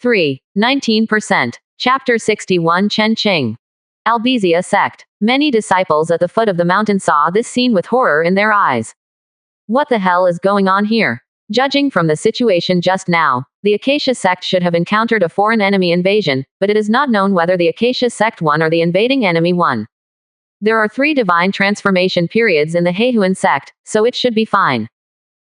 19%. Chapter 61 Chen Qing. Albizia sect. Many disciples at the foot of the mountain saw this scene with horror in their eyes. What the hell is going on here? Judging from the situation just now, the Acacia sect should have encountered a foreign enemy invasion, but it is not known whether the Acacia sect won or the invading enemy won. There are 3 divine transformation periods in the Heihuan sect, so it should be fine.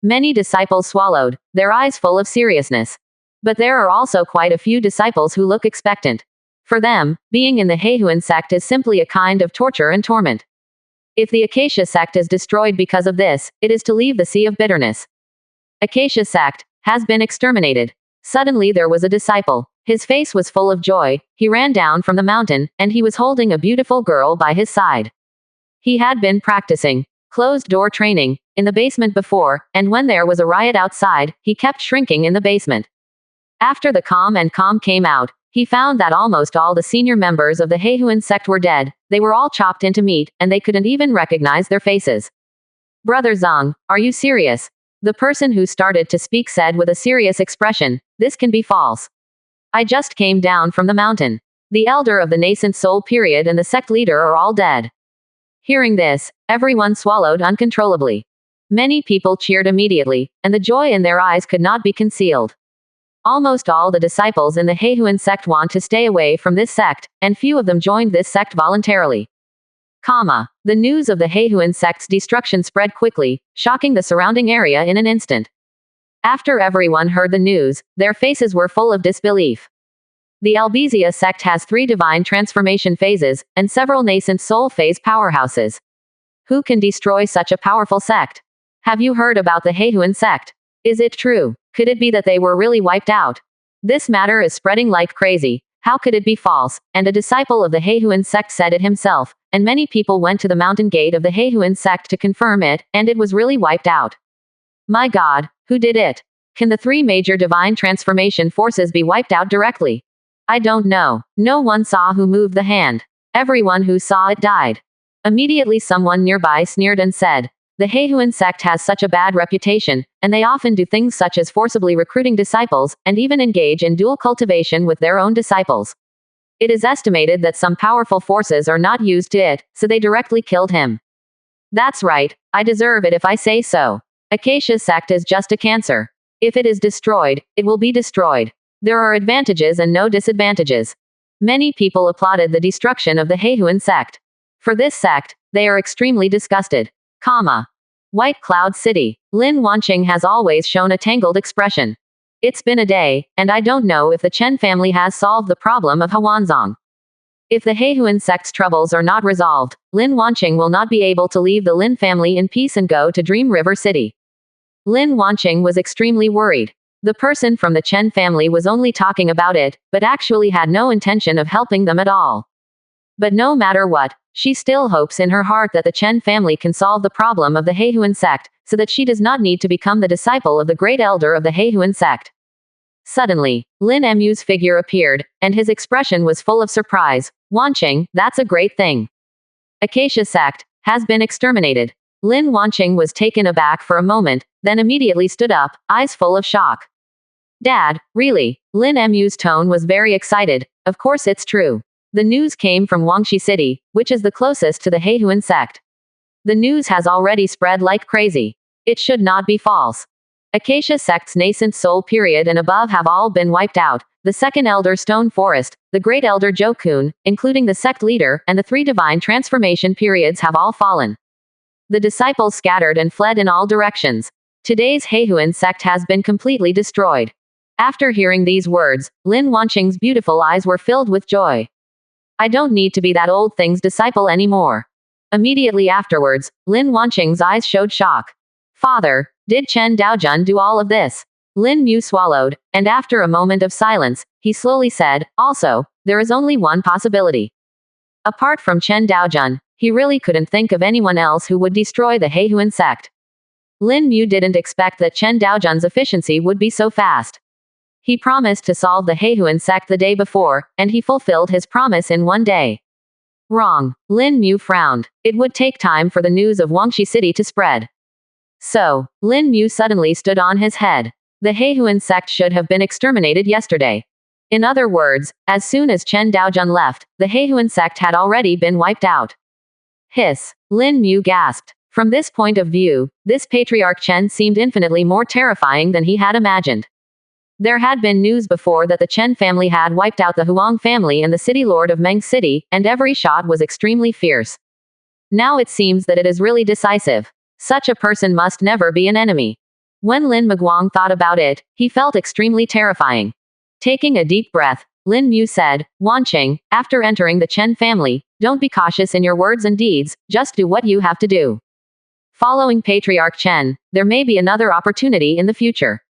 Many disciples swallowed, their eyes full of seriousness. But there are also quite a few disciples who look expectant. For them, being in the Heihuan sect is simply a kind of torture and torment. If the Acacia sect is destroyed because of this, it is to leave the sea of bitterness. Acacia sect has been exterminated. Suddenly there was a disciple. His face was full of joy. He ran down from the mountain, and he was holding a beautiful girl by his side. He had been practicing closed-door training in the basement before, and when there was a riot outside, he kept shrinking in the basement. After the calm came out, he found that almost all the senior members of the Heihuan sect were dead. They were all chopped into meat, and they couldn't even recognize their faces. Brother Zhang, are you serious? The person who started to speak said with a serious expression, this can be false. I just came down from the mountain. The elder of the nascent soul period and the sect leader are all dead. Hearing this, everyone swallowed uncontrollably. Many people cheered immediately, and the joy in their eyes could not be concealed. Almost all the disciples in the Heihuan sect want to stay away from this sect, and few of them joined this sect voluntarily. The news of the Heihuan sect's destruction spread quickly, shocking the surrounding area in an instant. After everyone heard the news, their faces were full of disbelief. The Albizia sect has 3 divine transformation phases, and several nascent soul phase powerhouses. Who can destroy such a powerful sect? Have you heard about the Heihuan sect? Is it true? Could it be that they were really wiped out? This matter is spreading like crazy. How could it be false? And a disciple of the Heihuan sect said it himself, and many people went to the mountain gate of the Heihuan sect to confirm it, and it was really wiped out. My God, who did it? Can the 3 major divine transformation forces be wiped out directly? I don't know. No one saw who moved the hand. Everyone who saw it died. Immediately someone nearby sneered and said, the Heihuan sect has such a bad reputation, and they often do things such as forcibly recruiting disciples, and even engage in dual cultivation with their own disciples. It is estimated that some powerful forces are not used to it, so they directly killed him. That's right, I deserve it if I say so. Acacia sect is just a cancer. If it is destroyed, it will be destroyed. There are advantages and no disadvantages. Many people applauded the destruction of the Heihuan sect. For this sect, they are extremely disgusted. White Cloud City. Lin Wanqing has always shown a tangled expression. It's been a day, and I don't know if the Chen family has solved the problem of Huanzong. If the Heihuan sect's troubles are not resolved, Lin Wanqing will not be able to leave the Lin family in peace and go to Dream River City. Lin Wanqing was extremely worried. The person from the Chen family was only talking about it, but actually had no intention of helping them at all. But no matter what, she still hopes in her heart that the Chen family can solve the problem of the Heihuan sect, so that she does not need to become the disciple of the great elder of the Heihuan sect. Suddenly, Lin Mu's figure appeared, and his expression was full of surprise. Wanqing, that's a great thing. Acacia sect has been exterminated. Lin Wanqing was taken aback for a moment, then immediately stood up, eyes full of shock. Dad, really? Lin Mu's tone was very excited. Of course it's true. The news came from Guangxi City, which is the closest to the Heihuan sect. The news has already spread like crazy. It should not be false. Acacia sect's nascent soul period and above have all been wiped out. The second elder Stone Forest, the great elder Jokun, including the sect leader, and the 3 divine transformation periods have all fallen. The disciples scattered and fled in all directions. Today's Heihuan sect has been completely destroyed. After hearing these words, Lin Wanqing's beautiful eyes were filled with joy. I don't need to be that old thing's disciple anymore. Immediately afterwards, Lin Wanqing's eyes showed shock. Father, did Chen Daojun do all of this? Lin Mu swallowed, and after a moment of silence, he slowly said, also, there is only one possibility. Apart from Chen Daojun, he really couldn't think of anyone else who would destroy the Heihuan sect. Lin Mu didn't expect that Chen Daojun's efficiency would be so fast. He promised to solve the Heihuan sect the day before, and he fulfilled his promise in one day. Wrong. Lin Mu frowned. It would take time for the news of Guangxi City to spread. So, Lin Mu suddenly stood on his head. The Heihuan sect should have been exterminated yesterday. In other words, as soon as Chen Daojun left, the Heihuan sect had already been wiped out. Hiss. Lin Mu gasped. From this point of view, this patriarch Chen seemed infinitely more terrifying than he had imagined. There had been news before that the Chen family had wiped out the Huang family and the city lord of Meng City, and every shot was extremely fierce. Now it seems that it is really decisive. Such a person must never be an enemy. When Lin Miguang thought about it, he felt extremely terrifying. Taking a deep breath, Lin Mu said, Wanqing, after entering the Chen family, don't be cautious in your words and deeds, just do what you have to do. Following Patriarch Chen, there may be another opportunity in the future.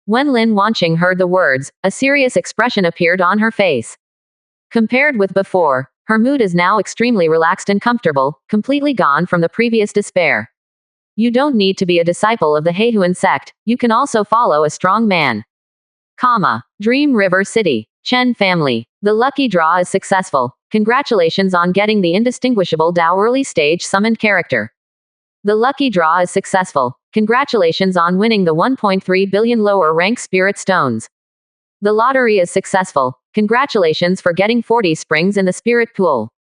When Lin Wanqing heard the words, a serious expression appeared on her face. Compared with before, her mood is now extremely relaxed and comfortable, completely gone from the previous despair. You don't need to be a disciple of the Heihuan sect, you can also follow a strong man. Dream River City. Chen family. The lucky draw is successful. Congratulations on getting the indistinguishable Dao early stage summoned character. The lucky draw is successful. Congratulations on winning the 1.3 billion lower rank spirit stones. The lottery is successful. Congratulations for getting 40 springs in the spirit pool.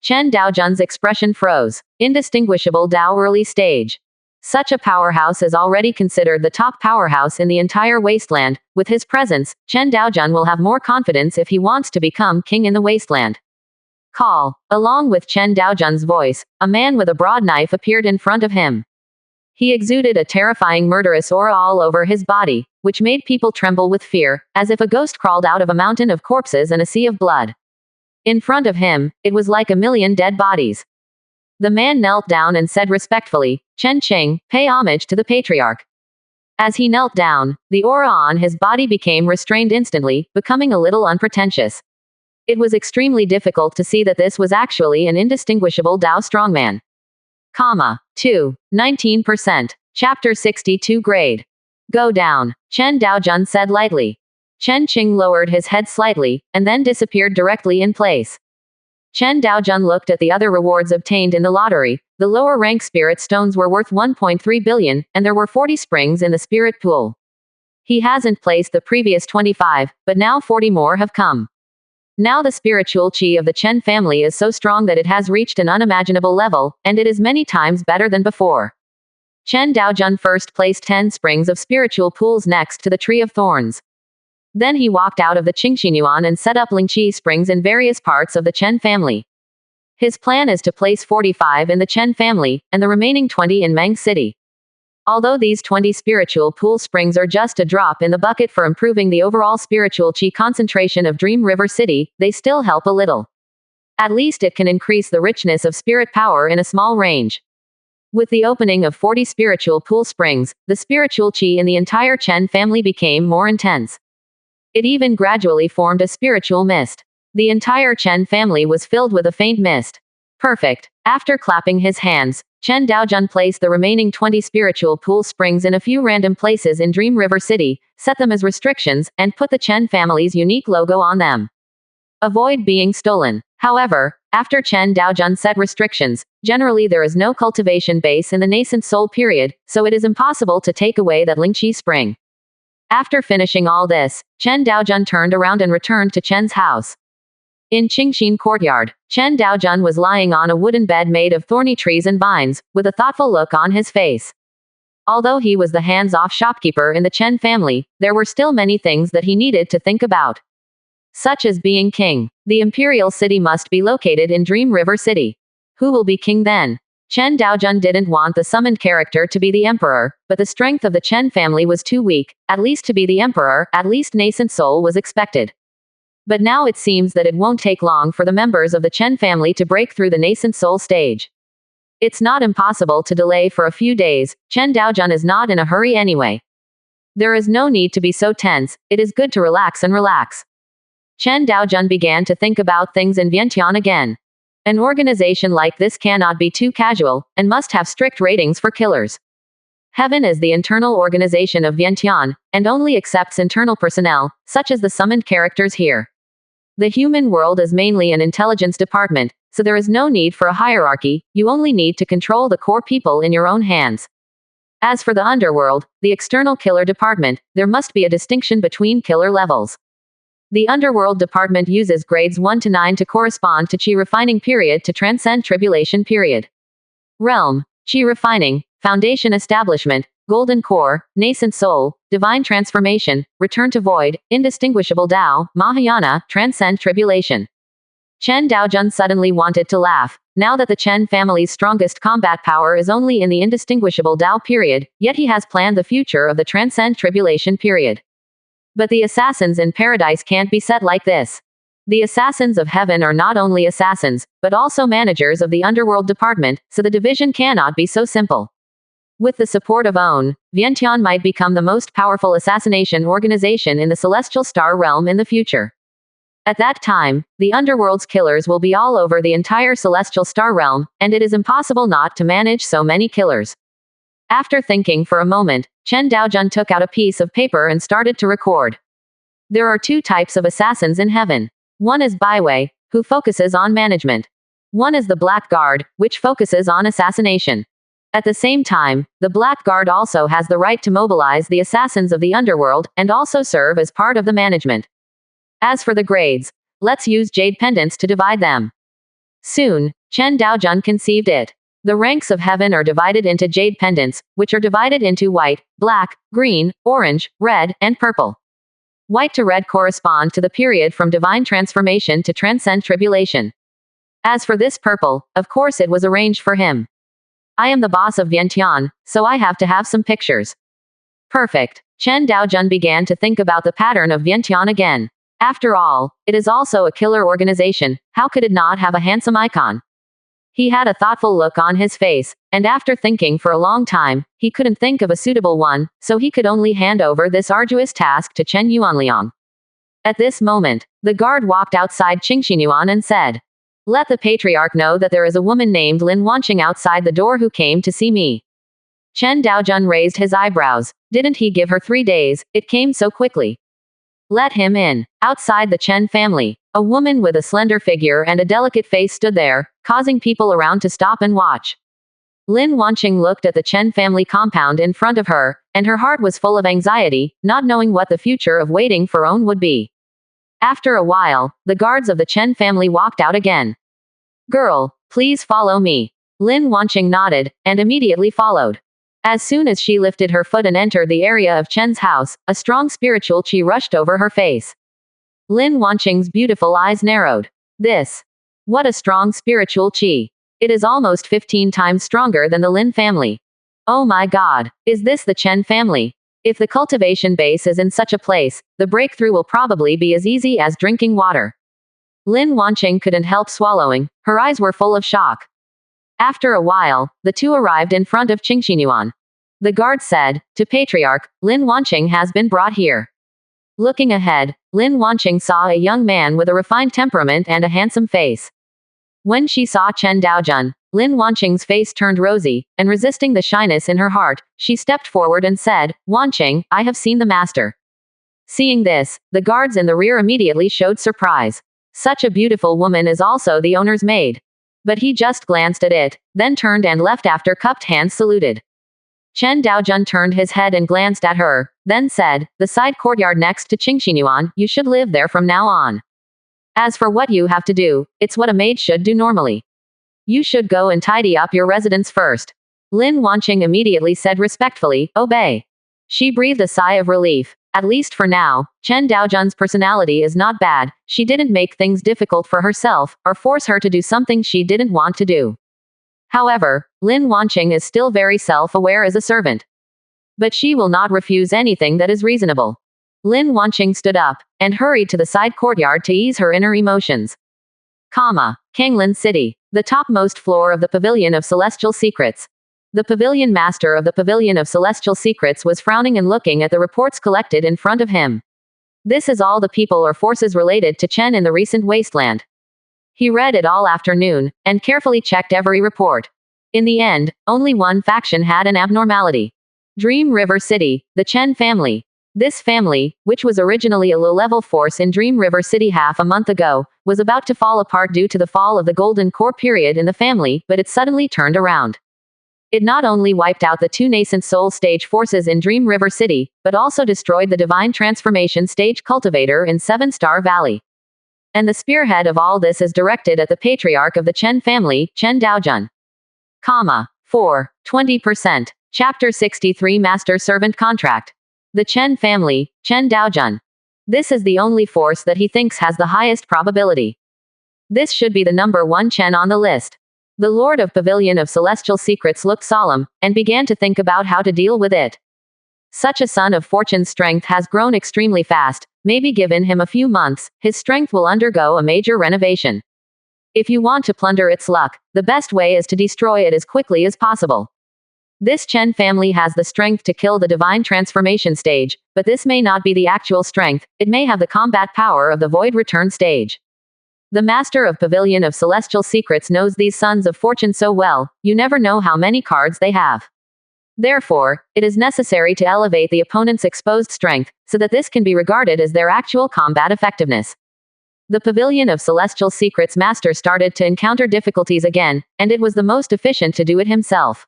Chen Daojun's expression froze. Indistinguishable Dao early stage. Such a powerhouse is already considered the top powerhouse in the entire wasteland. With his presence, Chen Daojun will have more confidence if he wants to become king in the wasteland. Call. Along with Chen Daojun's voice, a man with a broad knife appeared in front of him. He exuded a terrifying murderous aura all over his body, which made people tremble with fear, as if a ghost crawled out of a mountain of corpses and a sea of blood. In front of him, it was like a million dead bodies. The man knelt down and said respectfully, Chen Qing, pay homage to the patriarch. As he knelt down, the aura on his body became restrained instantly, becoming a little unpretentious. It was extremely difficult to see that this was actually an indistinguishable Dao strongman. 19%. Chapter 62 Grade. Go down, Chen Daojun said lightly. Chen Qing lowered his head slightly, and then disappeared directly in place. Chen Daojun looked at the other rewards obtained in the lottery. The lower rank spirit stones were worth 1.3 billion, and there were 40 springs in the spirit pool. He hasn't placed the previous 25, but now 40 more have come. Now the spiritual qi of the Chen family is so strong that it has reached an unimaginable level, and it is many times better than before. Chen Daojun first placed 10 springs of spiritual pools next to the Tree of Thorns. Then he walked out of the Qingxinyuan and set up Lingqi springs in various parts of the Chen family. His plan is to place 45 in the Chen family, and the remaining 20 in Meng City. Although these 20 spiritual pool springs are just a drop in the bucket for improving the overall spiritual qi concentration of Dream River City, they still help a little. At least it can increase the richness of spirit power in a small range. With the opening of 40 spiritual pool springs, the spiritual qi in the entire Chen family became more intense. It even gradually formed a spiritual mist. The entire Chen family was filled with a faint mist. Perfect. After clapping his hands, Chen Daojun placed the remaining 20 spiritual pool springs in a few random places in Dream River City, set them as restrictions, and put the Chen family's unique logo on them. Avoid being stolen. However, after Chen Daojun set restrictions, generally there is no cultivation base in the nascent soul period, so it is impossible to take away that Lingqi spring. After finishing all this, Chen Daojun turned around and returned to Chen's house. In Qingxin courtyard, Chen Daojun was lying on a wooden bed made of thorny trees and vines, with a thoughtful look on his face. Although he was the hands-off shopkeeper in the Chen family, there were still many things that he needed to think about. Such as being king. The imperial city must be located in Dream River City. Who will be king then? Chen Daojun didn't want the summoned character to be the emperor, but the strength of the Chen family was too weak, at least to be the emperor, at least nascent soul was expected. But now it seems that it won't take long for the members of the Chen family to break through the nascent soul stage. It's not impossible to delay for a few days. Chen Daojun is not in a hurry anyway. There is no need to be so tense, it is good to relax and relax. Chen Daojun began to think about things in Vientiane again. An organization like this cannot be too casual, and must have strict ratings for killers. Heaven is the internal organization of Vientiane, and only accepts internal personnel, such as the summoned characters here. The human world is mainly an intelligence department, so there is no need for a hierarchy, you only need to control the core people in your own hands. As for the underworld, the external killer department, there must be a distinction between killer levels. The Underworld Department uses grades 1 to 9 to correspond to Chi refining period to transcend tribulation period. Realm: Chi refining, foundation establishment, golden core, nascent soul, divine transformation, return to void, indistinguishable Tao, Mahayana, transcend tribulation. Chen Daojun suddenly wanted to laugh. Now that the Chen family's strongest combat power is only in the indistinguishable Tao period, yet he has planned the future of the transcend tribulation period. But the assassins in paradise can't be set like this. The assassins of heaven are not only assassins, but also managers of the underworld department, so the division cannot be so simple. With the support of OWN, Vientiane might become the most powerful assassination organization in the celestial star realm in the future. At that time, the underworld's killers will be all over the entire celestial star realm, and it is impossible not to manage so many killers. After thinking for a moment, Chen Daojun took out a piece of paper and started to record. There are two types of assassins in heaven. One is Baiwei, who focuses on management. One is the Black Guard, which focuses on assassination. At the same time, the Black Guard also has the right to mobilize the assassins of the underworld, and also serve as part of the management. As for the grades, let's use jade pendants to divide them. Soon, Chen Daojun conceived it. The ranks of heaven are divided into jade pendants, which are divided into white, black, green, orange, red, and purple. White to red correspond to the period from divine transformation to transcend tribulation. As for this purple, of course it was arranged for him. I am the boss of Vientiane, so I have to have some pictures. Perfect. Chen Daojun began to think about the pattern of Vientiane again. After all, it is also a killer organization, how could it not have a handsome icon? He had a thoughtful look on his face, and after thinking for a long time, he couldn't think of a suitable one, so he could only hand over this arduous task to Chen Yuanliang. At this moment, the guard walked outside Qingxinyuan and said, "Let the patriarch know that there is a woman named Lin Wanqing outside the door who came to see me." Chen Daojun raised his eyebrows. Didn't he give her 3 days? It came so quickly. Let him in. Outside the Chen family, a woman with a slender figure and a delicate face stood there, causing people around to stop and watch. Lin Wanqing looked at the Chen family compound in front of her, and her heart was full of anxiety, not knowing what the future of waiting for OWN would be. After a while, the guards of the Chen family walked out again. "Girl, please follow me." Lin Wanqing nodded, and immediately followed. As soon as she lifted her foot and entered the area of Chen's house, a strong spiritual qi rushed over her face. Lin Wanqing's beautiful eyes narrowed. This. What a strong spiritual qi. It is almost 15 times stronger than the Lin family. Oh my god, is this the Chen family? If the cultivation base is in such a place, the breakthrough will probably be as easy as drinking water. Lin Wanqing couldn't help swallowing, her eyes were full of shock. After a while, the two arrived in front of Qingxinyuan. The guard said, "To Patriarch, Lin Wanqing has been brought here." Looking ahead, Lin Wanqing saw a young man with a refined temperament and a handsome face. When she saw Chen Daojun, Lin Wanqing's face turned rosy, and resisting the shyness in her heart, she stepped forward and said, "Wanqing, I have seen the master." Seeing this, the guards in the rear immediately showed surprise. Such a beautiful woman is also the owner's maid. But he just glanced at it, then turned and left after cupped hands saluted. Chen Daojun turned his head and glanced at her, then said, "The side courtyard next to Qingxinyuan, you should live there from now on. As for what you have to do, it's what a maid should do normally. You should go and tidy up your residence first." Lin Wanqing immediately said respectfully, "Obey." She breathed a sigh of relief. At least for now, Chen Daojun's personality is not bad, she didn't make things difficult for herself, or force her to do something she didn't want to do. However, Lin Wanqing is still very self-aware as a servant. But she will not refuse anything that is reasonable. Lin Wanqing stood up, and hurried to the side courtyard to ease her inner emotions. Kanglin City. The topmost floor of the Pavilion of Celestial Secrets. The pavilion master of the Pavilion of Celestial Secrets was frowning and looking at the reports collected in front of him. This is all the people or forces related to Chen in the recent wasteland. He read it all afternoon, and carefully checked every report. In the end, only one faction had an abnormality. Dream River City, the Chen family. This family, which was originally a low-level force in Dream River City half a month ago, was about to fall apart due to the fall of the Golden Core period in the family, but it suddenly turned around. It not only wiped out the two nascent soul stage forces in Dream River City, but also destroyed the divine transformation stage cultivator in Seven Star Valley. And the spearhead of all this is directed at the patriarch of the Chen family, Chen Daojun. 4. 20%. Chapter 63 Master Servant Contract. The Chen family, Chen Daojun. This is the only force that he thinks has the highest probability. This should be the number one Chen on the list. The Lord of Pavilion of Celestial Secrets looked solemn, and began to think about how to deal with it. Such a son of fortune's strength has grown extremely fast. Maybe given him a few months, his strength will undergo a major renovation. If you want to plunder its luck, the best way is to destroy it as quickly as possible. This Chen family has the strength to kill the divine transformation stage, but this may not be the actual strength, it may have the combat power of the void return stage. The master of Pavilion of Celestial Secrets knows these sons of fortune so well, you never know how many cards they have. Therefore, it is necessary to elevate the opponent's exposed strength, so that this can be regarded as their actual combat effectiveness. The Pavilion of Celestial Secrets master started to encounter difficulties again, and it was the most efficient to do it himself.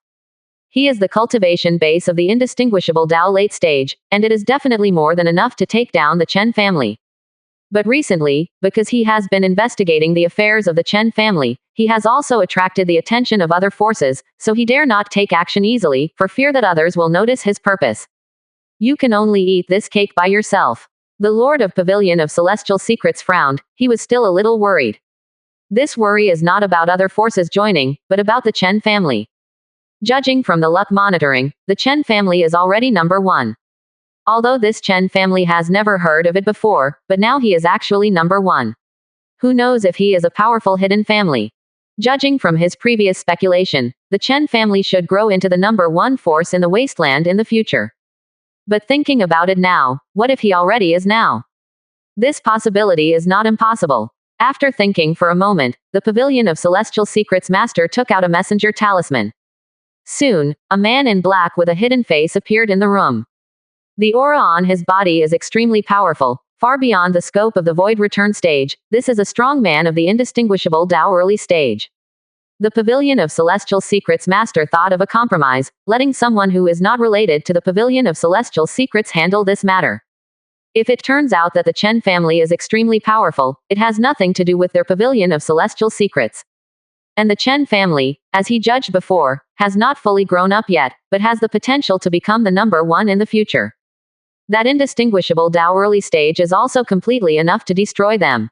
He is the cultivation base of the indistinguishable Dao late stage, and it is definitely more than enough to take down the Chen family. But recently, because he has been investigating the affairs of the Chen family, he has also attracted the attention of other forces, so he dare not take action easily, for fear that others will notice his purpose. You can only eat this cake by yourself. The Lord of Pavilion of Celestial Secrets frowned, he was still a little worried. This worry is not about other forces joining, but about the Chen family. Judging from the luck monitoring, the Chen family is already number one. Although this Chen family has never heard of it before, but now he is actually number one. Who knows if he is a powerful hidden family? Judging from his previous speculation, the Chen family should grow into the number one force in the wasteland in the future. But thinking about it now, what if he already is now? This possibility is not impossible. After thinking for a moment, the Pavilion of Celestial Secrets master took out a messenger talisman. Soon, a man in black with a hidden face appeared in the room. The aura on his body is extremely powerful, far beyond the scope of the void return stage. This is a strong man of the indistinguishable Dao early stage. The Pavilion of Celestial Secrets master thought of a compromise, letting someone who is not related to the Pavilion of Celestial Secrets handle this matter. If it turns out that the Chen family is extremely powerful, it has nothing to do with their Pavilion of Celestial Secrets. And the Chen family, as he judged before, has not fully grown up yet, but has the potential to become the number one in the future. That indistinguishable Dao early stage is also completely enough to destroy them.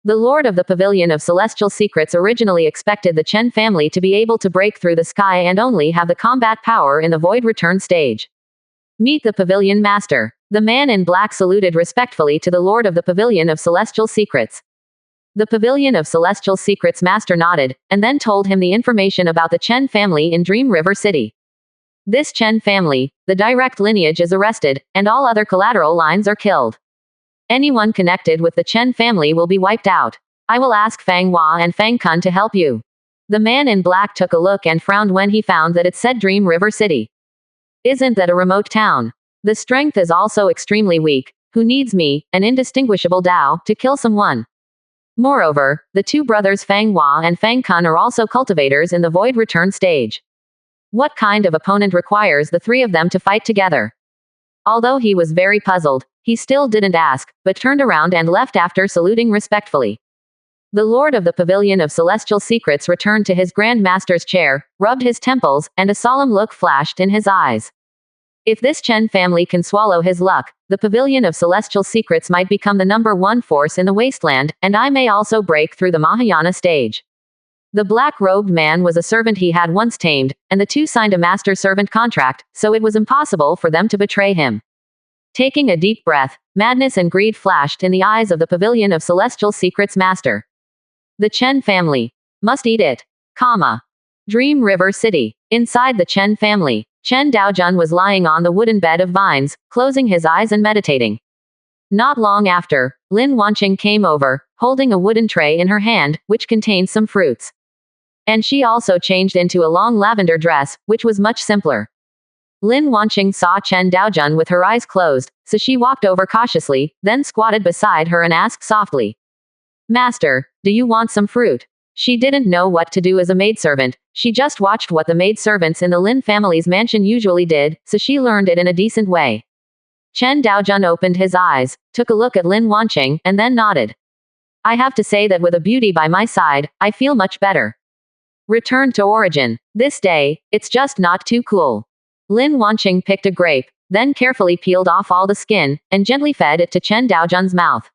The Lord of the Pavilion of Celestial Secrets originally expected the Chen family to be able to break through the sky and only have the combat power in the void return stage. Meet the Pavilion Master. The man in black saluted respectfully to the Lord of the Pavilion of Celestial Secrets. The Pavilion of Celestial Secrets master nodded, and then told him the information about the Chen family in Dream River City. This Chen family, the direct lineage is arrested, and all other collateral lines are killed. Anyone connected with the Chen family will be wiped out. I will ask Fang Hua and Fang Kun to help you. The man in black took a look and frowned when he found that it said Dream River City. Isn't that a remote town? The strength is also extremely weak. Who needs me, an indistinguishable Dao, to kill someone? Moreover, the two brothers Fang Hua and Fang Kun are also cultivators in the void return stage. What kind of opponent requires the three of them to fight together? Although he was very puzzled, he still didn't ask, but turned around and left after saluting respectfully. The Lord of the Pavilion of Celestial Secrets returned to his Grand Master's chair, rubbed his temples, and a solemn look flashed in his eyes. If this Chen family can swallow his luck, the Pavilion of Celestial Secrets might become the number one force in the wasteland, and I may also break through the Mahayana stage. The black-robed man was a servant he had once tamed, and the two signed a master-servant contract, so it was impossible for them to betray him. Taking a deep breath, madness and greed flashed in the eyes of the Pavilion of Celestial Secrets master. The Chen family. Must eat it. Dream River City. Inside the Chen family, Chen Daojun was lying on the wooden bed of vines, closing his eyes and meditating. Not long after, Lin Wanqing came over, holding a wooden tray in her hand, which contained some fruits. And she also changed into a long lavender dress, which was much simpler. Lin Wanqing saw Chen Daojun with her eyes closed, so she walked over cautiously, then squatted beside her and asked softly, "Master, do you want some fruit?" She didn't know what to do as a maidservant. She just watched what the maidservants in the Lin family's mansion usually did, so she learned it in a decent way. Chen Daojun opened his eyes, took a look at Lin Wanqing, and then nodded. I have to say that with a beauty by my side, I feel much better. Return to origin. This day, it's just not too cool. Lin Wanqing picked a grape, then carefully peeled off all the skin, and gently fed it to Chen Daojun's mouth.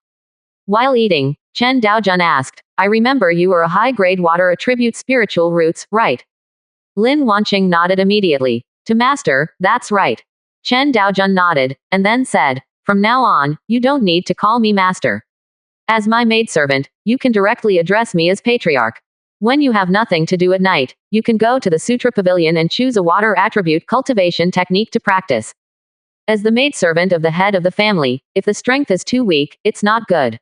While eating, Chen Daojun asked, I remember you were a high-grade water attribute spiritual roots, right? Lin Wanqing nodded immediately. To master, that's right. Chen Daojun nodded, and then said, from now on, you don't need to call me master. As my maidservant, you can directly address me as patriarch. When you have nothing to do at night, you can go to the Sutra Pavilion and choose a water attribute cultivation technique to practice. As the maidservant of the head of the family, if the strength is too weak, it's not good.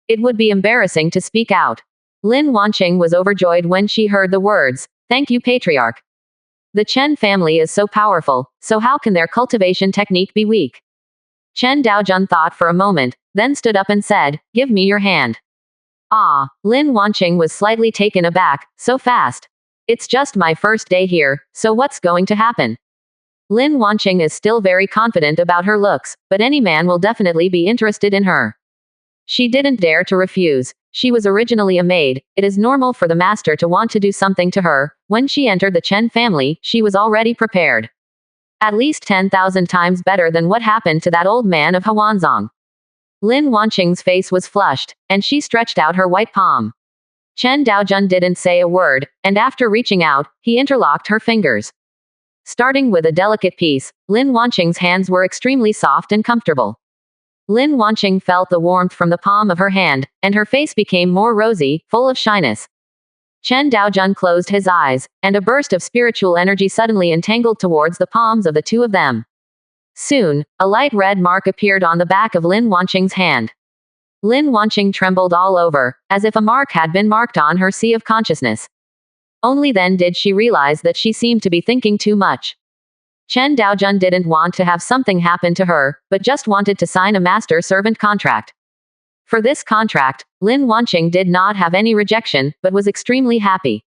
It would be embarrassing to speak out. Lin Wanqing was overjoyed when she heard the words, thank you patriarch. The Chen family is so powerful, so how can their cultivation technique be weak? Chen Daojun thought for a moment, then stood up and said, give me your hand. Ah, Lin Wanqing was slightly taken aback, so fast. It's just my first day here, so what's going to happen? Lin Wanqing is still very confident about her looks, but any man will definitely be interested in her. She didn't dare to refuse. She was originally a maid. It is normal for the master to want to do something to her. When she entered the Chen family, she was already prepared. At least 10,000 times better than what happened to that old man of Huanzong. Lin Wanqing's face was flushed, and she stretched out her white palm. Chen Daojun didn't say a word, and after reaching out, he interlocked her fingers. Starting with a delicate piece, Lin Wanqing's hands were extremely soft and comfortable. Lin Wanqing felt the warmth from the palm of her hand, and her face became more rosy, full of shyness. Chen Daojun closed his eyes, and a burst of spiritual energy suddenly entangled towards the palms of the two of them. Soon, a light red mark appeared on the back of Lin Wanqing's hand. Lin Wanqing trembled all over, as if a mark had been marked on her sea of consciousness. Only then did she realize that she seemed to be thinking too much. Chen Daojun didn't want to have something happen to her, but just wanted to sign a master-servant contract. For this contract, Lin Wanqing did not have any rejection, but was extremely happy.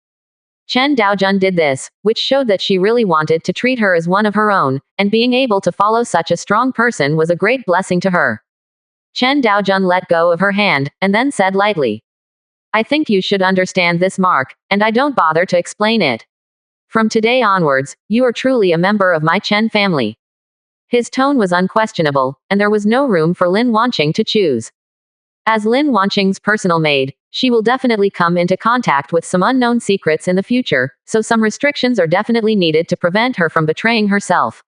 Chen Daojun did this, which showed that she really wanted to treat her as one of her own, and being able to follow such a strong person was a great blessing to her. Chen Daojun let go of her hand, and then said lightly, I think you should understand this mark, and I don't bother to explain it. From today onwards, you are truly a member of my Chen family. His tone was unquestionable, and there was no room for Lin Wanqing to choose. As Lin Wanqing's personal maid, she will definitely come into contact with some unknown secrets in the future, so some restrictions are definitely needed to prevent her from betraying herself.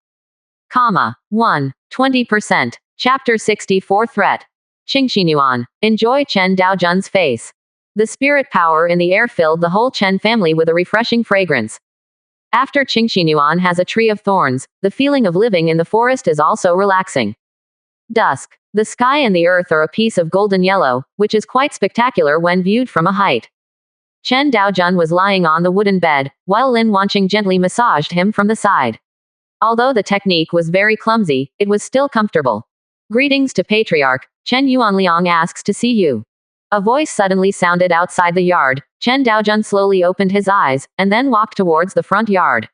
1. 20%. Chapter 64 Threat. Qingxinyuan. Enjoy Chen Daojun's face. The spirit power in the air filled the whole Chen family with a refreshing fragrance. After Qingxinyuan has a tree of thorns, the feeling of living in the forest is also relaxing. Dusk. The sky and the earth are a piece of golden yellow, which is quite spectacular when viewed from a height. Chen Daojun was lying on the wooden bed, while Lin Wanqing gently massaged him from the side. Although the technique was very clumsy, it was still comfortable. Greetings to Patriarch, Chen Yuanliang asks to see you. A voice suddenly sounded outside the yard. Chen Daojun slowly opened his eyes, and then walked towards the front yard.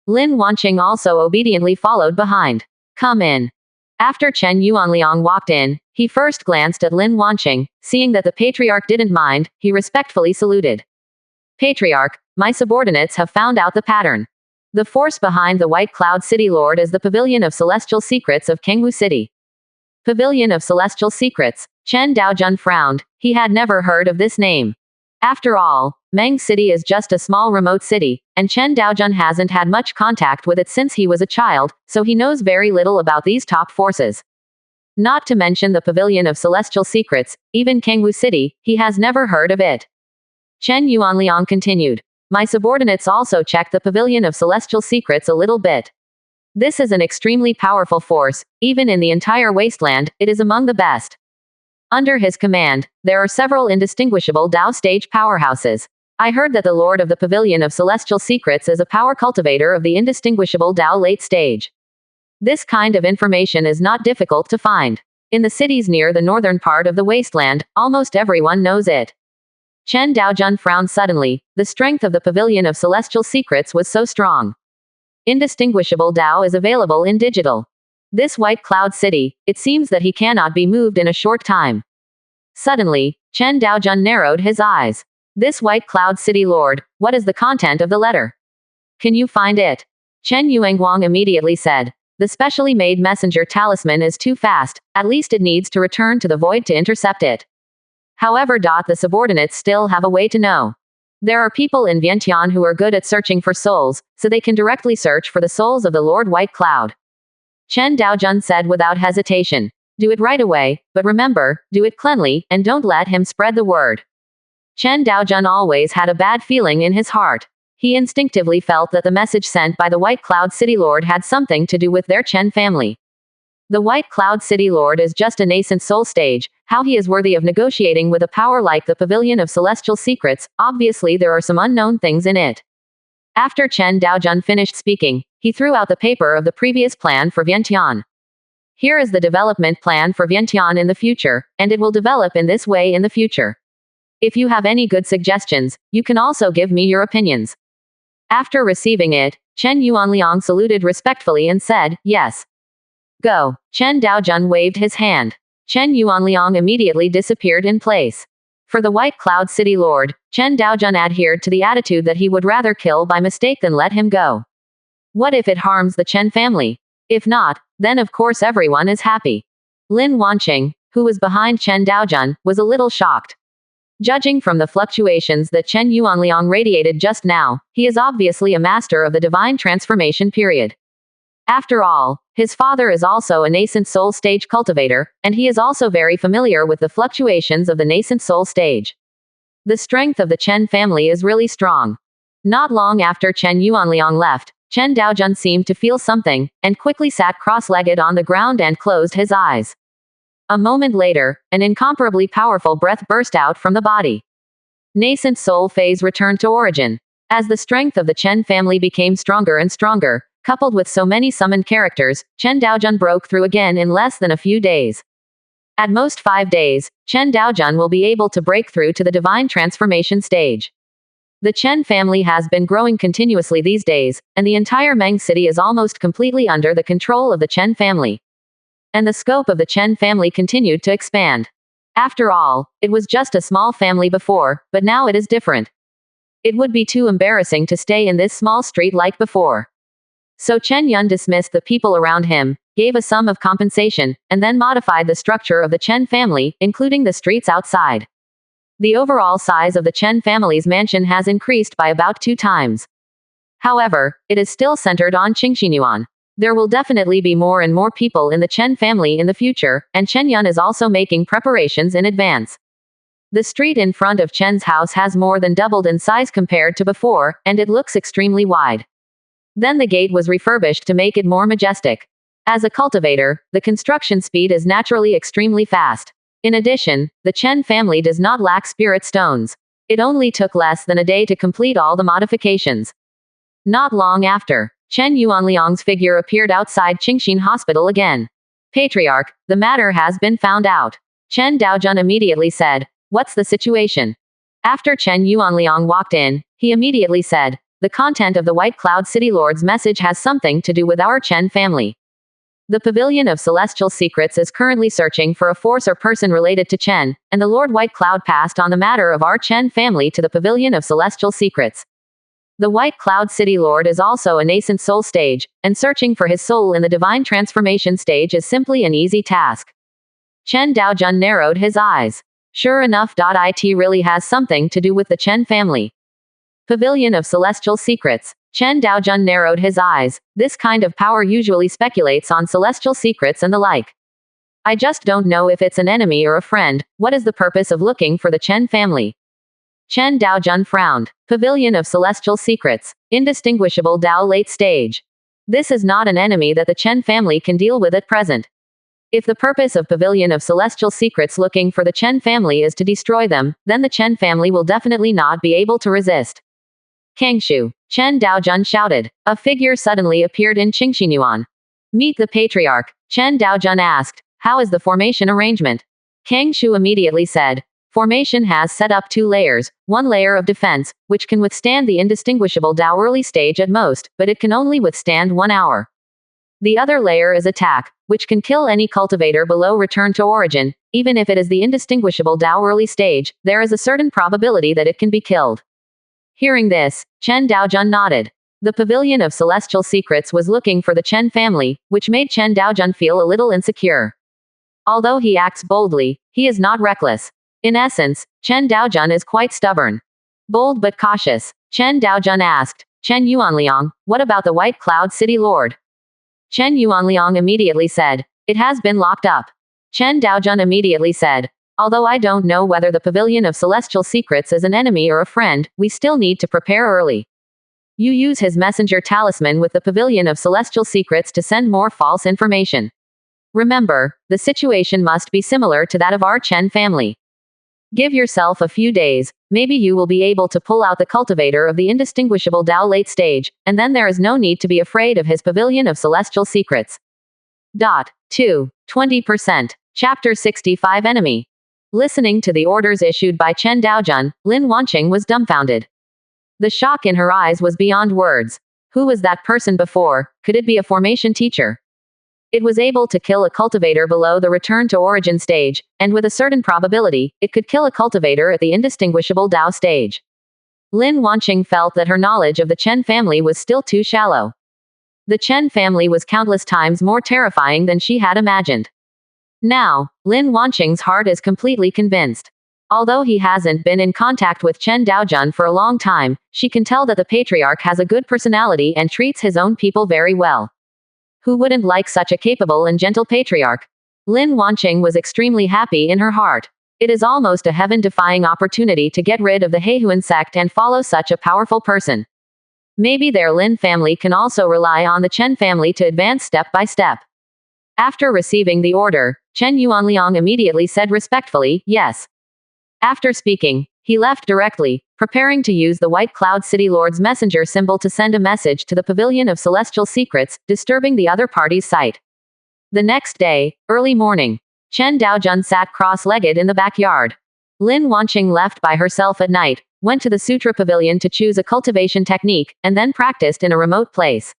Lin Wanqing also obediently followed behind. Come in. After Chen Yuanliang walked in, he first glanced at Lin Wanqing. Seeing that the patriarch didn't mind, he respectfully saluted. Patriarch, my subordinates have found out the pattern. The force behind the White Cloud City Lord is the Pavilion of Celestial Secrets of Kengwu City. Pavilion of Celestial Secrets. Chen Daojun frowned. He had never heard of this name. After all, Meng City is just a small remote city, and Chen Daojun hasn't had much contact with it since he was a child, so he knows very little about these top forces. Not to mention the Pavilion of Celestial Secrets, even Kengwu City, he has never heard of it. Chen Yuanliang continued. My subordinates also checked the Pavilion of Celestial Secrets a little bit. This is an extremely powerful force. Even in the entire wasteland, it is among the best. Under his command, there are several indistinguishable Dao stage powerhouses. I heard that the Lord of the Pavilion of Celestial Secrets is a power cultivator of the indistinguishable Dao late stage. This kind of information is not difficult to find. In the cities near the northern part of the wasteland, almost everyone knows it. Chen Daojun frowned suddenly. The strength of the Pavilion of Celestial Secrets was so strong. Indistinguishable Dao is available in digital. This white cloud city, it seems that he cannot be moved in a short time. Suddenly, Chen Daojun narrowed his eyes. This white cloud city lord, what is the content of the letter? Can you find it? Chen Yuanguang immediately said. The specially made messenger talisman is too fast, at least it needs to return to the void to intercept it. However, the subordinates still have a way to know. There are people in Vientiane who are good at searching for souls, so they can directly search for the souls of the Lord White Cloud. Chen Daojun said without hesitation. Do it right away, but remember, do it cleanly, and don't let him spread the word. Chen Daojun always had a bad feeling in his heart. He instinctively felt that the message sent by the White Cloud City Lord had something to do with their Chen family. The White Cloud City Lord is just a nascent soul stage. How he is worthy of negotiating with a power like the Pavilion of Celestial Secrets, obviously there are some unknown things in it. After Chen Daojun finished speaking, he threw out the paper of the previous plan for Vientiane. Here is the development plan for Vientiane in the future, and it will develop in this way in the future. If you have any good suggestions, you can also give me your opinions. After receiving it, Chen Yuanliang saluted respectfully and said, yes. Go. Chen Daojun waved his hand. Chen Yuanliang immediately disappeared in place. For the White Cloud City Lord, Chen Daojun adhered to the attitude that he would rather kill by mistake than let him go. What if it harms the Chen family? If not, then of course everyone is happy. Lin Wanqing, who was behind Chen Daojun, was a little shocked. Judging from the fluctuations that Chen Yuanliang radiated just now, he is obviously a master of the divine transformation period. After all, his father is also a nascent soul stage cultivator, and he is also very familiar with the fluctuations of the nascent soul stage. The strength of the Chen family is really strong. Not long after Chen Yuanliang left, Chen Daojun seemed to feel something, and quickly sat cross-legged on the ground and closed his eyes. A moment later, an incomparably powerful breath burst out from the body. Nascent soul phase returned to origin. As the strength of the Chen family became stronger and stronger, coupled with so many summoned characters, Chen Daojun broke through again in less than a few days. At most 5 days, Chen Daojun will be able to break through to the divine transformation stage. The Chen family has been growing continuously these days, and the entire Meng city is almost completely under the control of the Chen family. And the scope of the Chen family continued to expand. After all, it was just a small family before, but now it is different. It would be too embarrassing to stay in this small street like before. So Chen Yun dismissed the people around him, gave a sum of compensation, and then modified the structure of the Chen family, including the streets outside. The overall size of the Chen family's mansion has increased by about 2 times. However, it is still centered on Qingxinyuan. There will definitely be more and more people in the Chen family in the future, and Chen Yun is also making preparations in advance. The street in front of Chen's house has more than doubled in size compared to before, and it looks extremely wide. Then the gate was refurbished to make it more majestic. As a cultivator, the construction speed is naturally extremely fast. In addition, the Chen family does not lack spirit stones. It only took less than a day to complete all the modifications. Not long after, Chen Yuanliang's figure appeared outside Qingxin Hospital again. Patriarch, the matter has been found out. Chen Daojun immediately said, what's the situation? After Chen Yuanliang walked in, he immediately said, the content of the White Cloud City Lord's message has something to do with our Chen family. The Pavilion of Celestial Secrets is currently searching for a force or person related to Chen, and the Lord White Cloud passed on the matter of our Chen family to the Pavilion of Celestial Secrets. The White Cloud City Lord is also a nascent soul stage, and searching for his soul in the divine transformation stage is simply an easy task. Chen Daojun narrowed his eyes. Sure enough, it really has something to do with the Chen family. Pavilion of Celestial Secrets. Chen Daojun narrowed his eyes. This kind of power usually speculates on celestial secrets and the like. I just don't know if it's an enemy or a friend. What is the purpose of looking for the Chen family? Chen Daojun frowned. Pavilion of Celestial Secrets. Indistinguishable Dao late stage. This is not an enemy that the Chen family can deal with at present. If the purpose of Pavilion of Celestial Secrets looking for the Chen family is to destroy them, then the Chen family will definitely not be able to resist. Kangshu. Chen Daojun shouted. A figure suddenly appeared in Qingxinyuan. Meet the Patriarch. Chen Daojun asked, how is the formation arrangement? Kangshu immediately said, Formation has set up 2 layers, one layer of defense, which can withstand the indistinguishable Dao early stage at most, but it can only withstand 1 hour. The other layer is attack, which can kill any cultivator below return to origin. Even if it is the indistinguishable Dao early stage, there is a certain probability that it can be killed. Hearing this, Chen Daojun nodded. The Pavilion of Celestial Secrets was looking for the Chen family, which made Chen Daojun feel a little insecure. Although he acts boldly, he is not reckless. In essence, Chen Daojun is quite stubborn. Bold but cautious, Chen Daojun asked, Chen Yuanliang, what about the White Cloud City Lord? Chen Yuanliang immediately said, it has been locked up. Chen Daojun immediately said, although I don't know whether the Pavilion of Celestial Secrets is an enemy or a friend, we still need to prepare early. You use his messenger talisman with the Pavilion of Celestial Secrets to send more false information. Remember, the situation must be similar to that of our Chen family. Give yourself a few days, maybe you will be able to pull out the cultivator of the indistinguishable Dao late stage, and then there is no need to be afraid of his Pavilion of Celestial Secrets. 20%. Chapter 65 Enemy. Listening to the orders issued by Chen Daojun, Lin Wanqing was dumbfounded. The shock in her eyes was beyond words. Who was that person before? Could it be a formation teacher? It was able to kill a cultivator below the return to origin stage, and with a certain probability, it could kill a cultivator at the indistinguishable Dao stage. Lin Wanqing felt that her knowledge of the Chen family was still too shallow. The Chen family was countless times more terrifying than she had imagined. Now, Lin Wanqing's heart is completely convinced. Although he hasn't been in contact with Chen Daojun for a long time, she can tell that the patriarch has a good personality and treats his own people very well. Who wouldn't like such a capable and gentle patriarch? Lin Wanqing was extremely happy in her heart. It is almost a heaven-defying opportunity to get rid of the Heihuan sect and follow such a powerful person. Maybe their Lin family can also rely on the Chen family to advance step by step. After receiving the order, Chen Yuanliang immediately said respectfully, yes. After speaking, he left directly, preparing to use the White Cloud City Lord's messenger symbol to send a message to the Pavilion of Celestial Secrets, disturbing the other party's sight. The next day, early morning, Chen Daojun sat cross-legged in the backyard. Lin Wanqing left by herself at night, went to the Sutra Pavilion to choose a cultivation technique, and then practiced in a remote place.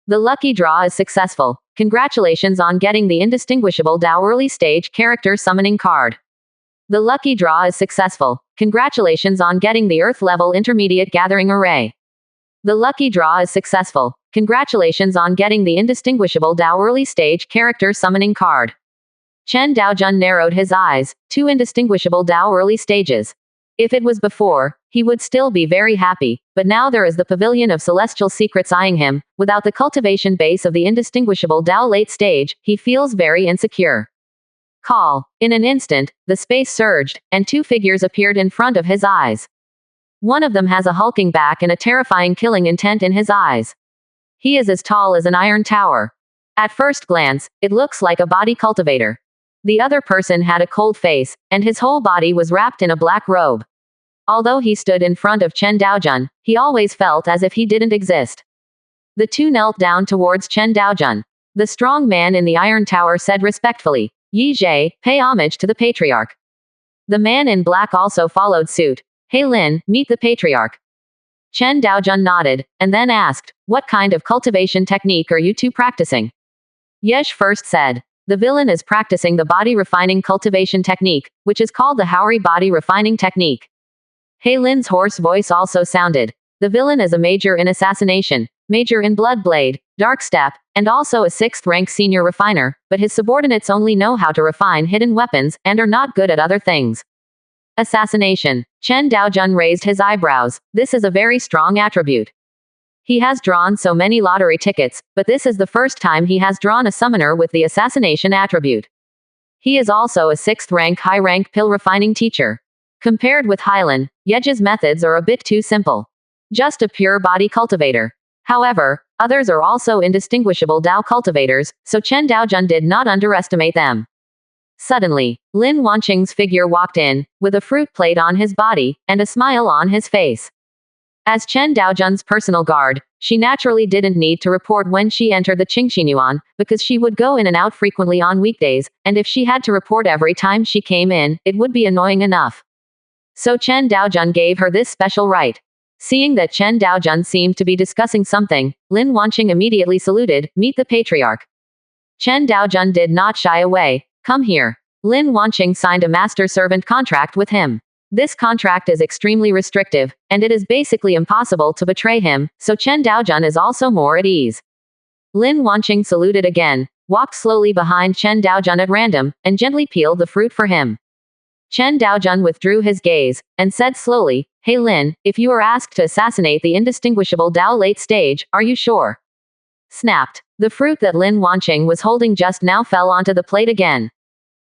The lucky draw is successful. Congratulations on getting the indistinguishable Dao early stage character summoning card. The lucky draw is successful. Congratulations on getting the Earth level intermediate gathering array. The lucky draw is successful. Congratulations on getting the indistinguishable Dao early stage character summoning card. Chen Daojun narrowed his eyes. 2 indistinguishable Dao early stages. If it was before, he would still be very happy, but now there is the Pavilion of Celestial Secrets eyeing him. Without the cultivation base of the indistinguishable Dao late stage, he feels very insecure. Call. In an instant, the space surged, and 2 figures appeared in front of his eyes. One of them has a hulking back and a terrifying killing intent in his eyes. He is as tall as an iron tower. At first glance, it looks like a body cultivator. The other person had a cold face, and his whole body was wrapped in a black robe. Although he stood in front of Chen Daojun, he always felt as if he didn't exist. The 2 knelt down towards Chen Daojun. The strong man in the iron tower said respectfully, Yi Zhe, pay homage to the patriarch. The man in black also followed suit. Hey Lin, meet the patriarch. Chen Daojun nodded, and then asked, what kind of cultivation technique are you 2 practicing? Yesh first said, the villain is practicing the body refining cultivation technique, which is called the Haori body refining technique. Hey Lin's hoarse voice also sounded. The villain is a major in assassination, major in bloodblade, dark step, and also a 6th rank senior refiner, but his subordinates only know how to refine hidden weapons, and are not good at other things. Assassination. Chen Daojun raised his eyebrows. This is a very strong attribute. He has drawn so many lottery tickets, but this is the first time he has drawn a summoner with the assassination attribute. He is also a 6th rank high rank pill refining teacher. Compared with Hylan, Yeji's methods are a bit too simple. Just a pure body cultivator. However, others are also indistinguishable Dao cultivators, so Chen Daojun did not underestimate them. Suddenly, Lin Wanqing's figure walked in, with a fruit plate on his body, and a smile on his face. As Chen Daojun's personal guard, she naturally didn't need to report when she entered the Qingxinyuan, because she would go in and out frequently on weekdays, and if she had to report every time she came in, it would be annoying enough. So Chen Daojun gave her this special right. Seeing that Chen Daojun seemed to be discussing something, Lin Wanqing immediately saluted, "Meet the patriarch." Chen Daojun did not shy away. "Come here." Lin Wanqing signed a master-servant contract with him. This contract is extremely restrictive, and it is basically impossible to betray him, so Chen Daojun is also more at ease. Lin Wanqing saluted again, walked slowly behind Chen Daojun at random, and gently peeled the fruit for him. Chen Daojun withdrew his gaze, and said slowly, "Hey Lin, if you are asked to assassinate the indistinguishable Dao late stage, are you sure?" Snapped. The fruit that Lin Wanqing was holding just now fell onto the plate again.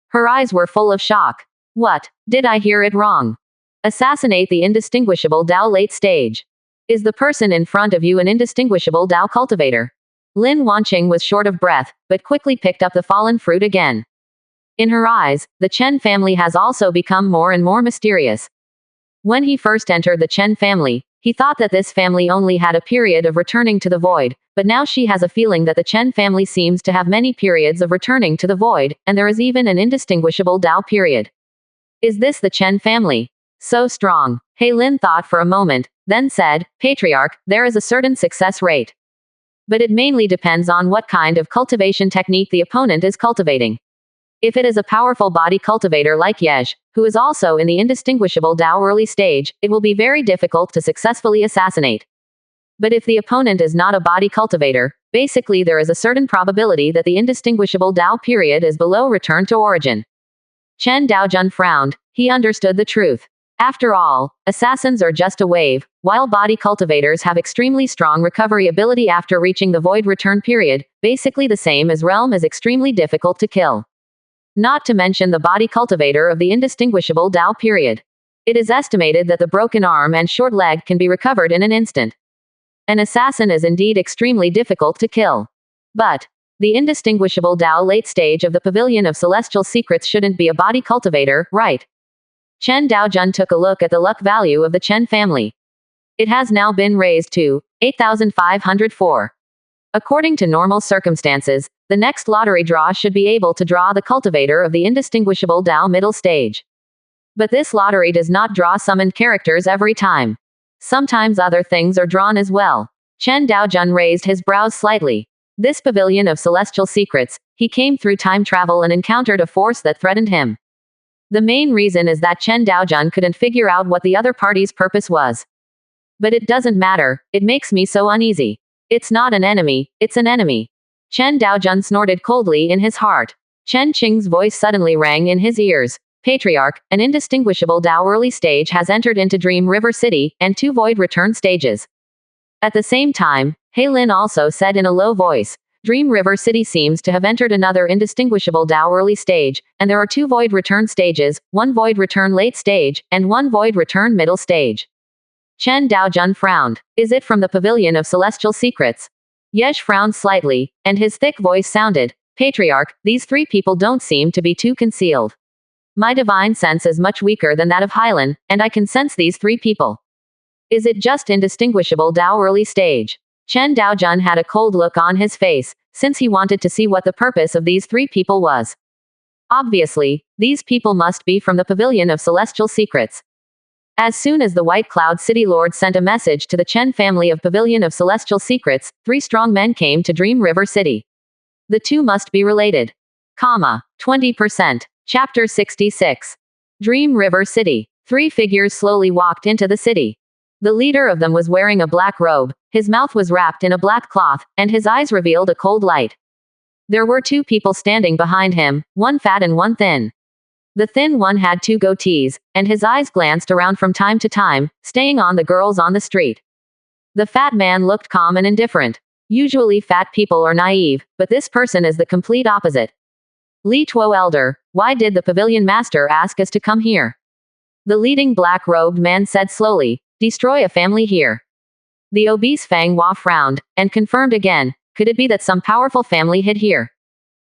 Her eyes were full of shock. "What? Did I hear it wrong? Assassinate the indistinguishable Dao late stage. Is the person in front of you an indistinguishable Dao cultivator?" Lin Wanqing was short of breath, but quickly picked up the fallen fruit again. In her eyes, the Chen family has also become more and more mysterious. When he first entered the Chen family, he thought that this family only had a period of returning to the void, but now she has a feeling that the Chen family seems to have many periods of returning to the void, and there is even an indistinguishable Dao period. Is this the Chen family? So strong. He Lin thought for a moment, then said, "Patriarch, there is a certain success rate. But it mainly depends on what kind of cultivation technique the opponent is cultivating. If it is a powerful body cultivator like Yej, who is also in the indistinguishable Dao early stage, it will be very difficult to successfully assassinate. But if the opponent is not a body cultivator, basically there is a certain probability that the indistinguishable Dao period is below return to origin." Chen Daojun frowned. He understood the truth. After all, assassins are just a wave, while body cultivators have extremely strong recovery ability after reaching the void return period, basically the same as realm is extremely difficult to kill. Not to mention the body cultivator of the indistinguishable Dao period. It is estimated that the broken arm and short leg can be recovered in an instant. An assassin is indeed extremely difficult to kill. But the indistinguishable Dao late stage of the Pavilion of Celestial Secrets shouldn't be a body cultivator, right? Chen Daojun took a look at the luck value of the Chen family. It has now been raised to 8,504. According to normal circumstances, the next lottery draw should be able to draw the cultivator of the indistinguishable Dao middle stage. But this lottery does not draw summoned characters every time. Sometimes other things are drawn as well. Chen Daojun raised his brows slightly. This Pavilion of Celestial Secrets, he came through time travel and encountered a force that threatened him. The main reason is that Chen Daojun couldn't figure out what the other party's purpose was. But it doesn't matter, it makes me so uneasy. It's not an enemy, it's an enemy. Chen Daojun snorted coldly in his heart. Chen Qing's voice suddenly rang in his ears. "Patriarch, an indistinguishable Dao early stage has entered into Dream River City, and 2 void return stages." At the same time, He Lin also said in a low voice, "Dream River City seems to have entered another indistinguishable Dao early stage, and there are 2 void return stages, 1 void return late stage, and 1 void return middle stage." Chen Daojun frowned. "Is it from the Pavilion of Celestial Secrets?" Yesh frowned slightly, and his thick voice sounded, "Patriarch, these 3 people don't seem to be too concealed. My divine sense is much weaker than that of Hylan, and I can sense these 3 people. Is it just indistinguishable Dao early stage?" Chen Daojun had a cold look on his face, since he wanted to see what the purpose of these 3 people was. Obviously, these people must be from the Pavilion of Celestial Secrets. As soon as the White Cloud City Lord sent a message to the Chen family of Pavilion of Celestial Secrets, 3 strong men came to Dream River City. The 2 must be related. 20%. Chapter 66. Dream River City. 3 figures slowly walked into the city. The leader of them was wearing a black robe, his mouth was wrapped in a black cloth, and his eyes revealed a cold light. There were 2 people standing behind him, one fat and one thin. The thin one had 2 goatees, and his eyes glanced around from time to time, staying on the girls on the street. The fat man looked calm and indifferent. Usually fat people are naive, but this person is the complete opposite. "Li Tuo Elder, why did the pavilion master ask us to come here?" The leading black-robed man said slowly, "Destroy a family here." The obese Fang Hua frowned, and confirmed again, could it be that some powerful family hid here?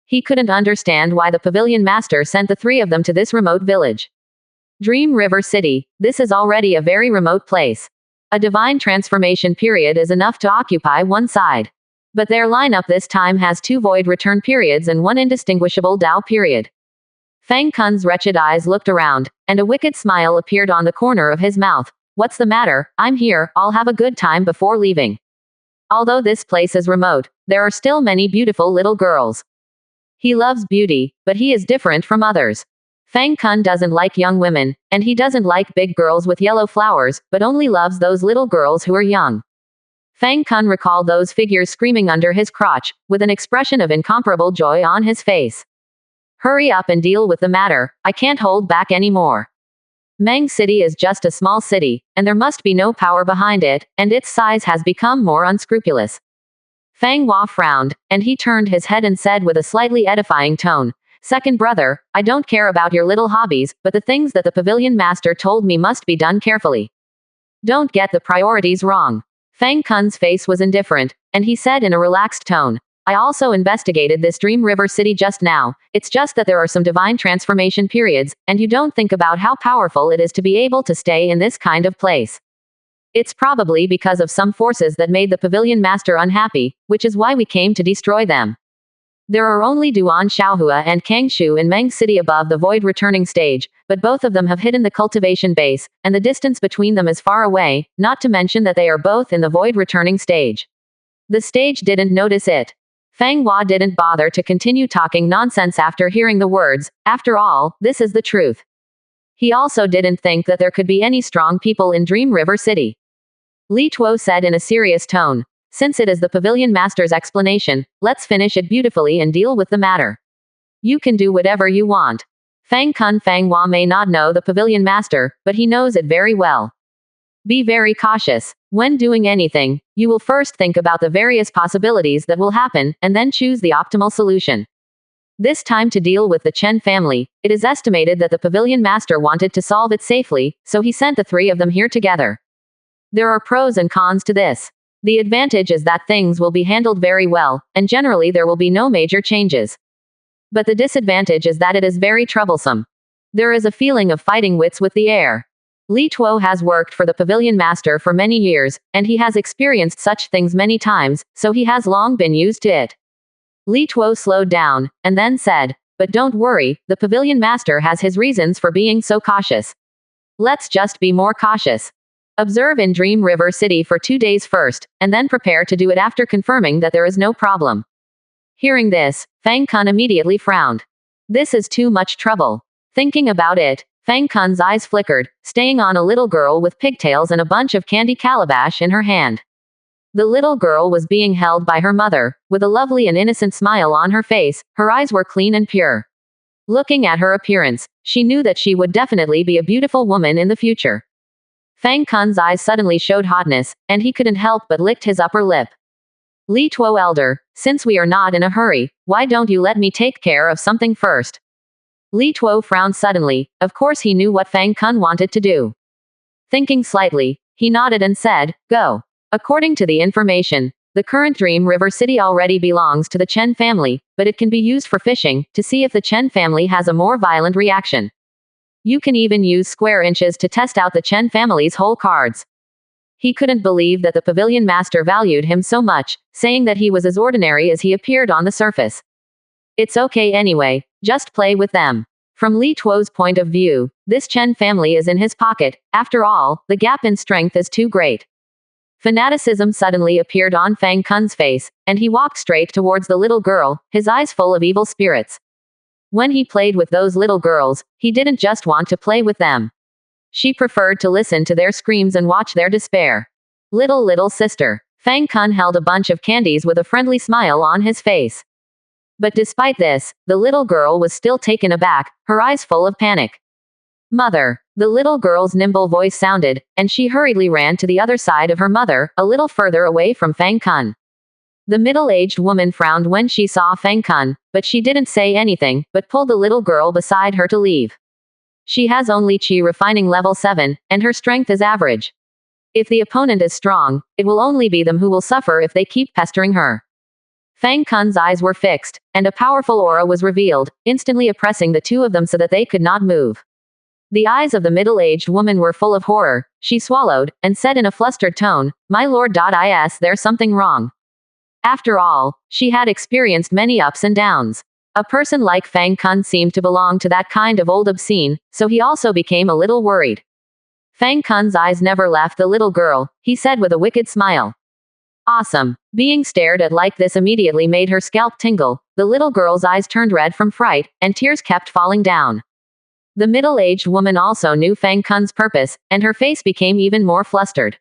He couldn't understand why the pavilion master sent the 3 of them to this remote village. Dream River City, this is already a very remote place. A divine transformation period is enough to occupy one side. But their lineup this time has 2 void return periods and 1 indistinguishable Dao period. Fang Kun's wretched eyes looked around, and a wicked smile appeared on the corner of his mouth. What's the matter? I'm here, I'll have a good time before leaving. Although this place is remote, there are still many beautiful little girls. He loves beauty, but he is different from others. Fang Kun doesn't like young women, and he doesn't like big girls with yellow flowers, but only loves those little girls who are young. Fang Kun recalled those figures screaming under his crotch, with an expression of incomparable joy on his face. Hurry up and deal with the matter, I can't hold back anymore. Mang City is just a small city, and there must be no power behind it, and its size has become more unscrupulous. Fang Hua frowned, and he turned his head and said with a slightly edifying tone, Second brother, I don't care about your little hobbies, but the things that the pavilion master told me must be done carefully. Don't get the priorities wrong. Fang Kun's face was indifferent, and he said in a relaxed tone, I also investigated this Dream River City just now, it's just that there are some divine transformation periods, and you don't think about how powerful it is to be able to stay in this kind of place. It's probably because of some forces that made the pavilion master unhappy, which is why we came to destroy them. There are only Duan Xiaohua and Kangshu in Meng City above the void returning stage, but both of them have hidden the cultivation base, and the distance between them is far away, not to mention that they are both in the void returning stage. The stage didn't notice it. Fang Hua didn't bother to continue talking nonsense after hearing the words, after all, this is the truth. He also didn't think that there could be any strong people in Dream River City. Li Tuo said in a serious tone, since it is the pavilion master's explanation, let's finish it beautifully and deal with the matter. You can do whatever you want. Fang Hua may not know the pavilion master, but he knows it very well. Be very cautious. When doing anything, you will first think about the various possibilities that will happen, and then choose the optimal solution. This time to deal with the Chen family, it is estimated that the pavilion master wanted to solve it safely, so he sent the three of them here together. There are pros and cons to this. The advantage is that things will be handled very well, and generally there will be no major changes. But the disadvantage is that it is very troublesome. There is a feeling of fighting wits with the air. Li Tuo has worked for the pavilion master for many years, and he has experienced such things many times, so he has long been used to it. Li Tuo slowed down, and then said, but don't worry, the pavilion master has his reasons for being so cautious. Let's just be more cautious. Observe in Dream River City for 2 days first, and then prepare to do it after confirming that there is no problem. Hearing this, Fang Kun immediately frowned. This is too much trouble. Thinking about it, Fang Kun's eyes flickered, staying on a little girl with pigtails and a bunch of candy calabash in her hand. The little girl was being held by her mother, with a lovely and innocent smile on her face, her eyes were clean and pure. Looking at her appearance, she knew that she would definitely be a beautiful woman in the future. Fang Kun's eyes suddenly showed hotness, and he couldn't help but licked his upper lip. Li Tuo elder, since we are not in a hurry, why don't you let me take care of something first? Li Tuo frowned suddenly, of course he knew what Fang Kun wanted to do. Thinking slightly, he nodded and said, go. According to the information, the current Dream River City already belongs to the Chen family, but it can be used for fishing, to see if the Chen family has a more violent reaction. You can even use square inches to test out the Chen family's whole cards. He couldn't believe that the pavilion master valued him so much, saying that he was as ordinary as he appeared on the surface. It's okay anyway, just play with them. From Li Tuo's point of view, this Chen family is in his pocket, after all, the gap in strength is too great. Fanaticism suddenly appeared on Fang Kun's face, and he walked straight towards the little girl, his eyes full of evil spirits. When he played with those little girls, he didn't just want to play with them. She preferred to listen to their screams and watch their despair. Little sister. Fang Kun held a bunch of candies with a friendly smile on his face. But despite this, the little girl was still taken aback, her eyes full of panic. Mother. The little girl's nimble voice sounded, and she hurriedly ran to the other side of her mother, a little further away from Fang Kun. The middle-aged woman frowned when she saw Fang Kun, but she didn't say anything, but pulled the little girl beside her to leave. She has only Qi refining level 7, and her strength is average. If the opponent is strong, it will only be them who will suffer if they keep pestering her. Fang Kun's eyes were fixed, and a powerful aura was revealed, instantly oppressing the two of them so that they could not move. The eyes of the middle-aged woman were full of horror. She swallowed, and said in a flustered tone, my lord, there's something wrong. After all, she had experienced many ups and downs. A person like Fang Kun seemed to belong to that kind of old obscene, so he also became a little worried. Fang Kun's eyes never left the little girl, he said with a wicked smile. Awesome. Being stared at like this immediately made her scalp tingle. The little girl's eyes turned red from fright, and tears kept falling down. The middle-aged woman also knew Fang Kun's purpose, and her face became even more flustered.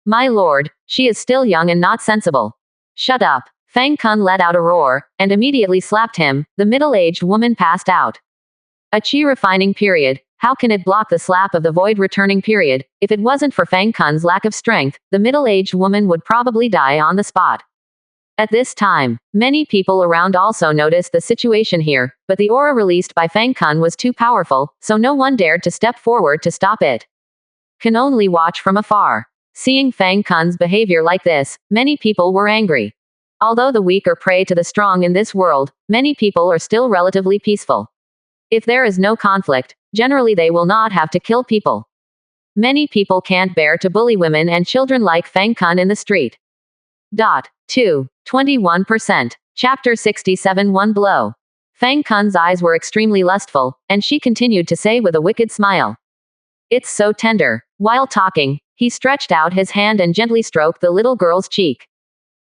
My lord, she is still young and not sensible. Shut up. Fang Kun let out a roar, and immediately slapped him. The middle-aged woman passed out. A chi refining period. How can it block the slap of the void returning period? If it wasn't for Fang Kun's lack of strength, the middle-aged woman would probably die on the spot. At this time, many people around also noticed the situation here, but the aura released by Fang Kun was too powerful, so no one dared to step forward to stop it. Can only watch from afar. Seeing Fang Kun's behavior like this, many people were angry. Although the weak are prey to the strong in this world, many people are still relatively peaceful. If there is no conflict, generally they will not have to kill people. Many people can't bear to bully women and children like Fang Kun in the street. 21%. Chapter 67 One Blow. Fang Kun's eyes were extremely lustful, and she continued to say with a wicked smile. It's so tender. While talking, he stretched out his hand and gently stroked the little girl's cheek.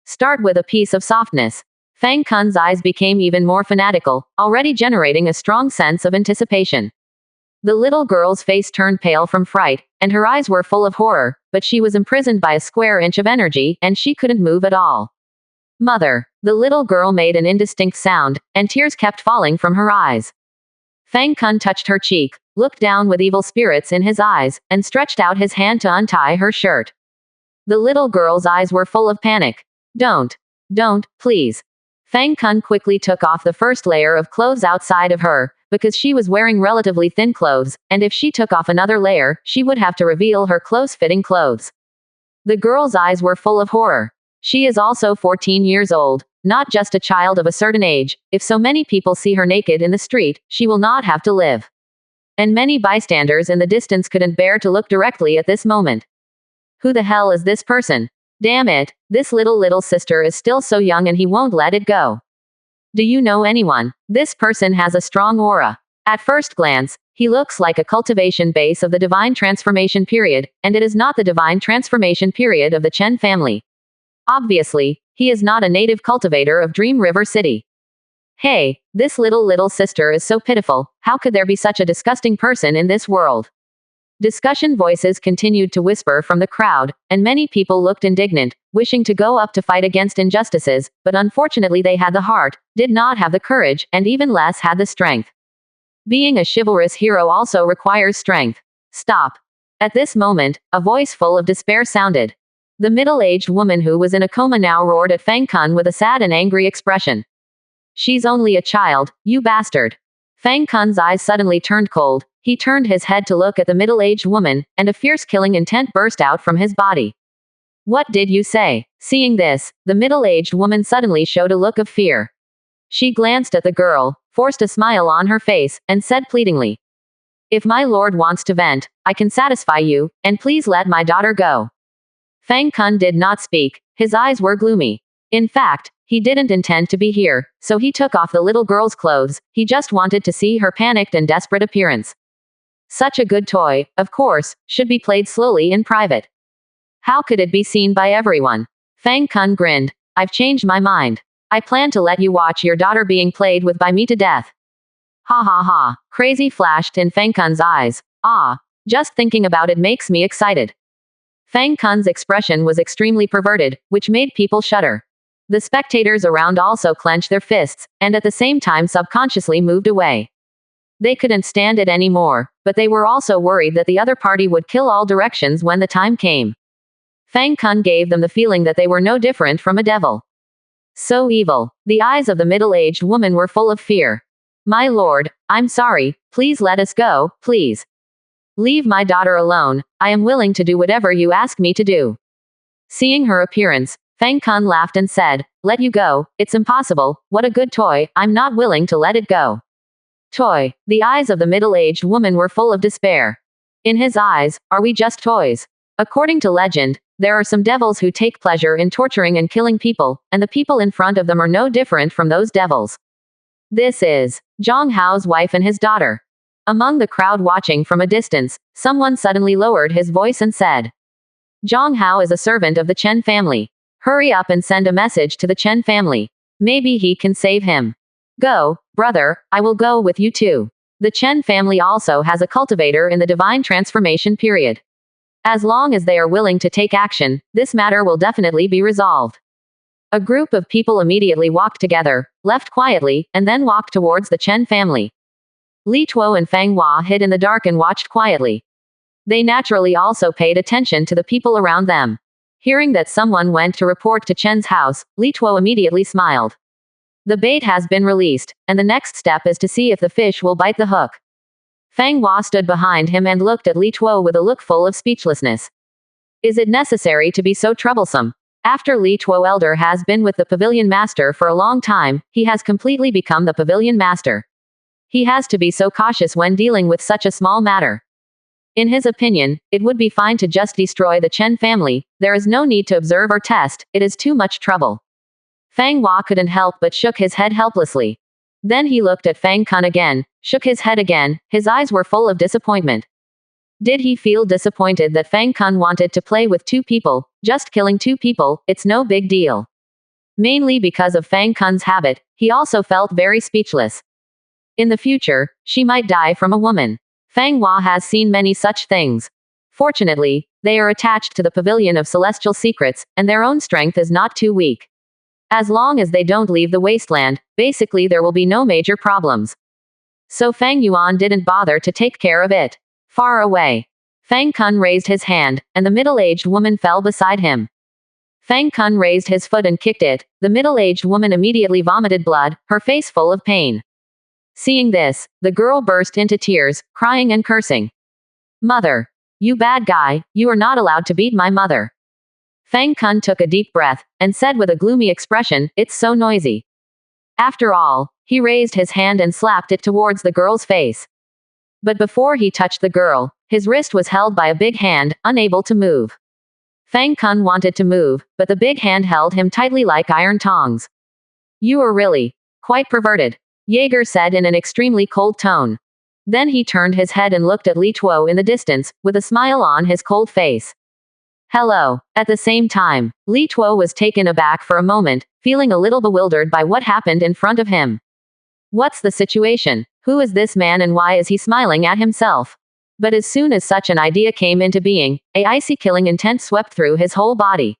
Start with a piece of softness. Fang Kun's eyes became even more fanatical, already generating a strong sense of anticipation. The little girl's face turned pale from fright, and her eyes were full of horror, but she was imprisoned by a square inch of energy, and she couldn't move at all. Mother. The little girl made an indistinct sound, and tears kept falling from her eyes. Fang Kun touched her cheek, looked down with evil spirits in his eyes, and stretched out his hand to untie her shirt. The little girl's eyes were full of panic. Don't, please. Fang Kun quickly took off the first layer of clothes outside of her, because she was wearing relatively thin clothes, and if she took off another layer, she would have to reveal her close-fitting clothes. The girl's eyes were full of horror. She is also 14 years old, not just a child of a certain age. If so many people see her naked in the street, she will not have to live. And many bystanders in the distance couldn't bear to look directly at this moment. Who the hell is this person? Damn it, this little sister is still so young and he won't let it go. Do you know anyone? This person has a strong aura. At first glance, he looks like a cultivation base of the divine transformation period, and it is not the divine transformation period of the Chen family. Obviously, he is not a native cultivator of Dream River City. Hey, this little sister is so pitiful. How could there be such a disgusting person in this world? Discussion voices continued to whisper from the crowd, and many people looked indignant, wishing to go up to fight against injustices, but unfortunately they had the heart, did not have the courage, and even less had the strength. Being a chivalrous hero also requires strength. Stop. At this moment, a voice full of despair sounded. The middle-aged woman who was in a coma now roared at Fang Kun with a sad and angry expression. She's only a child, you bastard. Fang Kun's eyes suddenly turned cold. He turned his head to look at the middle-aged woman, and a fierce killing intent burst out from his body. What did you say? Seeing this, the middle-aged woman suddenly showed a look of fear. She glanced at the girl, forced a smile on her face, and said pleadingly. If my lord wants to vent, I can satisfy you, and please let my daughter go. Fang Kun did not speak. His eyes were gloomy. In fact, he didn't intend to be here, so he took off the little girl's clothes. He just wanted to see her panicked and desperate appearance. Such a good toy, of course, should be played slowly in private. How could it be seen by everyone? Fang Kun grinned. I've changed my mind. I plan to let you watch your daughter being played with by me to death. Ha ha ha. Crazy flashed in Fang Kun's eyes. Ah, just thinking about it makes me excited. Fang Kun's expression was extremely perverted, which made people shudder. The spectators around also clenched their fists, and at the same time subconsciously moved away. They couldn't stand it anymore, but they were also worried that the other party would kill all directions when the time came. Fang Kun gave them the feeling that they were no different from a devil. So evil. The eyes of the middle-aged woman were full of fear. My lord, I'm sorry, please let us go, please. Leave my daughter alone. I am willing to do whatever you ask me to do. Seeing her appearance, Fang Kun laughed and said, let you go, it's impossible, what a good toy, I'm not willing to let it go. Toy. The eyes of the middle-aged woman were full of despair. In his eyes, are we just toys? According to legend, there are some devils who take pleasure in torturing and killing people, and the people in front of them are no different from those devils. This is Zhang Hao's wife and his daughter. Among the crowd watching from a distance, someone suddenly lowered his voice and said, Zhang Hao is a servant of the Chen family. Hurry up and send a message to the Chen family. Maybe he can save him. Go, brother, I will go with you too. The Chen family also has a cultivator in the divine transformation period. As long as they are willing to take action, this matter will definitely be resolved. A group of people immediately walked together, left quietly, and then walked towards the Chen family. Li Tuo and Fang Hua hid in the dark and watched quietly. They naturally also paid attention to the people around them. Hearing that someone went to report to Chen's house, Li Tuo immediately smiled. The bait has been released, and the next step is to see if the fish will bite the hook. Fang Hua stood behind him and looked at Li Tuo with a look full of speechlessness. Is it necessary to be so troublesome? After Li Tuo Elder has been with the pavilion master for a long time, he has completely become the pavilion master. He has to be so cautious when dealing with such a small matter. In his opinion, it would be fine to just destroy the Chen family. There is no need to observe or test, it is too much trouble. Fang Hua couldn't help but shook his head helplessly. Then he looked at Fang Kun again, shook his head again, his eyes were full of disappointment. Did he feel disappointed that Fang Kun wanted to play with two people? Just killing two people, it's no big deal. Mainly because of Fang Kun's habit, he also felt very speechless. In the future, she might die from a woman. Fang Hua has seen many such things. Fortunately, they are attached to the pavilion of celestial secrets, and their own strength is not too weak. As long as they don't leave the wasteland, basically there will be no major problems. So Fang Yuan didn't bother to take care of it. Far away. Fang Kun raised his hand, and the middle-aged woman fell beside him. Fang Kun raised his foot and kicked it. The middle-aged woman immediately vomited blood, her face full of pain. Seeing this, the girl burst into tears, crying and cursing. Mother! You bad guy, you are not allowed to beat my mother. Fang Kun took a deep breath, and said with a gloomy expression, it's so noisy. After all, he raised his hand and slapped it towards the girl's face. But before he touched the girl, his wrist was held by a big hand, unable to move. Fang Kun wanted to move, but the big hand held him tightly like iron tongs. You are really quite perverted, Jaeger said in an extremely cold tone. Then he turned his head and looked at Li Tuo in the distance, with a smile on his cold face. Hello. At the same time, Li Tuo was taken aback for a moment, feeling a little bewildered by what happened in front of him. What's the situation? Who is this man and why is he smiling at himself? But as soon as such an idea came into being, a icy killing intent swept through his whole body.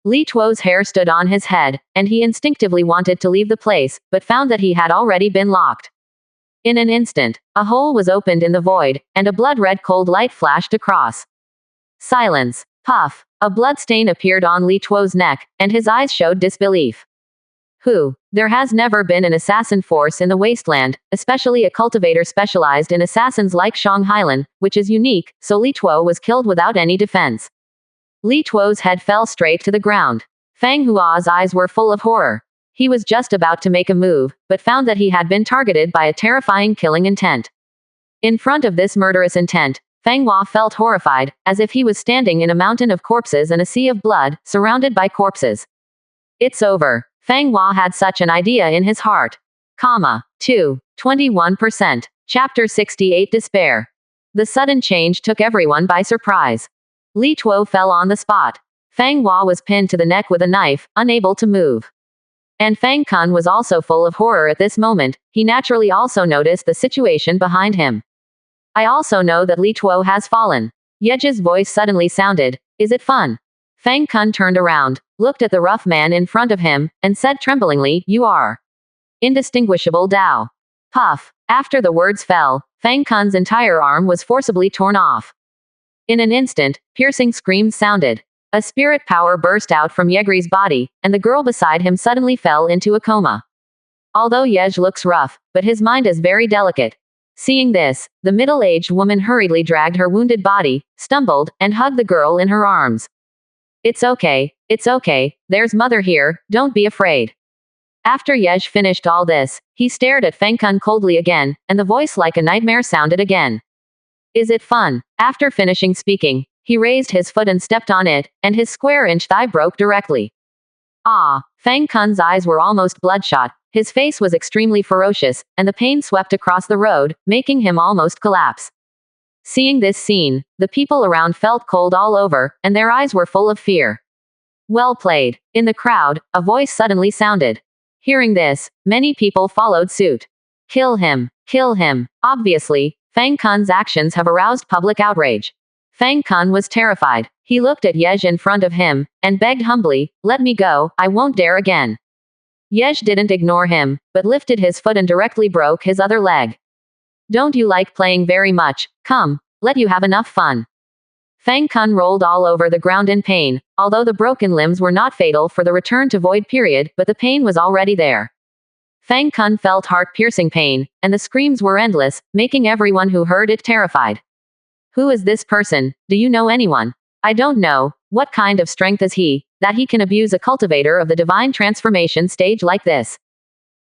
Li Tuo's hair stood on his head, and he instinctively wanted to leave the place, but found that he had already been locked. In an instant, a hole was opened in the void, and a blood-red cold light flashed across. Silence. Puff. A blood stain appeared on Li Tuo's neck, and his eyes showed disbelief. Who? There has never been an assassin force in the wasteland, especially a cultivator specialized in assassins like Shang Hailan, which is unique, so Li Tuo was killed without any defense. Li Tuo's head fell straight to the ground. Fang Hua's eyes were full of horror. He was just about to make a move, but found that he had been targeted by a terrifying killing intent. In front of this murderous intent, Fang Hua felt horrified, as if he was standing in a mountain of corpses and a sea of blood, surrounded by corpses. It's over. Fang Hua had such an idea in his heart. 21%. Chapter 68 Despair. The sudden change took everyone by surprise. Li Tuo fell on the spot. Fang Hua was pinned to the neck with a knife, unable to move. And Fang Kun was also full of horror at this moment. He naturally also noticed the situation behind him. I also know that Li Tuo has fallen. Yeji's voice suddenly sounded. Is it fun? Fang Kun turned around, looked at the rough man in front of him, and said tremblingly, you are indistinguishable Dao. Puff. After the words fell, Fang Kun's entire arm was forcibly torn off. In an instant, piercing screams sounded. A spirit power burst out from Yegri's body, and the girl beside him suddenly fell into a coma. Although Yej looks rough, but his mind is very delicate. Seeing this, the middle-aged woman hurriedly dragged her wounded body, stumbled, and hugged the girl in her arms. It's okay, there's mother here, don't be afraid. After Yej finished all this, he stared at Fang Kun coldly again, and the voice like a nightmare sounded again. Is it fun? After finishing speaking, he raised his foot and stepped on it, and his square-inch thigh broke directly. Ah! Fang Kun's eyes were almost bloodshot, his face was extremely ferocious, and the pain swept across the road, making him almost collapse. Seeing this scene, the people around felt cold all over, and their eyes were full of fear. Well played. In the crowd, a voice suddenly sounded. Hearing this, many people followed suit. Kill him! Kill him! Obviously, Fang Kun's actions have aroused public outrage. Fang Kun was terrified. He looked at Yej in front of him, and begged humbly, "Let me go, I won't dare again." Yej didn't ignore him, but lifted his foot and directly broke his other leg. "Don't you like playing very much? Come, let you have enough fun." Fang Kun rolled all over the ground in pain, although the broken limbs were not fatal for the return to void period, but the pain was already there. Fang Kun felt heart-piercing pain, and the screams were endless, making everyone who heard it terrified. "Who is this person? Do you know anyone?" "I don't know. What kind of strength is he, that he can abuse a cultivator of the divine transformation stage like this?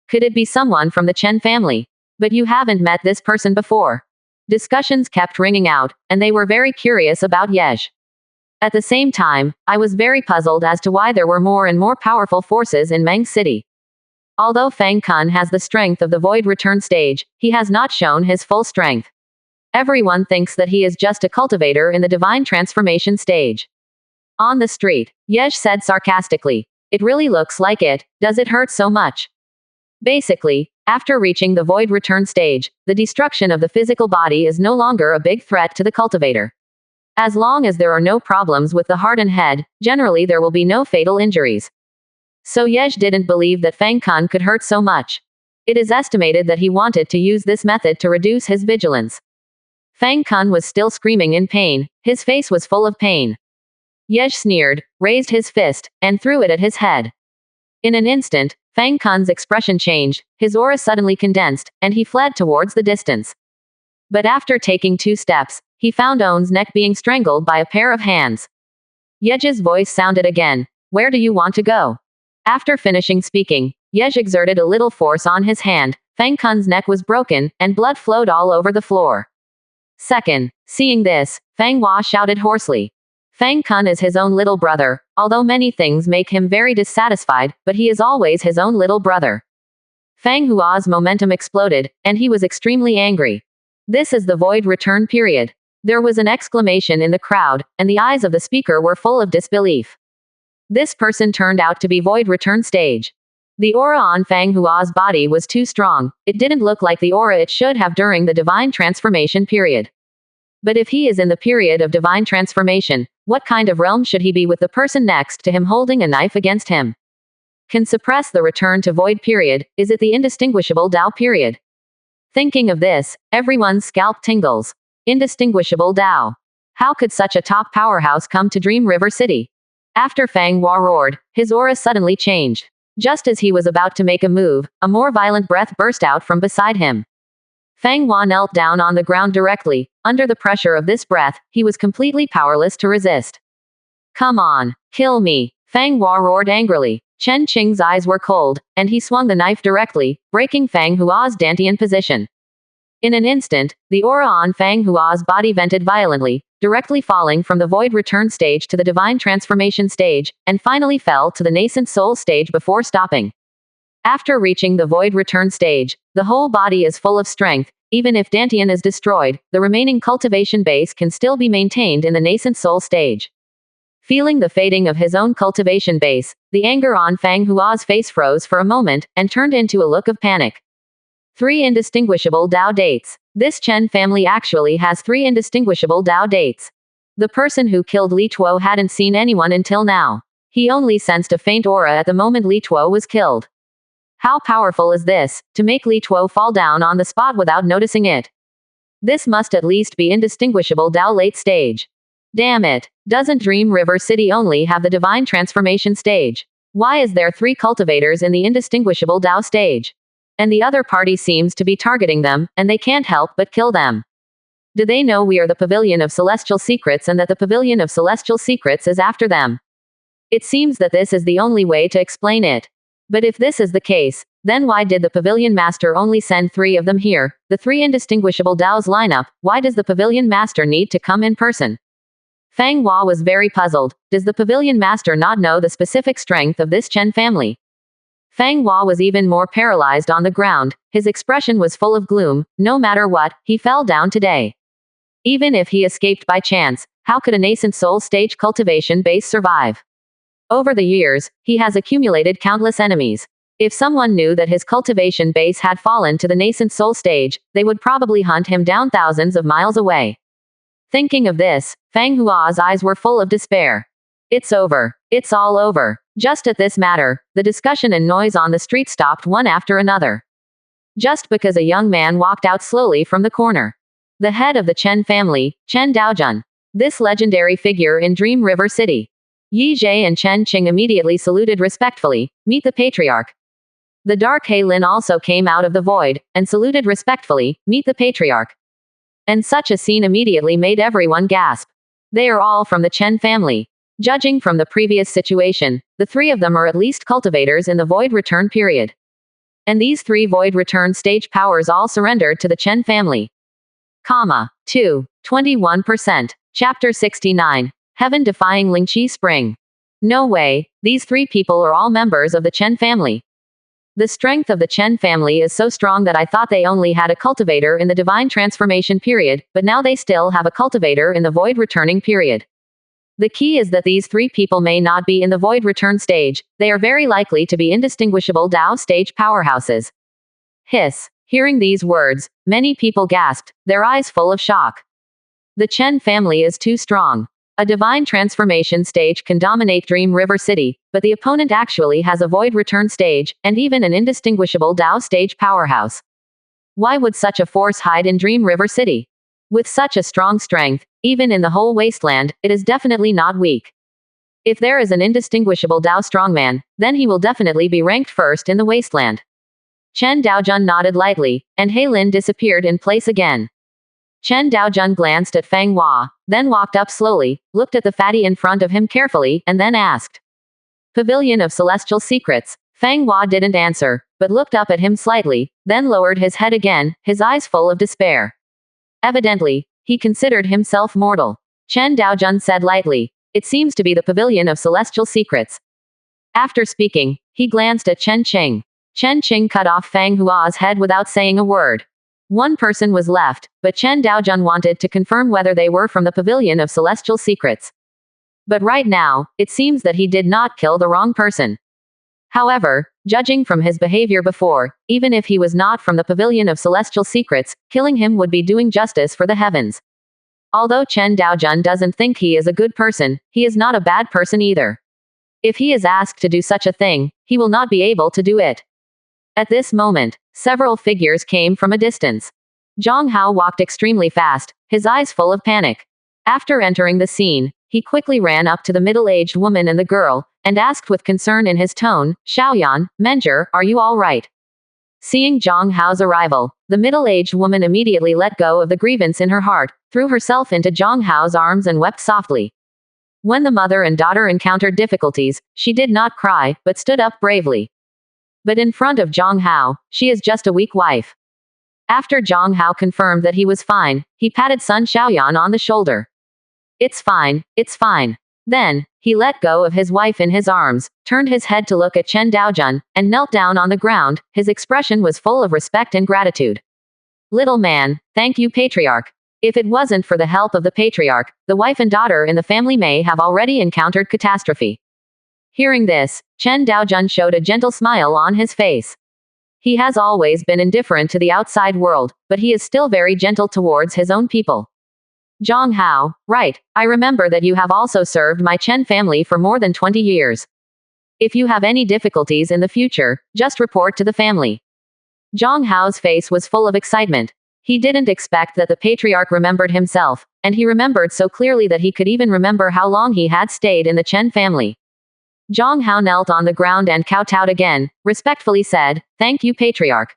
Could it be someone from the Chen family? But you haven't met this person before." Discussions kept ringing out, and they were very curious about Yej. At the same time, I was very puzzled as to why there were more and more powerful forces in Meng City. Although Fang Kun has the strength of the Void Return stage, he has not shown his full strength. Everyone thinks that he is just a cultivator in the divine transformation stage. On the street, Yej said sarcastically, "It really looks like it, does it hurt so much?" Basically, after reaching the Void Return stage, the destruction of the physical body is no longer a big threat to the cultivator. As long as there are no problems with the heart and head, generally there will be no fatal injuries. So Yej didn't believe that Fang Kun could hurt so much. It is estimated that he wanted to use this method to reduce his vigilance. Fang Kun was still screaming in pain, his face was full of pain. Yej sneered, raised his fist, and threw it at his head. In an instant, Fang Kun's expression changed, his aura suddenly condensed, and he fled towards the distance. But after taking 2 steps, he found On's neck being strangled by a pair of hands. Yej's voice sounded again, "Where do you want to go?" After finishing speaking, Yej exerted a little force on his hand, Fang Kun's neck was broken, and blood flowed all over the floor. Second, seeing this, Fang Hua shouted hoarsely. Fang Kun is his own little brother, although many things make him very dissatisfied, but he is always his own little brother. Fang Hua's momentum exploded, and he was extremely angry. This is the Void Return period. There was an exclamation in the crowd, and the eyes of the speaker were full of disbelief. This person turned out to be Void Return stage. The aura on Fang Hua's body was too strong, it didn't look like the aura it should have during the divine transformation period. But if he is in the period of divine transformation, what kind of realm should he be with the person next to him holding a knife against him? Can suppress the return to void period, is it the indistinguishable Dao period? Thinking of this, everyone's scalp tingles. Indistinguishable Dao. How could such a top powerhouse come to Dream River City? After Fang Hua roared, his aura suddenly changed. Just as he was about to make a move, a more violent breath burst out from beside him. Fang Hua knelt down on the ground directly. Under the pressure of this breath, he was completely powerless to resist. "Come on, kill me," Fang Hua roared angrily. Chen Qing's eyes were cold, and he swung the knife directly, breaking Fang Hua's dantian position. In an instant, the aura on Fang Hua's body vented violently, directly falling from the Void Return stage to the Divine Transformation stage, and finally fell to the Nascent Soul stage before stopping. After reaching the Void Return stage, the whole body is full of strength. Even if Dantian is destroyed, the remaining cultivation base can still be maintained in the Nascent Soul stage. Feeling the fading of his own cultivation base, the anger on Fang Hua's face froze for a moment, and turned into a look of panic. 3 indistinguishable Dao dates. This Chen family actually has 3 indistinguishable Dao dates. The person who killed Li Tuo hadn't seen anyone until now. He only sensed a faint aura at the moment Li Tuo was killed. How powerful is this, to make Li Tuo fall down on the spot without noticing it? This must at least be indistinguishable Dao late stage. Damn it, doesn't Dream River City only have the divine transformation stage? Why is there 3 cultivators in the indistinguishable Dao stage? And the other party seems to be targeting them, and they can't help but kill them. Do they know we are the Pavilion of Celestial Secrets and that the Pavilion of Celestial Secrets is after them? It seems that this is the only way to explain it. But if this is the case, then why did the Pavilion Master only send 3 of them here, the 3 indistinguishable Daos lineup? Why does the Pavilion Master need to come in person? Fang Hua was very puzzled. Does the pavilion master not know the specific strength of this Chen family? Fang Hua was even more paralyzed on the ground. His expression was full of gloom. No matter what, he fell down today. Even if he escaped by chance, how could a nascent soul stage cultivation base survive? Over the years, he has accumulated countless enemies. If someone knew that his cultivation base had fallen to the nascent soul stage, they would probably hunt him down thousands of miles away. Thinking of this, Fang Hua's eyes were full of despair. It's over. It's all over. Just at this matter, the discussion and noise on the street stopped one after another. Just because a young man walked out slowly from the corner. The head of the Chen family, Chen Daojun. This legendary figure in Dream River City. Yi Zhe and Chen Qing immediately saluted respectfully. Meet the patriarch. The Dark He Lin also came out of the void, and saluted respectfully. Meet the patriarch. And such a scene immediately made everyone gasp. They are all from the Chen family. Judging from the previous situation, the three of them are at least cultivators in the void return period. And these three void return stage powers all surrendered to the Chen family. 21%. Chapter 69. Heaven-defying Lingqi Spring. No way, these three people are all members of the Chen family. The strength of the Chen family is so strong that I thought they only had a cultivator in the divine transformation period, but now they still have a cultivator in the void returning period. The key is that these three people may not be in the void return stage, they are very likely to be indistinguishable Dao stage powerhouses. Hiss. Hearing these words, many people gasped, their eyes full of shock. The Chen family is too strong. A divine transformation stage can dominate Dream River City, but the opponent actually has a void return stage, and even an indistinguishable Dao stage powerhouse. Why would such a force hide in Dream River City? With such a strong strength, even in the whole wasteland, it is definitely not weak. If there is an indistinguishable Dao strongman, then he will definitely be ranked first in the wasteland. Chen Daojun nodded lightly, and He Lin disappeared in place again. Chen Daojun glanced at Fang Hua, then walked up slowly, looked at the fatty in front of him carefully, and then asked. Pavilion of Celestial Secrets. Fang Hua didn't answer, but looked up at him slightly, then lowered his head again, his eyes full of despair. Evidently, he considered himself mortal. Chen Daojun said lightly, it seems to be the Pavilion of Celestial Secrets. After speaking, he glanced at Chen Qing. Chen Qing cut off Fang Hua's head without saying a word. One person was left, but Chen Daojun wanted to confirm whether they were from the Pavilion of Celestial Secrets. But right now, it seems that he did not kill the wrong person. However, judging from his behavior before, even if he was not from the Pavilion of Celestial Secrets, killing him would be doing justice for the heavens. Although Chen Daojun doesn't think he is a good person, he is not a bad person either. If he is asked to do such a thing, he will not be able to do it. At this moment, several figures came from a distance. Zhang Hao walked extremely fast, his eyes full of panic. After entering the scene, he quickly ran up to the middle-aged woman and the girl, and asked with concern in his tone, Xiaoyan, Menger, are you all right? Seeing Zhang Hao's arrival, the middle-aged woman immediately let go of the grievance in her heart, threw herself into Zhang Hao's arms and wept softly. When the mother and daughter encountered difficulties, she did not cry, but stood up bravely. But in front of Zhang Hao, she is just a weak wife. After Zhang Hao confirmed that he was fine, he patted Sun Xiaoyan on the shoulder. It's fine, it's fine. Then, he let go of his wife in his arms, turned his head to look at Chen Daojun, and knelt down on the ground. His expression was full of respect and gratitude. Little man, thank you patriarch. If it wasn't for the help of the patriarch, the wife and daughter in the family may have already encountered catastrophe. Hearing this, Chen Daojun showed a gentle smile on his face. He has always been indifferent to the outside world, but he is still very gentle towards his own people. Zhang Hao, right, I remember that you have also served my Chen family for more than 20 years. If you have any difficulties in the future, just report to the family. Zhang Hao's face was full of excitement. He didn't expect that the patriarch remembered himself, and he remembered so clearly that he could even remember how long he had stayed in the Chen family. Zhang Hao knelt on the ground and kowtowed again, respectfully said, thank you patriarch.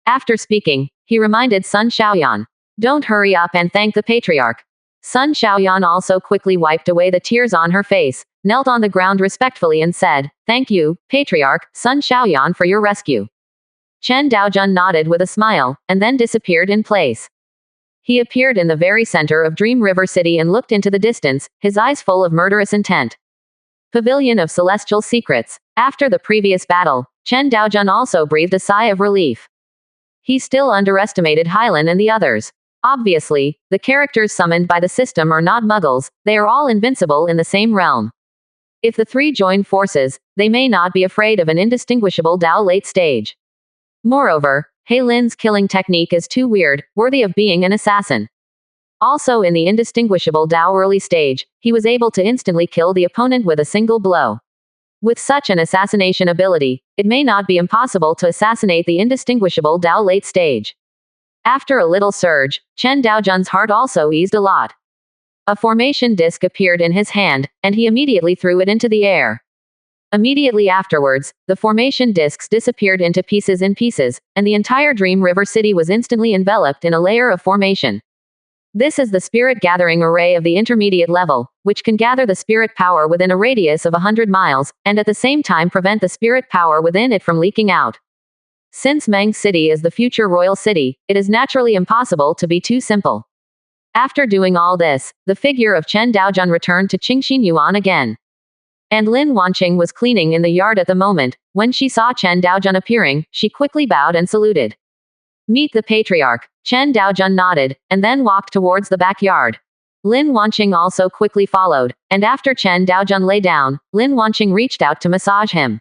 After speaking, he reminded Sun Xiaoyan. Don't hurry up and thank the patriarch. Sun Xiaoyan also quickly wiped away the tears on her face, knelt on the ground respectfully and said, thank you, patriarch, Sun Xiaoyan for your rescue. Chen Daojun nodded with a smile, and then disappeared in place. He appeared in the very center of Dream River City and looked into the distance, his eyes full of murderous intent. Pavilion of Celestial Secrets. After the previous battle, Chen Daojun also breathed a sigh of relief. He still underestimated Hylan and the others. Obviously, the characters summoned by the system are not muggles, they are all invincible in the same realm. If the three join forces, they may not be afraid of an indistinguishable Dao late stage. Moreover, He Lin's killing technique is too weird, worthy of being an assassin. Also in the indistinguishable Dao early stage, he was able to instantly kill the opponent with a single blow. With such an assassination ability, it may not be impossible to assassinate the indistinguishable Dao late stage. After a little surge, Chen Daojun's heart also eased a lot. A formation disc appeared in his hand, and he immediately threw it into the air. Immediately afterwards, the formation discs disappeared into pieces, and the entire Dream River City was instantly enveloped in a layer of formation. This is the spirit gathering array of the intermediate level, which can gather the spirit power within a radius of 100 miles, and at the same time prevent the spirit power within it from leaking out. Since Mang City is the future royal city, it is naturally impossible to be too simple. After doing all this, the figure of Chen Daojun returned to Qingxin Yuan again. And Lin Wanqing was cleaning in the yard at the moment. When she saw Chen Daojun appearing, she quickly bowed and saluted. Meet the patriarch. Chen Daojun nodded, and then walked towards the backyard. Lin Wanqing also quickly followed, and after Chen Daojun lay down, Lin Wanqing reached out to massage him.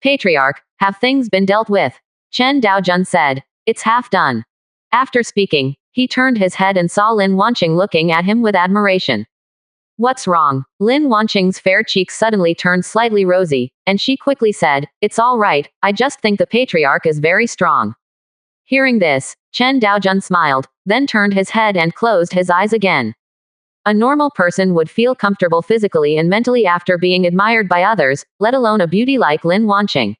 Patriarch, have things been dealt with? Chen Daojun said. It's half done. After speaking, he turned his head and saw Lin Wanqing looking at him with admiration. What's wrong? Lin Wanqing's fair cheeks suddenly turned slightly rosy, and she quickly said, It's all right, I just think the patriarch is very strong. Hearing this, Chen Daojun smiled, then turned his head and closed his eyes again. A normal person would feel comfortable physically and mentally after being admired by others, let alone a beauty like Lin Wanqing.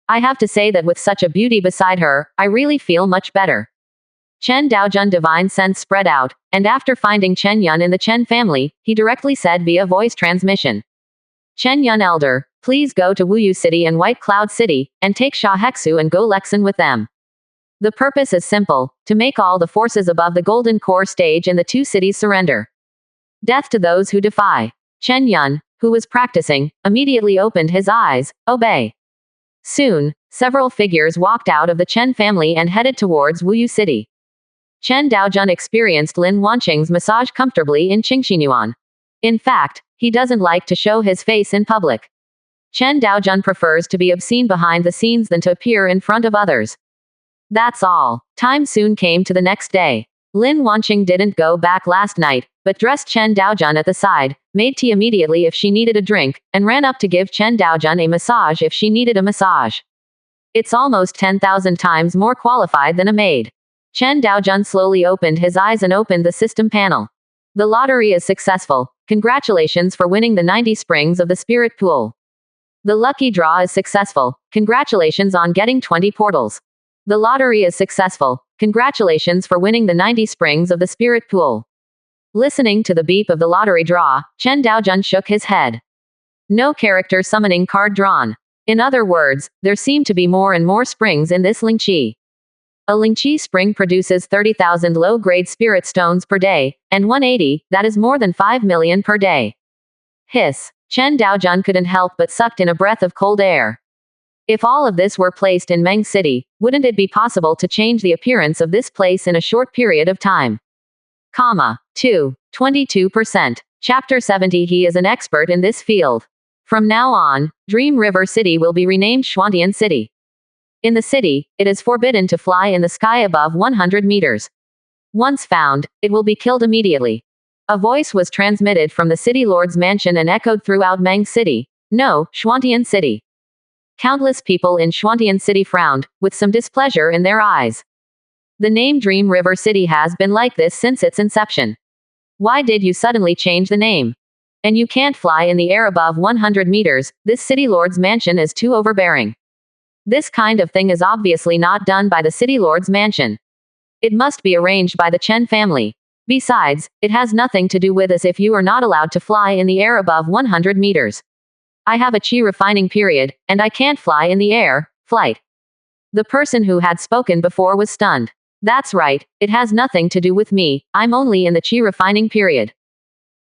I have to say that with such a beauty beside her, I really feel much better. Chen Daojun divine sense spread out, and after finding Chen Yun in the Chen family, he directly said via voice transmission. Chen Yun Elder, please go to Wuyu City and White Cloud City, and take Sha Hexu and Go Lexin with them. The purpose is simple, to make all the forces above the Golden Core stage in the two cities surrender. Death to those who defy. Chen Yun, who was practicing, immediately opened his eyes, obey. Soon, several figures walked out of the Chen family and headed towards Wuyu City. Chen Daojun experienced Lin Wanqing's massage comfortably in Qingxinyuan. In fact, he doesn't like to show his face in public. Chen Daojun prefers to be obscene behind the scenes than to appear in front of others. That's all. Time soon came to the next day. Lin Wanqing didn't go back last night, but dressed Chen Daojun at the side, made tea immediately if she needed a drink, and ran up to give Chen Daojun a massage if she needed a massage. It's almost 10,000 times more qualified than a maid. Chen Daojun slowly opened his eyes and opened the system panel. The lottery is successful. Congratulations for winning the 90 springs of the spirit pool. The lucky draw is successful. Congratulations on getting 20 portals. The lottery is successful. Congratulations for winning the 90 springs of the spirit pool. Listening to the beep of the lottery draw, Chen Daojun shook his head. No character summoning card drawn. In other words, there seem to be more and more springs in this Lingqi. A Lingqi spring produces 30,000 low-grade spirit stones per day, and 180, that is more than 5 million per day. Hiss. Chen Daojun couldn't help but sucked in a breath of cold air. If all of this were placed in Meng City, wouldn't it be possible to change the appearance of this place in a short period of time? 22%. Chapter 70. He is an expert in this field. From now on, Dream River City will be renamed Xuantian City. In the city, it is forbidden to fly in the sky above 100 meters. Once found, it will be killed immediately. A voice was transmitted from the city lord's mansion and echoed throughout Meng City. No, Xuantian City. Countless people in Xuantian City frowned, with some displeasure in their eyes. The name Dream River City has been like this since its inception. Why did you suddenly change the name? And you can't fly in the air above 100 meters, this city lord's mansion is too overbearing. This kind of thing is obviously not done by the city lord's mansion. It must be arranged by the Chen family. Besides, it has nothing to do with us if you are not allowed to fly in the air above 100 meters. I have a chi refining period, and I can't fly in the air. Flight. The person who had spoken before was stunned. That's right, it has nothing to do with me, I'm only in the chi refining period.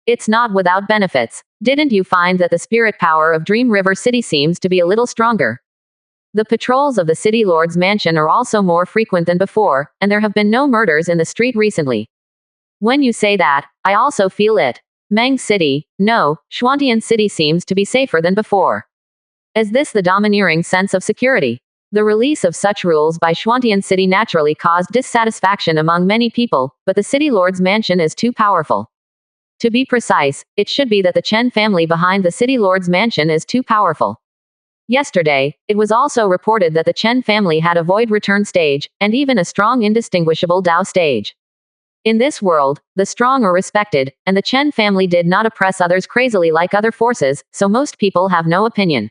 It's not without benefits. Didn't you find that the spirit power of Dream River City seems to be a little stronger? The patrols of the City Lord's mansion are also more frequent than before, and there have been no murders in the street recently. When you say that, I also feel it. Meng City, no, Xuantian City seems to be safer than before. Is this the domineering sense of security? The release of such rules by Xuantian City naturally caused dissatisfaction among many people, but the City Lord's mansion is too powerful. To be precise, it should be that the Chen family behind the City Lord's mansion is too powerful. Yesterday, it was also reported that the Chen family had a void return stage, and even a strong indistinguishable Dao stage. In this world, the strong are respected, and the Chen family did not oppress others crazily like other forces, so most people have no opinion.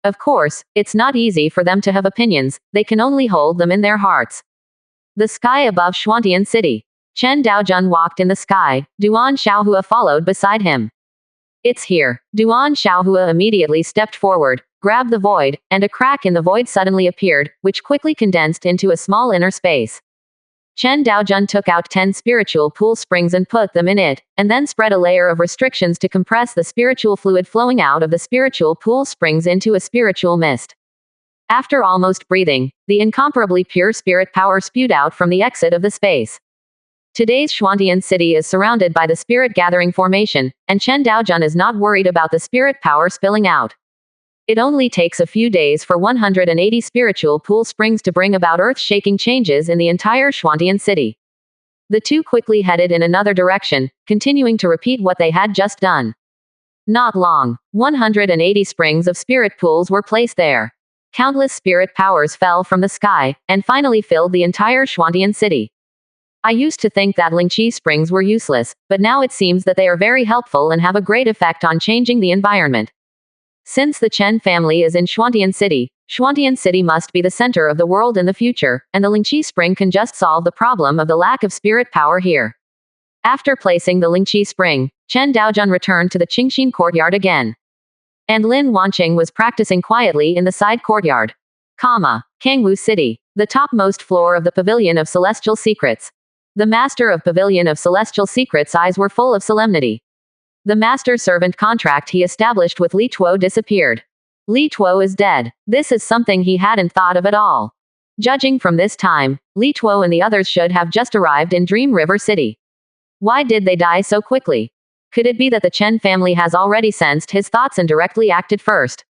Of course, it's not easy for them to have opinions, they can only hold them in their hearts. The sky above Xuantian City. Chen Daojun walked in the sky, Duan Xiaohua followed beside him. It's here. Duan Xiaohua immediately stepped forward, grabbed the void, and a crack in the void suddenly appeared, which quickly condensed into a small inner space. Chen Daojun took out 10 spiritual pool springs and put them in it, and then spread a layer of restrictions to compress the spiritual fluid flowing out of the spiritual pool springs into a spiritual mist. After almost breathing, the incomparably pure spirit power spewed out from the exit of the space. Today's Xuantian City is surrounded by the spirit gathering formation, and Chen Daojun is not worried about the spirit power spilling out. It only takes a few days for 180 spiritual pool springs to bring about earth-shaking changes in the entire Xuantian City. The two quickly headed in another direction, continuing to repeat what they had just done. Not long, 180 springs of spirit pools were placed there. Countless spirit powers fell from the sky, and finally filled the entire Xuantian City. I used to think that Lingqi springs were useless, but now it seems that they are very helpful and have a great effect on changing the environment. Since the Chen family is in Xuantian City must be the center of the world in the future, and the Lingqi spring can just solve the problem of the lack of spirit power here. After placing the Lingqi spring, Chen Daojun returned to the Qingxin courtyard again. And Lin Wanqing was practicing quietly in the side courtyard. Kangwu City, the topmost floor of the Pavilion of Celestial Secrets. The master of Pavilion of Celestial Secrets' eyes were full of solemnity. The master-servant contract he established with Li Tuo disappeared. Li Tuo is dead. This is something he hadn't thought of at all. Judging from this time, Li Tuo and the others should have just arrived in Dream River City. Why did they die so quickly? Could it be that the Chen family has already sensed his thoughts and directly acted first?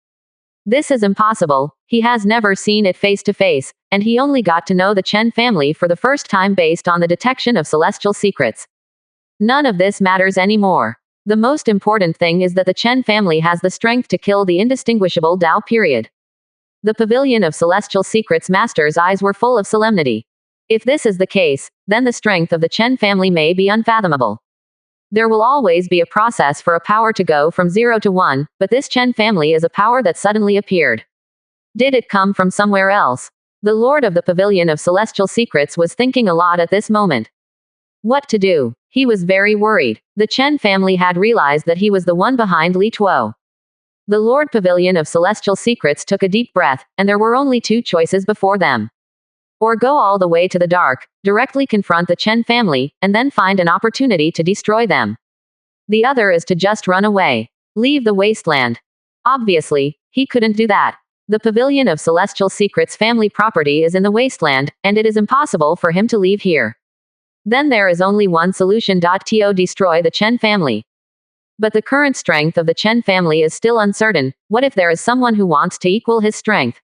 This is impossible. He has never seen it face to face, and he only got to know the Chen family for the first time based on the detection of celestial secrets. None of this matters anymore. The most important thing is that the Chen family has the strength to kill the indistinguishable Dao period. The Pavilion of Celestial Secrets master's eyes were full of solemnity. If this is the case, then the strength of the Chen family may be unfathomable. There will always be a process for a power to go from 0 to 1, but this Chen family is a power that suddenly appeared. Did it come from somewhere else? The Lord of the Pavilion of Celestial Secrets was thinking a lot at this moment. What to do? He was very worried. The Chen family had realized that he was the one behind Li Tuo. The Lord Pavilion of Celestial Secrets took a deep breath, and there were only two choices before them. Or go all the way to the dark, directly confront the Chen family, and then find an opportunity to destroy them. The other is to just run away. Leave the wasteland. Obviously, he couldn't do that. The Pavilion of Celestial Secrets family property is in the wasteland, and it is impossible for him to leave here. Then there is only one solution: to destroy the Chen family. But the current strength of the Chen family is still uncertain. What if there is someone who wants to equal his strength?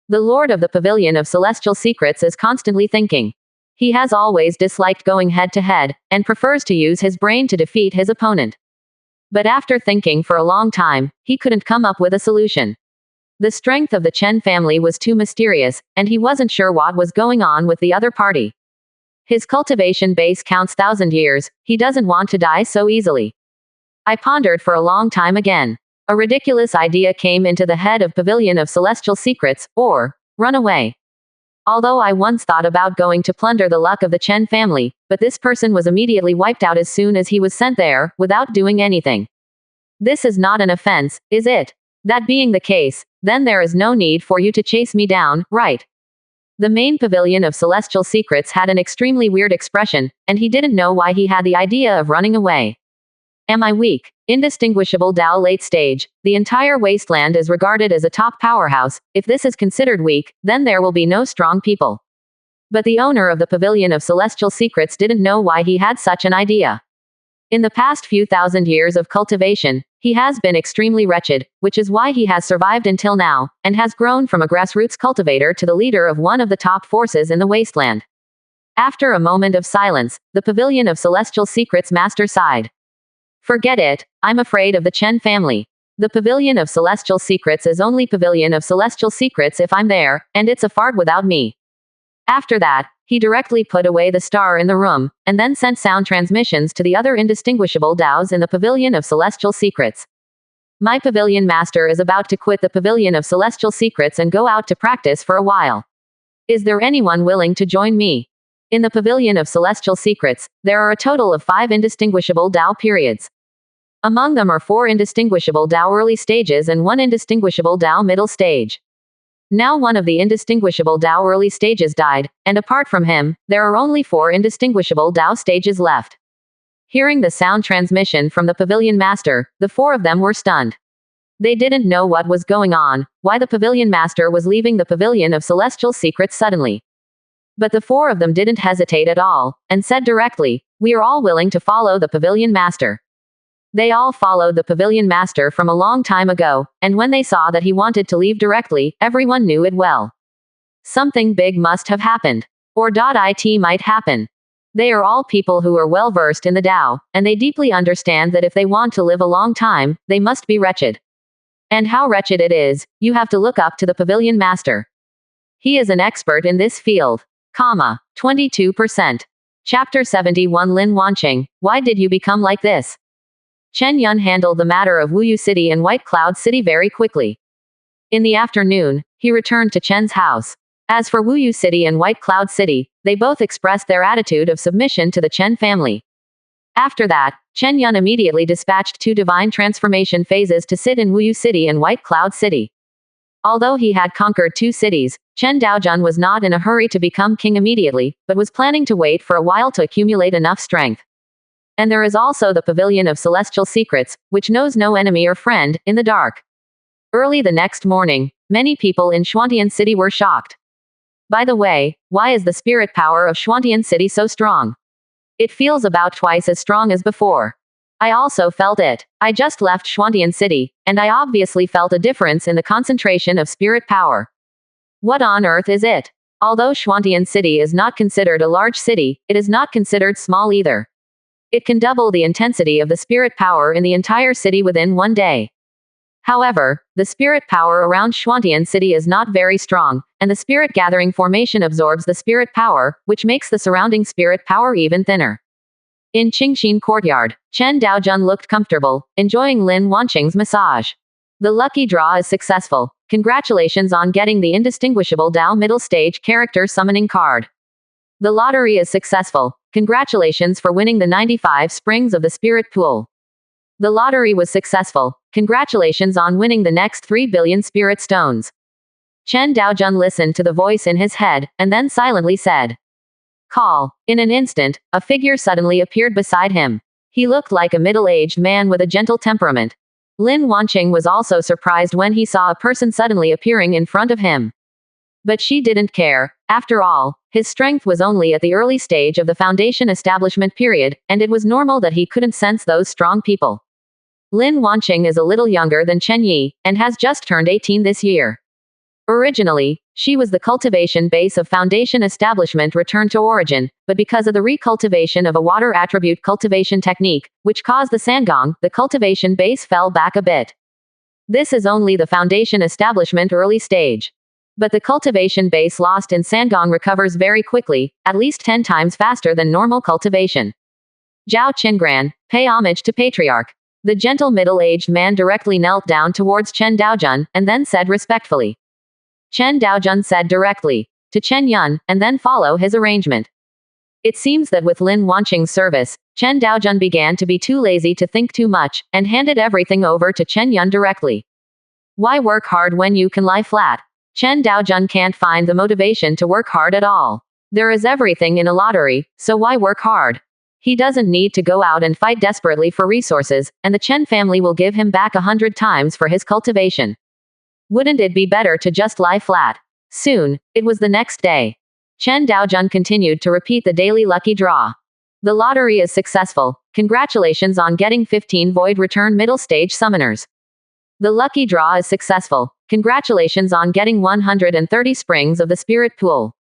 The Lord of the Pavilion of Celestial Secrets is constantly thinking. He has always disliked going head to head, and prefers to use his brain to defeat his opponent. But after thinking for a long time, he couldn't come up with a solution. The strength of the Chen family was too mysterious, and he wasn't sure what was going on with the other party. His cultivation base counts 1,000 years, he doesn't want to die so easily. I pondered for a long time again. A ridiculous idea came into the head of Pavilion of Celestial Secrets, or run away. Although I once thought about going to plunder the luck of the Chen family, but this person was immediately wiped out as soon as he was sent there, without doing anything. This is not an offense, is it? That being the case, then there is no need for you to chase me down, right? The main pavilion of Celestial Secrets had an extremely weird expression, and he didn't know why he had the idea of running away. Am I weak? Indistinguishable Dao late stage. The entire wasteland is regarded as a top powerhouse. If this is considered weak, then there will be no strong people. But the owner of the Pavilion of Celestial Secrets didn't know why he had such an idea. In the past few thousand years of cultivation, he has been extremely wretched, which is why he has survived until now, and has grown from a grassroots cultivator to the leader of one of the top forces in the wasteland. After a moment of silence, the Pavilion of Celestial Secrets master sighed. Forget it, I'm afraid of the Chen family. The Pavilion of Celestial Secrets is only Pavilion of Celestial Secrets if I'm there, and it's a fart without me. After that, he directly put away the star in the room, and then sent sound transmissions to the other indistinguishable Daos in the Pavilion of Celestial Secrets. My Pavilion Master is about to quit the Pavilion of Celestial Secrets and go out to practice for a while. Is there anyone willing to join me? In the Pavilion of Celestial Secrets, there are a total of 5 indistinguishable Dao periods. Among them are 4 indistinguishable Dao early stages and 1 indistinguishable Dao middle stage. Now one of the indistinguishable Dao early stages died, and apart from him, there are only 4 indistinguishable Dao stages left. Hearing the sound transmission from the Pavilion Master, the 4 of them were stunned. They didn't know what was going on, why the Pavilion Master was leaving the Pavilion of Celestial Secrets suddenly. But the 4 of them didn't hesitate at all, and said directly, "We are all willing to follow the Pavilion Master." They all followed the Pavilion Master from a long time ago, and when they saw that he wanted to leave directly, everyone knew it well. Something big must have happened. Or it might happen. They are all people who are well versed in the Tao, and they deeply understand that if they want to live a long time, they must be wretched. And how wretched it is, you have to look up to the Pavilion Master. He is an expert in this field. 22%. Chapter 71 Lin Wanqing, why did you become like this? Chen Yun handled the matter of Wuyu City and White Cloud City very quickly. In the afternoon, he returned to Chen's house. As for Wuyu City and White Cloud City, they both expressed their attitude of submission to the Chen family. After that, Chen Yun immediately dispatched 2 divine transformation phases to sit in Wuyu City and White Cloud City. Although he had conquered 2 cities, Chen Daojun was not in a hurry to become king immediately, but was planning to wait for a while to accumulate enough strength. And there is also the Pavilion of Celestial Secrets, which knows no enemy or friend, in the dark. Early the next morning, many people in Xuantian City were shocked. By the way, why is the spirit power of Xuantian City so strong? It feels about twice as strong as before. I also felt it. I just left Xuantian City, and I obviously felt a difference in the concentration of spirit power. What on earth is it? Although Xuantian City is not considered a large city, it is not considered small either. It can double the intensity of the spirit power in the entire city within one day. However, the spirit power around Xuantian City is not very strong, and the spirit gathering formation absorbs the spirit power, which makes the surrounding spirit power even thinner. In Qingxin Courtyard, Chen Daojun looked comfortable, enjoying Lin Wanqing's massage. The lucky draw is successful. Congratulations on getting the indistinguishable Dao middle stage character summoning card. The lottery is successful. Congratulations for winning the 95 springs of the spirit pool. The lottery was successful. Congratulations on winning the next 3 billion spirit stones. Chen Daojun listened to the voice in his head, and then silently said, "Call." In an instant, a figure suddenly appeared beside him. He looked like a middle-aged man with a gentle temperament. Lin Wanqing was also surprised when he saw a person suddenly appearing in front of him. But she didn't care. After all, his strength was only at the early stage of the foundation establishment period, and it was normal that he couldn't sense those strong people. Lin Wanqing is a little younger than Chen Yi, and has just turned 18 this year. Originally, she was the cultivation base of foundation establishment returned to origin, but because of the recultivation of a water attribute cultivation technique, which caused the Sangong, the cultivation base fell back a bit. This is only the foundation establishment early stage. But the cultivation base lost in Sangong recovers very quickly, at least 10 times faster than normal cultivation. Zhao Qingran, pay homage to Patriarch. The gentle middle-aged man directly knelt down towards Chen Daojun, and then said respectfully. Chen Daojun said directly to Chen Yun, and then follow his arrangement. It seems that with Lin Wanqing's service, Chen Daojun began to be too lazy to think too much, and handed everything over to Chen Yun directly. Why work hard when you can lie flat? Chen Daojun can't find the motivation to work hard at all. There is everything in a lottery, so why work hard? He doesn't need to go out and fight desperately for resources, and the Chen family will give him back 100 times for his cultivation. Wouldn't it be better to just lie flat? Soon, it was the next day. Chen Daojun continued to repeat the daily lucky draw. The lottery is successful. Congratulations on getting 15 void return middle stage summoners. The lucky draw is successful. Congratulations on getting 130 springs of the spirit pool.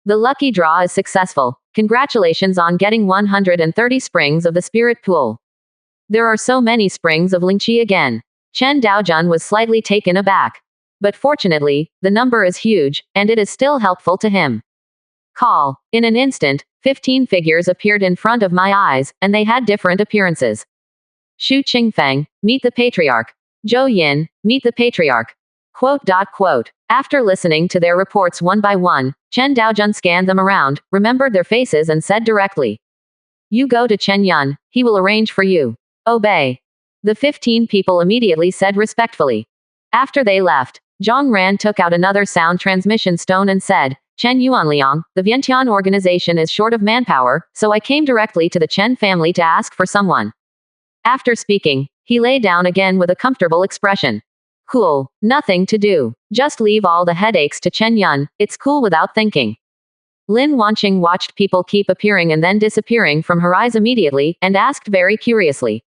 The lucky draw is successful. Congratulations on getting 130 springs of the spirit pool. There are so many springs of Lingqi again. Chen Daojun was slightly taken aback. But fortunately, the number is huge, and it is still helpful to him. Call. In an instant, 15 figures appeared in front of my eyes, and they had different appearances. Xu Qingfeng, meet the patriarch. Zhou Yin, meet the patriarch. Quote. After listening to their reports one by one, Chen Daojun scanned them around, remembered their faces and said directly. You go to Chen Yun, he will arrange for you. Obey. The 15 people immediately said respectfully. After they left, Zhang Ran took out another sound transmission stone and said, Chen Yuanliang, the Vientiane organization is short of manpower, so I came directly to the Chen family to ask for someone. After speaking, he lay down again with a comfortable expression. Cool, nothing to do. Just leave all the headaches to Chen Yun, it's cool without thinking. Lin Wanqing watched people keep appearing and then disappearing from her eyes immediately, and asked very curiously.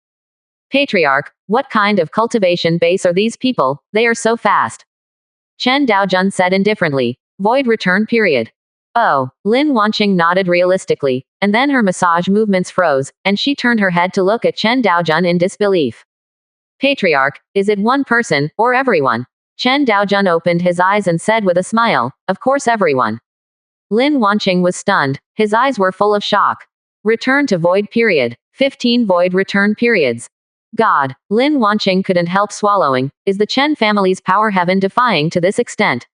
Patriarch, what kind of cultivation base are these people, they are so fast? Chen Daojun said indifferently, void return period. Oh, Lin Wanqing nodded realistically, and then her massage movements froze, and she turned her head to look at Chen Daojun in disbelief. Patriarch, is it one person, or everyone? Chen Daojun opened his eyes and said with a smile, of course everyone. Lin Wanqing was stunned, his eyes were full of shock. Return to void period. 15 void return periods. God, Lin Wanqing couldn't help swallowing, is the Chen family's power heaven defying to this extent?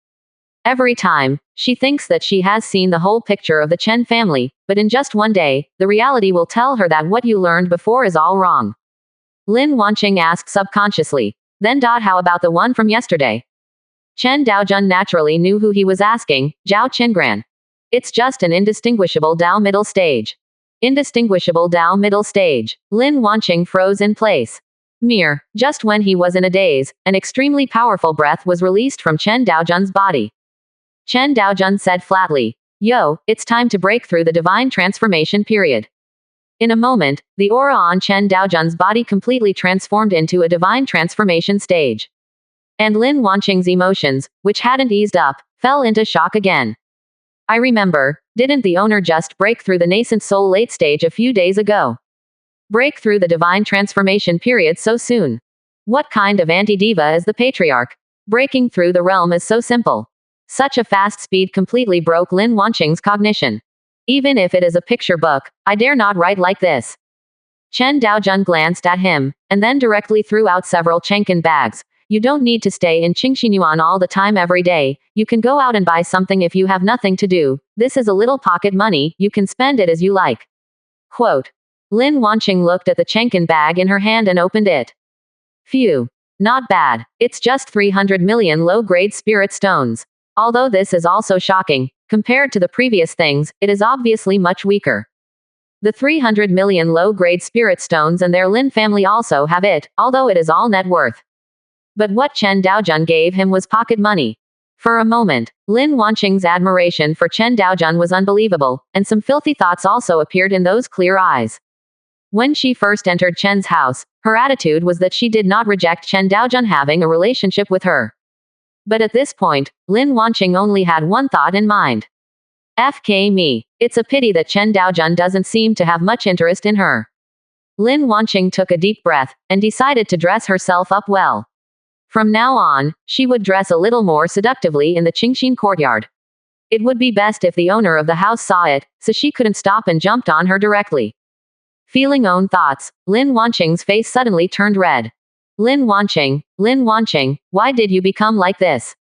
Every time, she thinks that she has seen the whole picture of the Chen family, but in just one day, the reality will tell her that what you learned before is all wrong. Lin Wanqing asked subconsciously. Then. How about the one from yesterday? Chen Daojun naturally knew who he was asking, Zhao Qingran. It's just an indistinguishable Dao middle stage. Indistinguishable Dao middle stage. Lin Wanqing froze in place. Just when he was in a daze, an extremely powerful breath was released from Chen Daojun's body. Chen Daojun said flatly, Yo, it's time to break through the divine transformation period. In a moment, the aura on Chen Daojun's body completely transformed into a divine transformation stage. And Lin Wanqing's emotions, which hadn't eased up, fell into shock again. I remember, didn't the owner just break through the nascent soul late stage a few days ago? Break through the divine transformation period so soon? What kind of anti-diva is the patriarch? Breaking through the realm is so simple. Such a fast speed completely broke Lin Wanqing's cognition. Even if it is a picture book, I dare not write like this. Chen Daojun glanced at him, and then directly threw out several Chenkin bags. You don't need to stay in Qingxinyuan all the time every day, you can go out and buy something if you have nothing to do, this is a little pocket money, you can spend it as you like. Quote. Lin Wanqing looked at the Chenkin bag in her hand and opened it. Phew. Not bad, it's just 300 million low-grade spirit stones. Although this is also shocking, compared to the previous things, it is obviously much weaker. The 300 million low-grade spirit stones and their Lin family also have it, although it is all net worth. But what Chen Daojun gave him was pocket money. For a moment, Lin Wanqing's admiration for Chen Daojun was unbelievable, and some filthy thoughts also appeared in those clear eyes. When she first entered Chen's house, her attitude was that she did not reject Chen Daojun having a relationship with her. But at this point, Lin Wanqing only had one thought in mind. FK me. It's a pity that Chen Daojun doesn't seem to have much interest in her. Lin Wanqing took a deep breath, and decided to dress herself up well. From now on, she would dress a little more seductively in the Qingxin courtyard. It would be best if the owner of the house saw it, so she couldn't stop and jumped on her directly. Feeling own thoughts, Lin Wanqing's face suddenly turned red. Lin Wanqing, why did you become like this?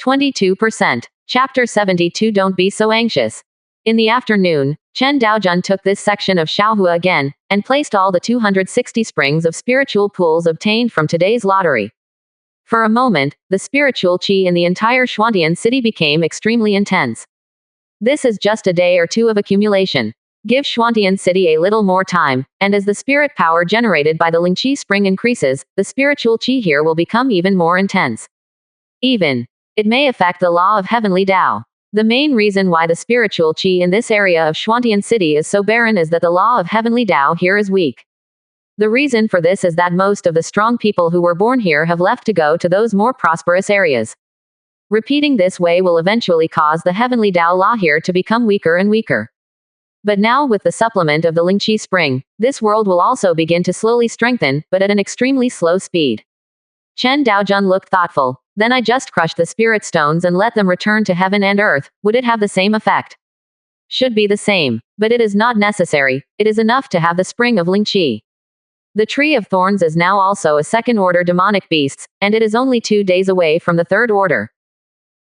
22%. Chapter 72. Don't be so anxious. In the afternoon, Chen Daojun took this section of Xiaohua again, and placed all the 260 springs of spiritual pools obtained from today's lottery. For a moment, the spiritual qi in the entire Xuantian city became extremely intense. This is just a day or two of accumulation. Give Xuantian city a little more time, and as the spirit power generated by the Lingqi spring increases, the spiritual qi here will become even more intense. It may affect the law of heavenly Tao. The main reason why the spiritual qi in this area of Xuantian city is so barren is that the law of heavenly Tao here is weak. The reason for this is that most of the strong people who were born here have left to go to those more prosperous areas. Repeating this way will eventually cause the heavenly Tao law here to become weaker and weaker. But now with the supplement of the Lingqi spring, this world will also begin to slowly strengthen, but at an extremely slow speed. Chen Daojun looked thoughtful. Then I just crushed the spirit stones and let them return to heaven and earth. Would it have the same effect? Should be the same. But it is not necessary. It is enough to have the spring of Lingqi. The tree of thorns is now also a second-order demonic beast, and it is only 2 days away from the third order.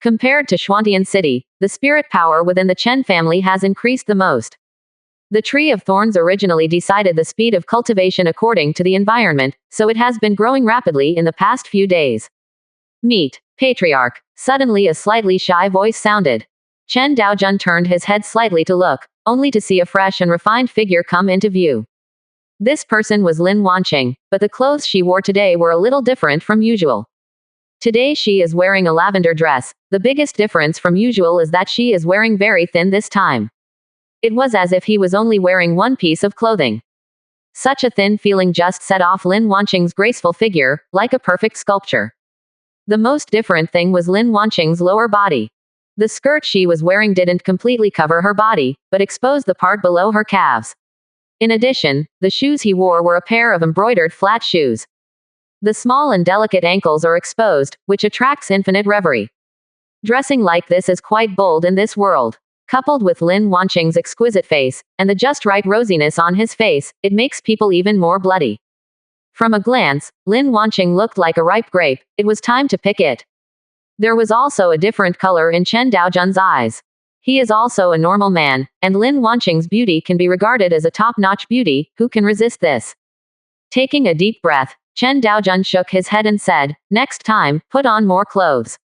Compared to Xuantian city, the spirit power within the Chen family has increased the most. The tree of thorns originally decided the speed of cultivation according to the environment, so it has been growing rapidly in the past few days. Meet, Patriarch. Suddenly a slightly shy voice sounded. Chen Daojun turned his head slightly to look, only to see a fresh and refined figure come into view. This person was Lin Wanqing, but the clothes she wore today were a little different from usual. Today she is wearing a lavender dress. The biggest difference from usual is that she is wearing very thin this time. It was as if he was only wearing one piece of clothing. Such a thin feeling just set off Lin Wanqing's graceful figure, like a perfect sculpture. The most different thing was Lin Wanqing's lower body. The skirt she was wearing didn't completely cover her body, but exposed the part below her calves. In addition, the shoes he wore were a pair of embroidered flat shoes. The small and delicate ankles are exposed, which attracts infinite reverie. Dressing like this is quite bold in this world. Coupled with Lin Wanqing's exquisite face, and the just right rosiness on his face, it makes people even more bloody. From a glance, Lin Wanqing looked like a ripe grape. It was time to pick it. There was also a different color in Chen Daojun's eyes. He is also a normal man, and Lin Wanqing's beauty can be regarded as a top-notch beauty. Who can resist this? Taking a deep breath, Chen Daojun shook his head and said, "Next time, put on more clothes.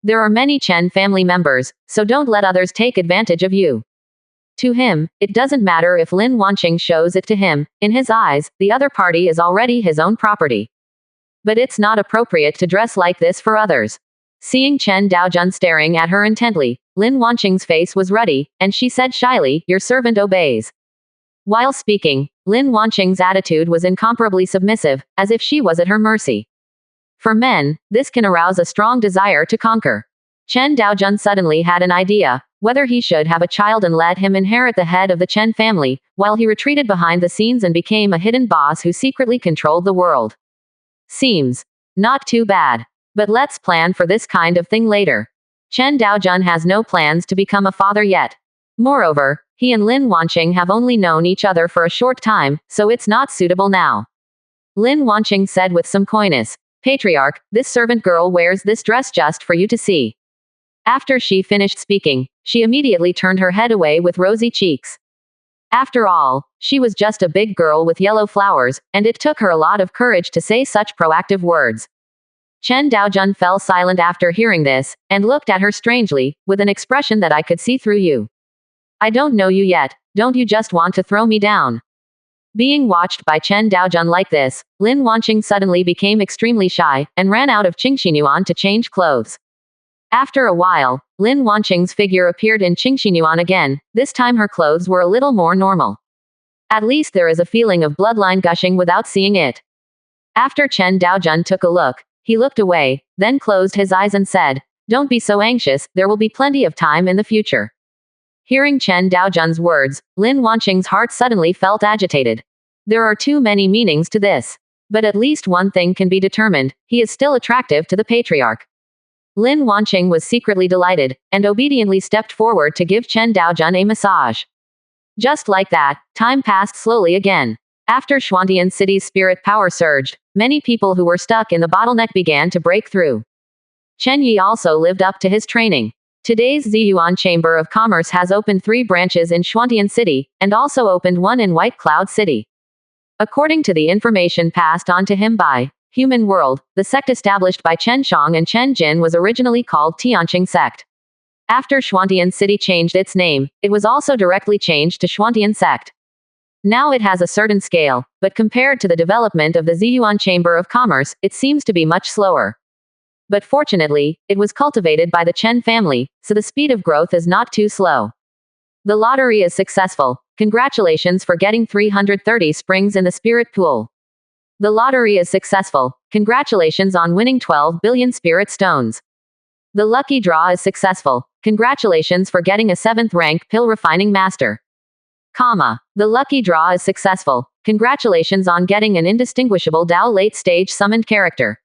There are many Chen family members, so don't let others take advantage of you." To him, it doesn't matter if Lin Wanqing shows it to him. In his eyes, the other party is already his own property. But it's not appropriate to dress like this for others. Seeing Chen Daojun staring at her intently, Lin Wanqing's face was ruddy, and she said shyly, "Your servant obeys." While speaking, Lin Wanqing's attitude was incomparably submissive, as if she was at her mercy. For men, this can arouse a strong desire to conquer. Chen Daojun suddenly had an idea, whether he should have a child and let him inherit the head of the Chen family, while he retreated behind the scenes and became a hidden boss who secretly controlled the world. Seems not too bad. But let's plan for this kind of thing later. Chen Daojun has no plans to become a father yet. Moreover, he and Lin Wanqing have only known each other for a short time, so it's not suitable now. Lin Wanqing said with some coyness, "Patriarch, this servant girl wears this dress just for you to see." After she finished speaking, she immediately turned her head away with rosy cheeks. After all, she was just a big girl with yellow flowers, and it took her a lot of courage to say such proactive words. Chen Daojun fell silent after hearing this, and looked at her strangely, with an expression that I could see through you. "I don't know you yet, don't you just want to throw me down?" Being watched by Chen Daojun like this, Lin Wanqing suddenly became extremely shy, and ran out of Qingxinyuan to change clothes. After a while, Lin Wanqing's figure appeared in Qingxinyuan again. This time her clothes were a little more normal. At least there is a feeling of bloodline gushing without seeing it. After Chen Daojun took a look, he looked away, then closed his eyes and said, "Don't be so anxious, there will be plenty of time in the future." Hearing Chen Daojun's words, Lin Wanqing's heart suddenly felt agitated. There are too many meanings to this. But at least one thing can be determined, he is still attractive to the patriarch. Lin Wanqing was secretly delighted, and obediently stepped forward to give Chen Daojun a massage. Just like that, time passed slowly again. After Xuantian City's spirit power surged, many people who were stuck in the bottleneck began to break through. Chen Yi also lived up to his training. Today's Ziyuan Chamber of Commerce has opened 3 branches in Xuantian City, and also opened one in White Cloud City. According to the information passed on to him by Human world. The sect established by Chen Shang and Chen Jin was originally called Tianqing sect. After Xuantian City changed its name, it was also directly changed to Xuantian sect. Now it has a certain scale, but compared to the development of the Ziyuan Chamber of Commerce, it seems to be much slower. But fortunately, it was cultivated by the Chen family, so the speed of growth is not too slow. The lottery is successful. Congratulations for getting 330 springs in the spirit pool. The lottery is successful. Congratulations on winning 12 billion spirit stones. The lucky draw is successful. Congratulations for getting a 7th rank pill refining master. The lucky draw is successful. Congratulations on getting an indistinguishable Dao late stage summoned character.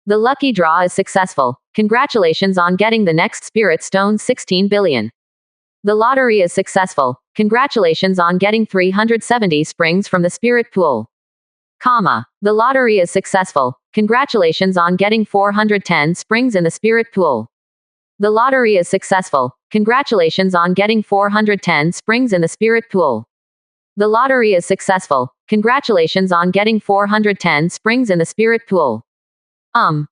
The lucky draw is successful. Congratulations on getting the next spirit stone 16 billion. The lottery is successful. Congratulations on getting 370 springs from the spirit pool. The lottery is successful. Congratulations on getting 410 springs in the spirit pool. The lottery is successful. Congratulations on getting 410 springs in the spirit pool. The lottery is successful. Congratulations on getting 410 springs in the spirit pool.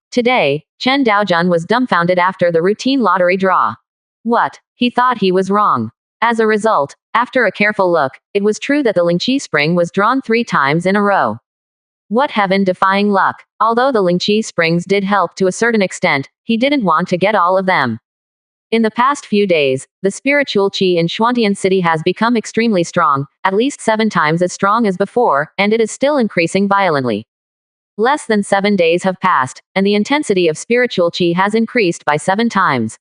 Today, Chen Daojun was dumbfounded after the routine lottery draw. What? He thought he was wrong. As a result, after a careful look, it was true that the Lingqi spring was drawn 3 times in a row. What heaven-defying luck. Although the Lingqi springs did help to a certain extent, he didn't want to get all of them. In the past few days, the spiritual qi in Xuantian City has become extremely strong, at least 7 times as strong as before, and it is still increasing violently. Less than 7 days have passed, and the intensity of spiritual qi has increased by 7 times.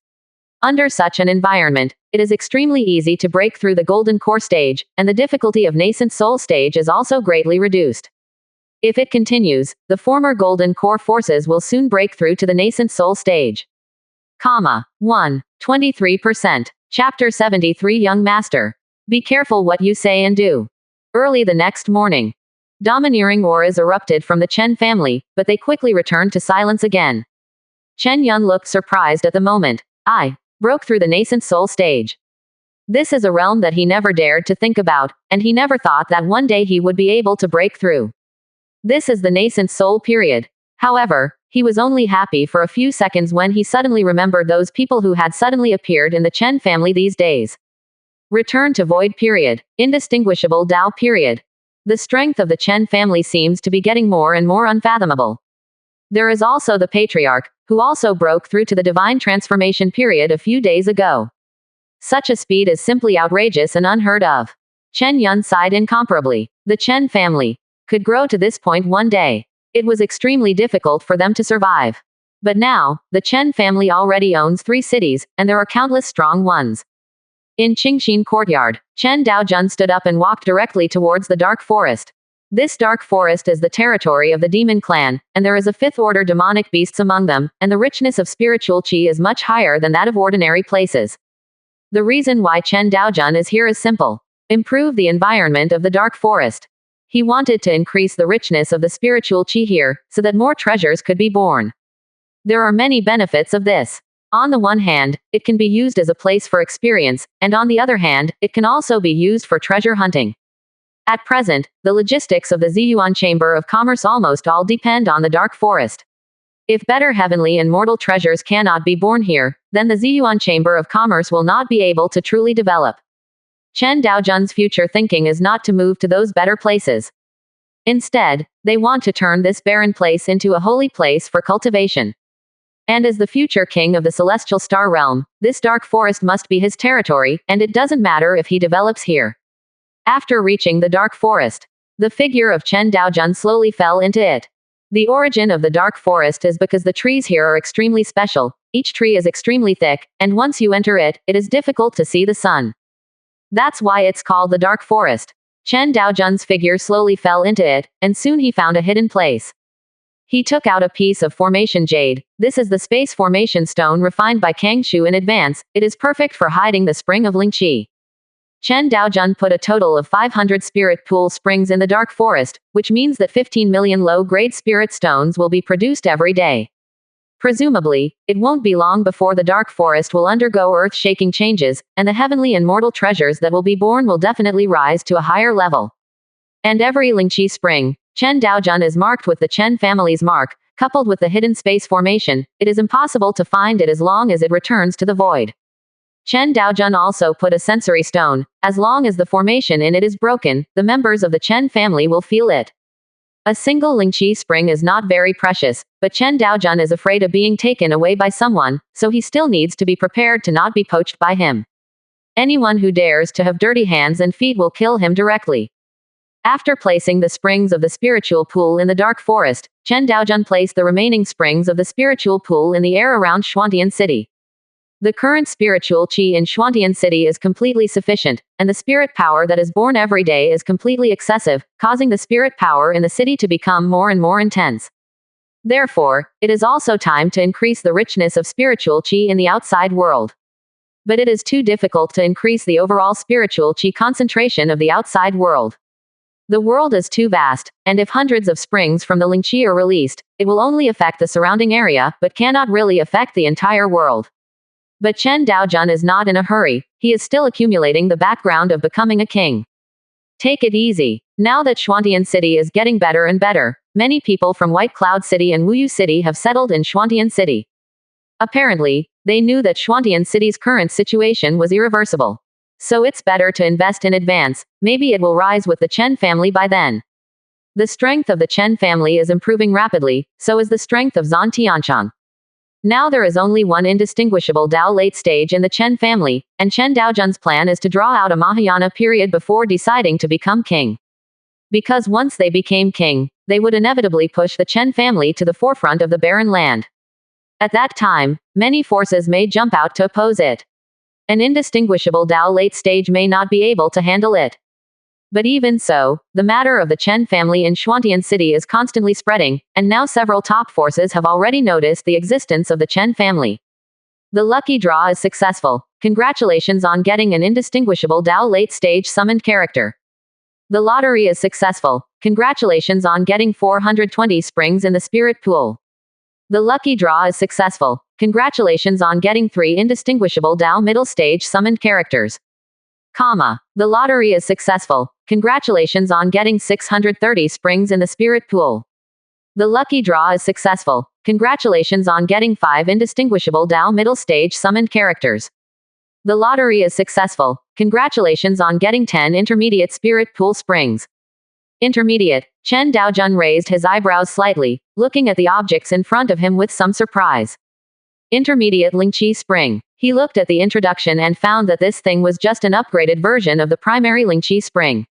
Under such an environment, it is extremely easy to break through the golden core stage, and the difficulty of nascent soul stage is also greatly reduced. If it continues, the former golden core forces will soon break through to the nascent soul stage. 23%. Chapter 73 Young Master. Be careful what you say and do. Early the next morning, domineering auras erupted from the Chen family, but they quickly returned to silence again. Chen Yun looked surprised at the moment. I broke through the nascent soul stage. This is a realm that he never dared to think about, and he never thought that one day he would be able to break through. This is the nascent soul period. However, he was only happy for a few seconds when he suddenly remembered those people who had suddenly appeared in the Chen family these days. Return to void period. Indistinguishable Dao period. The strength of the Chen family seems to be getting more and more unfathomable. There is also the patriarch, who also broke through to the divine transformation period a few days ago. Such a speed is simply outrageous and unheard of. Chen Yun sighed incomparably. The Chen family could grow to this point one day. It was extremely difficult for them to survive. But now, the Chen family already owns 3 cities, and there are countless strong ones. In Qingxin Courtyard, Chen Daojun stood up and walked directly towards the dark forest. This dark forest is the territory of the demon clan, and there is a 5th-order demonic beasts among them, and the richness of spiritual qi is much higher than that of ordinary places. The reason why Chen Daojun is here is simple. Improve the environment of the dark forest. He wanted to increase the richness of the spiritual qi here, so that more treasures could be born. There are many benefits of this. On the one hand, it can be used as a place for experience, and on the other hand, it can also be used for treasure hunting. At present, the logistics of the Ziyuan Chamber of Commerce almost all depend on the dark forest. If better heavenly and mortal treasures cannot be born here, then the Ziyuan Chamber of Commerce will not be able to truly develop. Chen Daojun's future thinking is not to move to those better places. Instead, they want to turn this barren place into a holy place for cultivation. And as the future king of the celestial star realm, this dark forest must be his territory, and it doesn't matter if he develops here. After reaching the dark forest, the figure of Chen Daojun slowly fell into it. The origin of the dark forest is because the trees here are extremely special. Each tree is extremely thick, and once you enter it, it is difficult to see the sun. That's why it's called the dark forest. Chen Daojun's figure slowly fell into it, and soon he found a hidden place. He took out a piece of formation jade. This is the space formation stone refined by Kang Shu in advance. It is perfect for hiding the spring of Lingqi. Chen Daojun put a total of 500 spirit pool springs in the dark forest, which means that 15 million low-grade spirit stones will be produced every day. Presumably, it won't be long before the dark forest will undergo earth-shaking changes, and the heavenly and mortal treasures that will be born will definitely rise to a higher level. And every Lingqi spring, Chen Daojun is marked with the Chen family's mark, coupled with the hidden space formation. It is impossible to find it as long as it returns to the void. Chen Daojun also put a sensory stone. As long as the formation in it is broken, the members of the Chen family will feel it. A single Lingqi spring is not very precious, but Chen Daojun is afraid of being taken away by someone, so he still needs to be prepared to not be poached by him. Anyone who dares to have dirty hands and feet will kill him directly. After placing the springs of the spiritual pool in the dark forest, Chen Daojun placed the remaining springs of the spiritual pool in the air around Xuantian City. The current spiritual qi in Xuantian City is completely sufficient, and the spirit power that is born every day is completely excessive, causing the spirit power in the city to become more and more intense. Therefore, it is also time to increase the richness of spiritual qi in the outside world. But it is too difficult to increase the overall spiritual qi concentration of the outside world. The world is too vast, and if hundreds of springs from the Lingqi are released, it will only affect the surrounding area, but cannot really affect the entire world. But Chen Daojun is not in a hurry. He is still accumulating the background of becoming a king. Take it easy. Now that Xuantian City is getting better and better, many people from White Cloud City and Wuyu City have settled in Xuantian City. Apparently, they knew that Xuantian City's current situation was irreversible. So it's better to invest in advance. Maybe it will rise with the Chen family by then. The strength of the Chen family is improving rapidly, so is the strength of Zhan Tianchang. Now there is only one indistinguishable Dao late stage in the Chen family, and Chen Daojun's plan is to draw out a Mahayana period before deciding to become king. Because once they became king, they would inevitably push the Chen family to the forefront of the barren land. At that time, many forces may jump out to oppose it. An indistinguishable Dao late stage may not be able to handle it. But even so, the matter of the Chen family in Xuantian City is constantly spreading, and now several top forces have already noticed the existence of the Chen family. The lucky draw is successful. Congratulations on getting an indistinguishable Dao late stage summoned character. The lottery is successful. Congratulations on getting 420 springs in the spirit pool. The lucky draw is successful. Congratulations on getting 3 indistinguishable Dao middle stage summoned characters. The lottery is successful. Congratulations on getting 630 springs in the spirit pool. The lucky draw is successful. Congratulations on getting 5 indistinguishable Dao middle stage summoned characters. The lottery is successful. Congratulations on getting 10 intermediate spirit pool springs. Intermediate. Chen Daojun raised his eyebrows slightly, looking at the objects in front of him with some surprise. Intermediate Lingqi spring. He looked at the introduction and found that this thing was just an upgraded version of the primary Lingqi spring.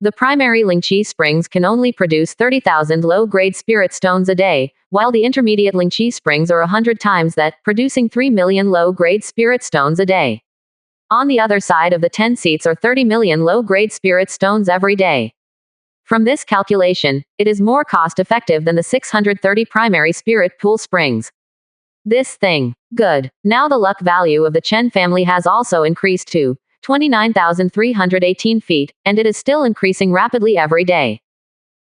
The primary Lingqi springs can only produce 30,000 low-grade spirit stones a day, while the intermediate Lingqi springs are 100 times that, producing 3 million low-grade spirit stones a day. On the other side of the 10 seats are 30 million low-grade spirit stones every day. From this calculation, it is more cost-effective than the 630 primary spirit pool springs. This thing. Good. Now the luck value of the Chen family has also increased to 29,318 feet, and it is still increasing rapidly every day.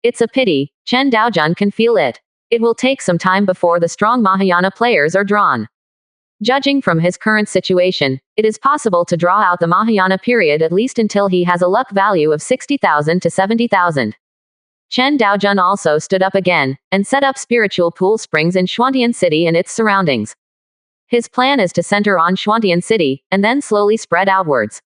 It's a pity. Chen Daojun can feel it. It will take some time before the strong Mahayana players are drawn. Judging from his current situation, it is possible to draw out the Mahayana period at least until he has a luck value of 60,000 to 70,000. Chen Daojun also stood up again, and set up spiritual pool springs in Xuantian City and its surroundings. His plan is to center on Xuantian City, and then slowly spread outwards.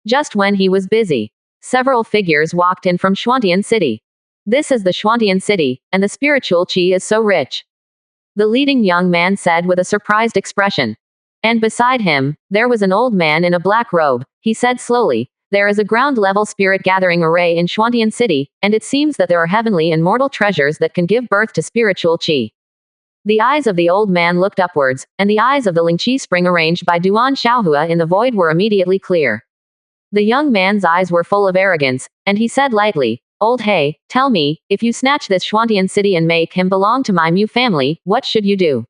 Just when he was busy, several figures walked in from Xuantian City. This is the Xuantian City, and the spiritual qi is so rich. The leading young man said with a surprised expression. And beside him, there was an old man in a black robe. He said slowly, there is a ground-level spirit gathering array in Xuantian City, and it seems that there are heavenly and mortal treasures that can give birth to spiritual qi. The eyes of the old man looked upwards, and the eyes of the Lingqi spring arranged by Duan Xiaohua in the void were immediately clear. The young man's eyes were full of arrogance, and he said lightly, Old He, tell me, if you snatch this Xuantian City and make him belong to my Mu family, what should you do?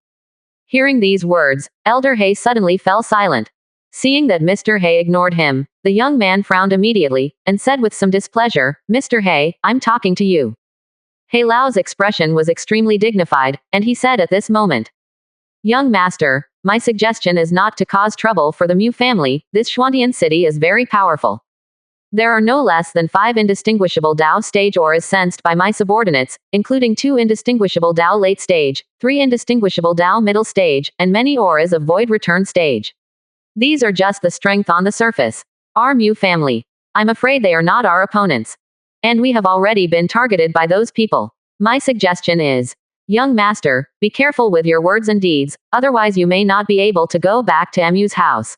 Hearing these words, Elder He suddenly fell silent. Seeing that Mr. He ignored him, the young man frowned immediately, and said with some displeasure, Mr. He, I'm talking to you. He Lao's expression was extremely dignified, and he said at this moment, Young master, my suggestion is not to cause trouble for the Mu family. This Xuantian City is very powerful. There are no less than 5 indistinguishable Dao stage auras sensed by my subordinates, including 2 indistinguishable Dao late stage, 3 indistinguishable Dao middle stage, and many auras of void return stage. These are just the strength on the surface. Our Mu family. I'm afraid they are not our opponents. And we have already been targeted by those people. My suggestion is, young master, be careful with your words and deeds, otherwise you may not be able to go back to Mu's house.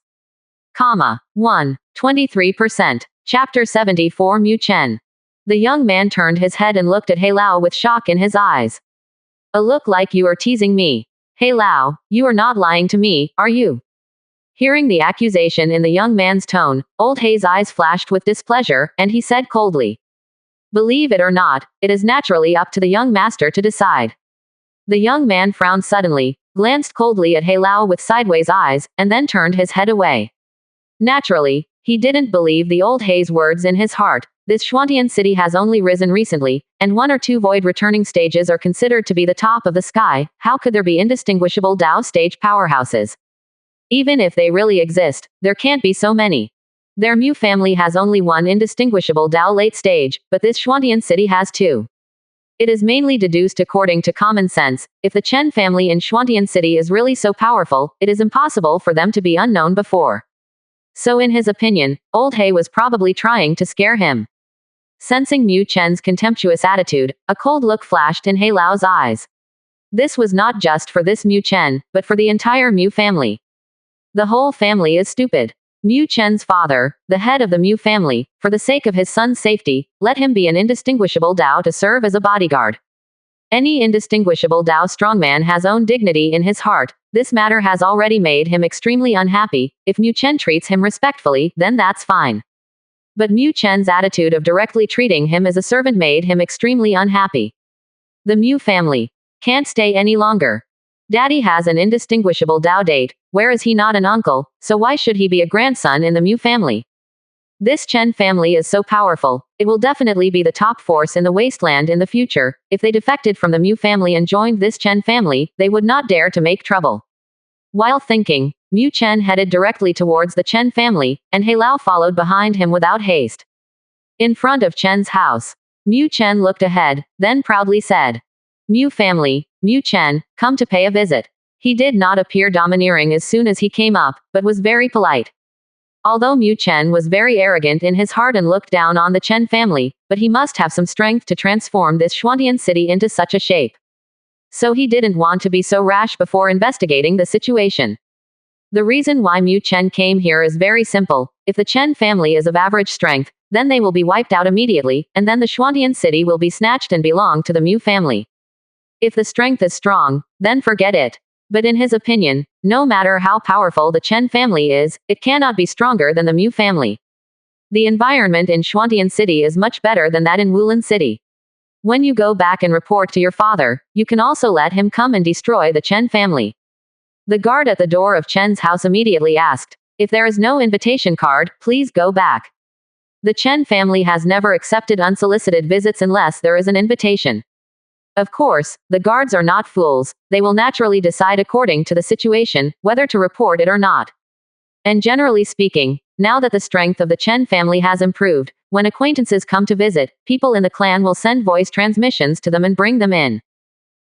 1. 23%. Chapter 74 Mu Chen. The young man turned his head and looked at He Lao with shock in his eyes. A look like you are teasing me. He Lao, you are not lying to me, are you? Hearing the accusation in the young man's tone, old He's eyes flashed with displeasure, and he said coldly, believe it or not, it is naturally up to the young master to decide. The young man frowned suddenly, glanced coldly at He Lao with sideways eyes, and then turned his head away. Naturally, he didn't believe the old He's words in his heart. This Xuantian city has only risen recently, and 1 or 2 void returning stages are considered to be the top of the sky. How could there be indistinguishable Dao stage powerhouses? Even if they really exist, there can't be so many. Their Mu family has only 1 indistinguishable Dao late stage, but this Xuantian city has 2. It is mainly deduced according to common sense. If the Chen family in Xuantian city is really so powerful, it is impossible for them to be unknown before. So in his opinion, old He was probably trying to scare him. Sensing Mu Chen's contemptuous attitude, a cold look flashed in He Lao's eyes. This was not just for this Mu Chen, but for the entire Mu family. The whole family is stupid. Mu Chen's father, the head of the Mu family, for the sake of his son's safety, let him be an indistinguishable Dao to serve as a bodyguard. Any indistinguishable Dao strongman has own dignity in his heart. This matter has already made him extremely unhappy. If Mu Chen treats him respectfully, then that's fine. But Mu Chen's attitude of directly treating him as a servant made him extremely unhappy. The Mu family can't stay any longer. Daddy has an indistinguishable Dao date, where is he not an uncle, so why should he be a grandson in the Mu family? This Chen family is so powerful, it will definitely be the top force in the wasteland in the future. If they defected from the Mu family and joined this Chen family, they would not dare to make trouble. While thinking, Mu Chen headed directly towards the Chen family, and He Lao followed behind him without haste. In front of Chen's house, Mu Chen looked ahead, then proudly said, Mu family, Mu Chen, come to pay a visit. He did not appear domineering as soon as he came up, but was very polite. Although Mu Chen was very arrogant in his heart and looked down on the Chen family, but he must have some strength to transform this Xuantian city into such a shape. So he didn't want to be so rash before investigating the situation. The reason why Mu Chen came here is very simple. If the Chen family is of average strength, then they will be wiped out immediately, and then the Xuantian city will be snatched and belong to the Mu family. If the strength is strong, then forget it. But in his opinion, no matter how powerful the Chen family is, it cannot be stronger than the Mu family. The environment in Xuantian City is much better than that in Wulin City. When you go back and report to your father, you can also let him come and destroy the Chen family. The guard at the door of Chen's house immediately asked, if there is no invitation card, please go back. The Chen family has never accepted unsolicited visits unless there is an invitation. Of course, the guards are not fools. They will naturally decide according to the situation, whether to report it or not. And generally speaking, now that the strength of the Chen family has improved, when acquaintances come to visit, people in the clan will send voice transmissions to them and bring them in.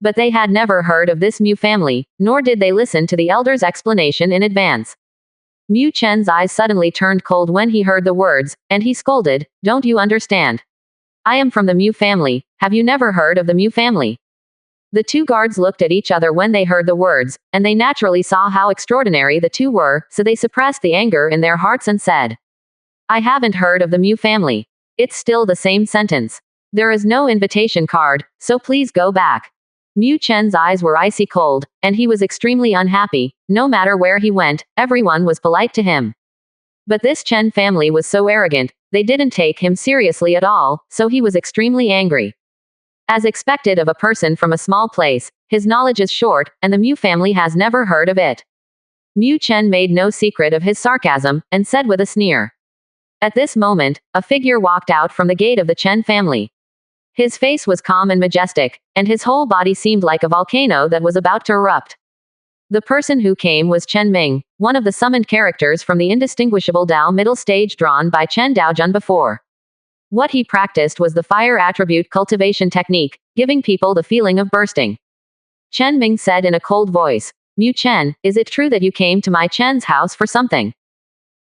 But they had never heard of this Mu family, nor did they listen to the elder's explanation in advance. Mu Chen's eyes suddenly turned cold when he heard the words, and he scolded, don't you understand? I am from the Mu family. Have you never heard of the Mu family? The 2 guards looked at each other when they heard the words, and they naturally saw how extraordinary the 2 were, so they suppressed the anger in their hearts and said, I haven't heard of the Mu family. It's still the same sentence. There is no invitation card, so please go back. Mu Chen's eyes were icy cold, and he was extremely unhappy. No matter where he went, everyone was polite to him. But this Chen family was so arrogant, they didn't take him seriously at all, so he was extremely angry. As expected of a person from a small place, his knowledge is short, and the Mu family has never heard of it. Mu Chen made no secret of his sarcasm, and said with a sneer. At this moment, a figure walked out from the gate of the Chen family. His face was calm and majestic, and his whole body seemed like a volcano that was about to erupt. The person who came was Chen Ming, one of the summoned characters from the Indistinguishable Dao middle stage drawn by Chen Daojun before. What he practiced was the fire attribute cultivation technique, giving people the feeling of bursting. Chen Ming said in a cold voice, "Mu Chen, is it true that you came to my Chen's house for something?"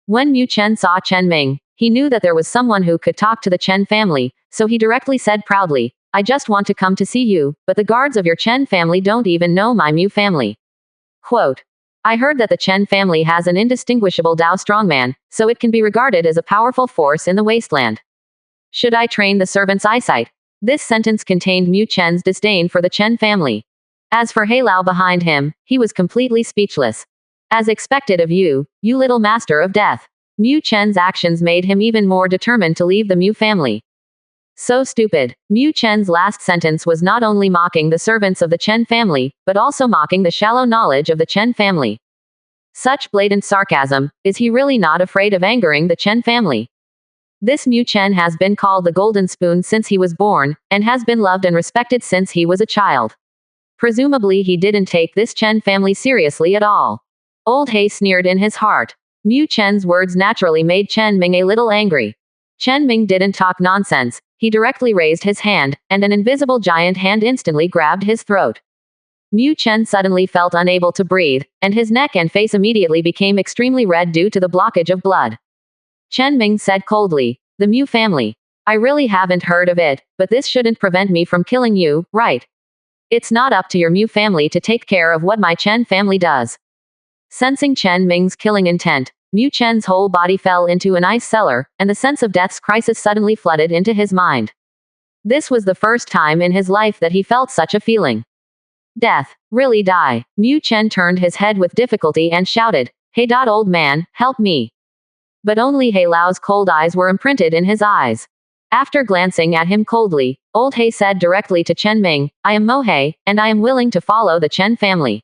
When Mu Chen saw Chen Ming, he knew that there was someone who could talk to the Chen family, so he directly said proudly, "I just want to come to see you, but the guards of your Chen family don't even know my Mu family." Quote, "I heard that the Chen family has an indistinguishable Dao strongman, so it can be regarded as a powerful force in the wasteland. Should I train the servant's eyesight?" This sentence contained Mu Chen's disdain for the Chen family. As for He Lao behind him, he was completely speechless. As expected of you, you little master of death. Mu Chen's actions made him even more determined to leave the Mu family. So stupid. Mu Chen's last sentence was not only mocking the servants of the Chen family, but also mocking the shallow knowledge of the Chen family. Such blatant sarcasm. Is he really not afraid of angering the Chen family? This Mu Chen has been called the Golden Spoon since he was born, and has been loved and respected since he was a child. Presumably he didn't take this Chen family seriously at all. Old He sneered in his heart. Mu Chen's words naturally made Chen Ming a little angry. Chen Ming didn't talk nonsense. He directly raised his hand, and an invisible giant hand instantly grabbed his throat. Mu Chen suddenly felt unable to breathe, and his neck and face immediately became extremely red due to the blockage of blood. Chen Ming said coldly, "The Mu family. I really haven't heard of it, but this shouldn't prevent me from killing you, right? It's not up to your Mu family to take care of what my Chen family does." Sensing Chen Ming's killing intent, Mu Chen's whole body fell into an ice cellar, and the sense of death's crisis suddenly flooded into his mind. This was the first time in his life that he felt such a feeling. Death. Really die. Mu Chen turned his head with difficulty and shouted, "Hey, old man, help me." But only He Lao's cold eyes were imprinted in his eyes. After glancing at him coldly, Old He said directly to Chen Ming, "I am Mo He, and I am willing to follow the Chen family."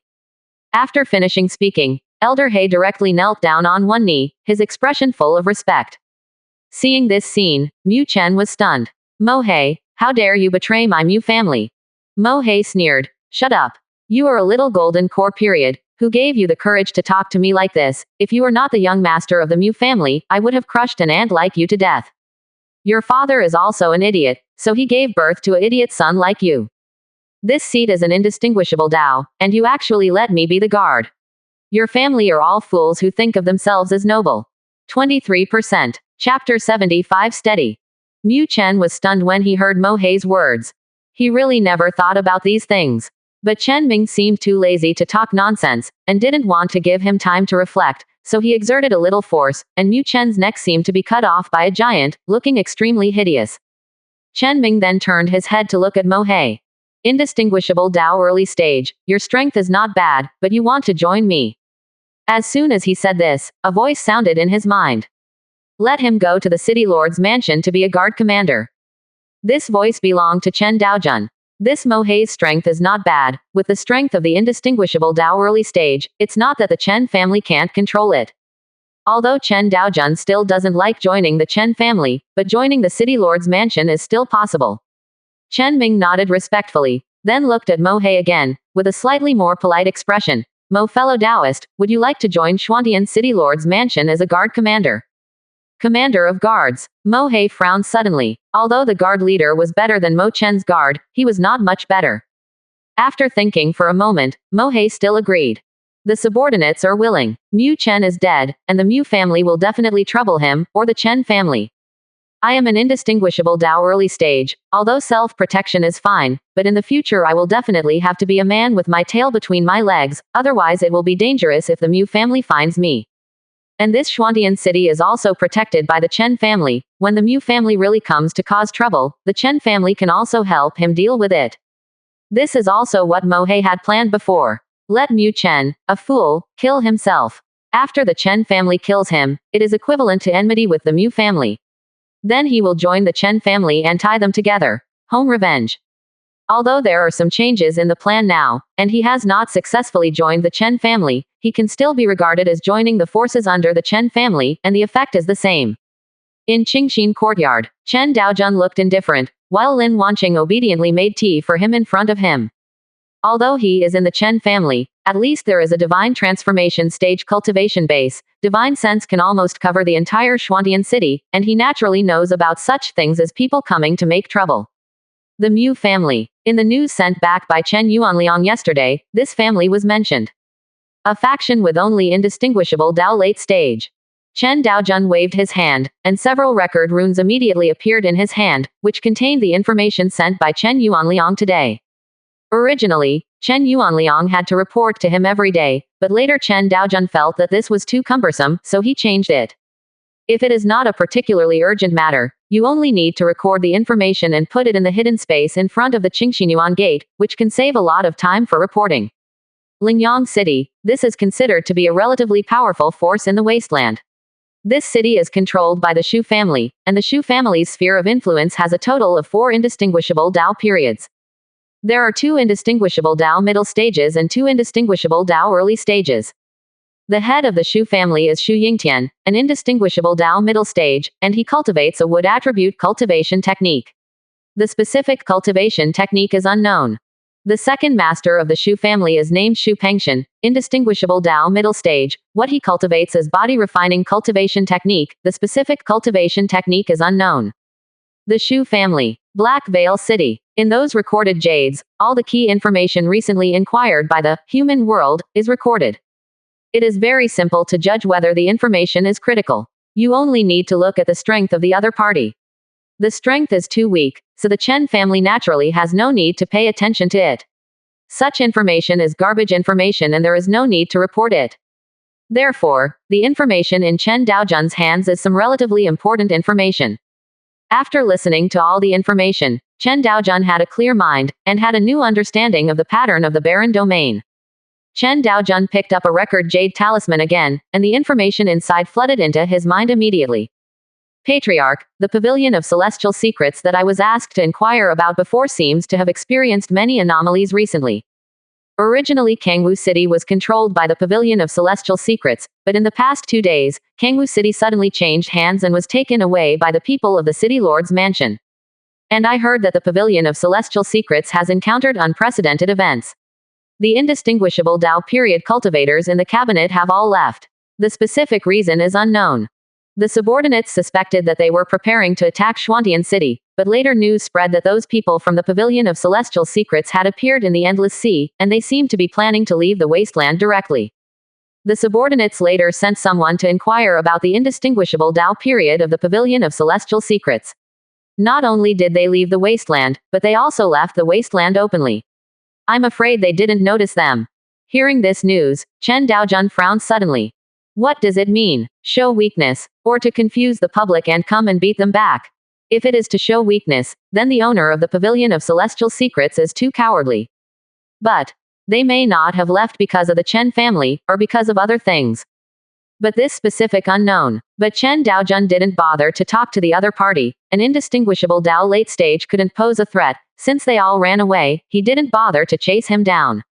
After finishing speaking, Elder He directly knelt down on one knee, his expression full of respect. Seeing this scene, Mu Chen was stunned. "Mo He, how dare you betray my Mu family?" Mo He sneered, "Shut up. You are a little golden core period. Who gave you the courage to talk to me like this? If you were not the young master of the Mu family, I would have crushed an ant like you to death. Your father is also an idiot, so he gave birth to an idiot son like you. This seat is an indistinguishable Dao, and you actually let me be the guard. Your family are all fools who think of themselves as noble." 23%. Chapter 75 Steady. Mu Chen was stunned when he heard Mo He's words. He really never thought about these things. But Chen Ming seemed too lazy to talk nonsense, and didn't want to give him time to reflect, so he exerted a little force, and Mu Chen's neck seemed to be cut off by a giant, looking extremely hideous. Chen Ming then turned his head to look at Mo He. "Indistinguishable Dao early stage, your strength is not bad, but you want to join me." As soon as he said this, a voice sounded in his mind. "Let him go to the city lord's mansion to be a guard commander." This voice belonged to Chen Daojun. This Mo He's strength is not bad. With the strength of the indistinguishable Dao early stage, it's not that the Chen family can't control it. Although Chen Daojun still doesn't like joining the Chen family, but joining the city lord's mansion is still possible. Chen Ming nodded respectfully, then looked at Mo He again, with a slightly more polite expression. "Mo fellow Taoist, would you like to join Xuantian city lord's mansion as a guard commander?" Commander of guards. Mo He frowned suddenly. Although the guard leader was better than Mo Chen's guard, he was not much better. After thinking for a moment, Mo He still agreed. The subordinates are willing. Mu Chen is dead, and the Mu family will definitely trouble him, or the Chen family. I am an indistinguishable Dao early stage, although self-protection is fine, but in the future I will definitely have to be a man with my tail between my legs, otherwise it will be dangerous if the Mu family finds me. And this Xuantian city is also protected by the Chen family. When the Mu family really comes to cause trouble, the Chen family can also help him deal with it. This is also what Mo He had planned before. Let Mu Chen, a fool, kill himself. After the Chen family kills him, it is equivalent to enmity with the Mu family. Then he will join the Chen family and tie them together. Home revenge. Although there are some changes in the plan now, and he has not successfully joined the Chen family, he can still be regarded as joining the forces under the Chen family, and the effect is the same. In Qingxin courtyard, Chen Daojun looked indifferent, while Lin Wanqing obediently made tea for him in front of him. Although he is in the Chen family, at least there is a divine transformation stage cultivation base. Divine sense can almost cover the entire Xuantian city, and he naturally knows about such things as people coming to make trouble. The Mu family. In the news sent back by Chen Yuanliang yesterday, this family was mentioned. A faction with only indistinguishable Dao late stage. Chen Daojun waved his hand, and several record runes immediately appeared in his hand, which contained the information sent by Chen Yuanliang today. Originally, Chen Yuanliang had to report to him every day, but later Chen Daojun felt that this was too cumbersome, so he changed it. If it is not a particularly urgent matter, you only need to record the information and put it in the hidden space in front of the Qingxinyuan gate, which can save a lot of time for reporting. Lingyang City. This is considered to be a relatively powerful force in the wasteland. This city is controlled by the Shu family, and the Shu family's sphere of influence has a total of 4 indistinguishable Dao periods. There are 2 indistinguishable Dao middle stages and 2 indistinguishable Dao early stages. The head of the Shu family is Shu Yingtian, an indistinguishable Dao middle stage, and he cultivates a wood attribute cultivation technique. The specific cultivation technique is unknown. The second master of the Shu family is named Shu Pengxian, indistinguishable Dao middle stage. What he cultivates is body refining cultivation technique. The specific cultivation technique is unknown. The Shu family. Black Veil City. In those recorded jades, all the key information recently inquired by the human world is recorded. It is very simple to judge whether the information is critical. You only need to look at the strength of the other party. The strength is too weak, so the Chen family naturally has no need to pay attention to it. Such information is garbage information and there is no need to report it. Therefore, the information in Chen Daojun's hands is some relatively important information. After listening to all the information, Chen Daojun had a clear mind, and had a new understanding of the pattern of the barren domain. Chen Daojun picked up a record jade talisman again, and the information inside flooded into his mind immediately. Patriarch, the Pavilion of Celestial Secrets that I was asked to inquire about before seems to have experienced many anomalies recently. Originally Kangwu City was controlled by the Pavilion of Celestial Secrets, but in the past 2 days, Kangwu City suddenly changed hands and was taken away by the people of the City Lord's mansion. And I heard that the Pavilion of Celestial Secrets has encountered unprecedented events. The indistinguishable Dao period cultivators in the cabinet have all left. The specific reason is unknown. The subordinates suspected that they were preparing to attack Xuantian City, but later news spread that those people from the Pavilion of Celestial Secrets had appeared in the Endless Sea, and they seemed to be planning to leave the wasteland directly. The subordinates later sent someone to inquire about the indistinguishable Dao period of the Pavilion of Celestial Secrets. Not only did they leave the wasteland, but they also left the wasteland openly. I'm afraid they didn't notice them. Hearing this news, Chen Daojun frowned suddenly. What does it mean? Show weakness, or to confuse the public and come and beat them back? If it is to show weakness, then the owner of the Pavilion of Celestial Secrets is too cowardly. But they may not have left because of the Chen family, or because of other things. But this specific unknown. But Chen Daojun didn't bother to talk to the other party. An indistinguishable Dao late stage couldn't pose a threat. Since they all ran away, he didn't bother to chase him down.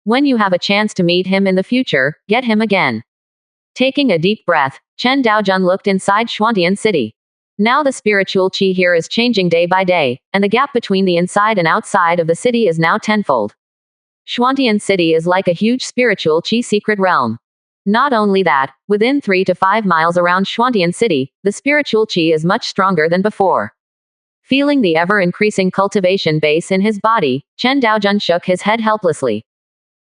When you have a chance to meet him in the future, get him again. Taking a deep breath, Chen Daojun looked inside Xuantian City. Now the spiritual qi here is changing day by day, and the gap between the inside and outside of the city is now tenfold. Xuantian City is like a huge spiritual qi secret realm. Not only that, within 3 to 5 miles around Xuantian City, the spiritual qi is much stronger than before. Feeling the ever-increasing cultivation base in his body, Chen Daojun shook his head helplessly.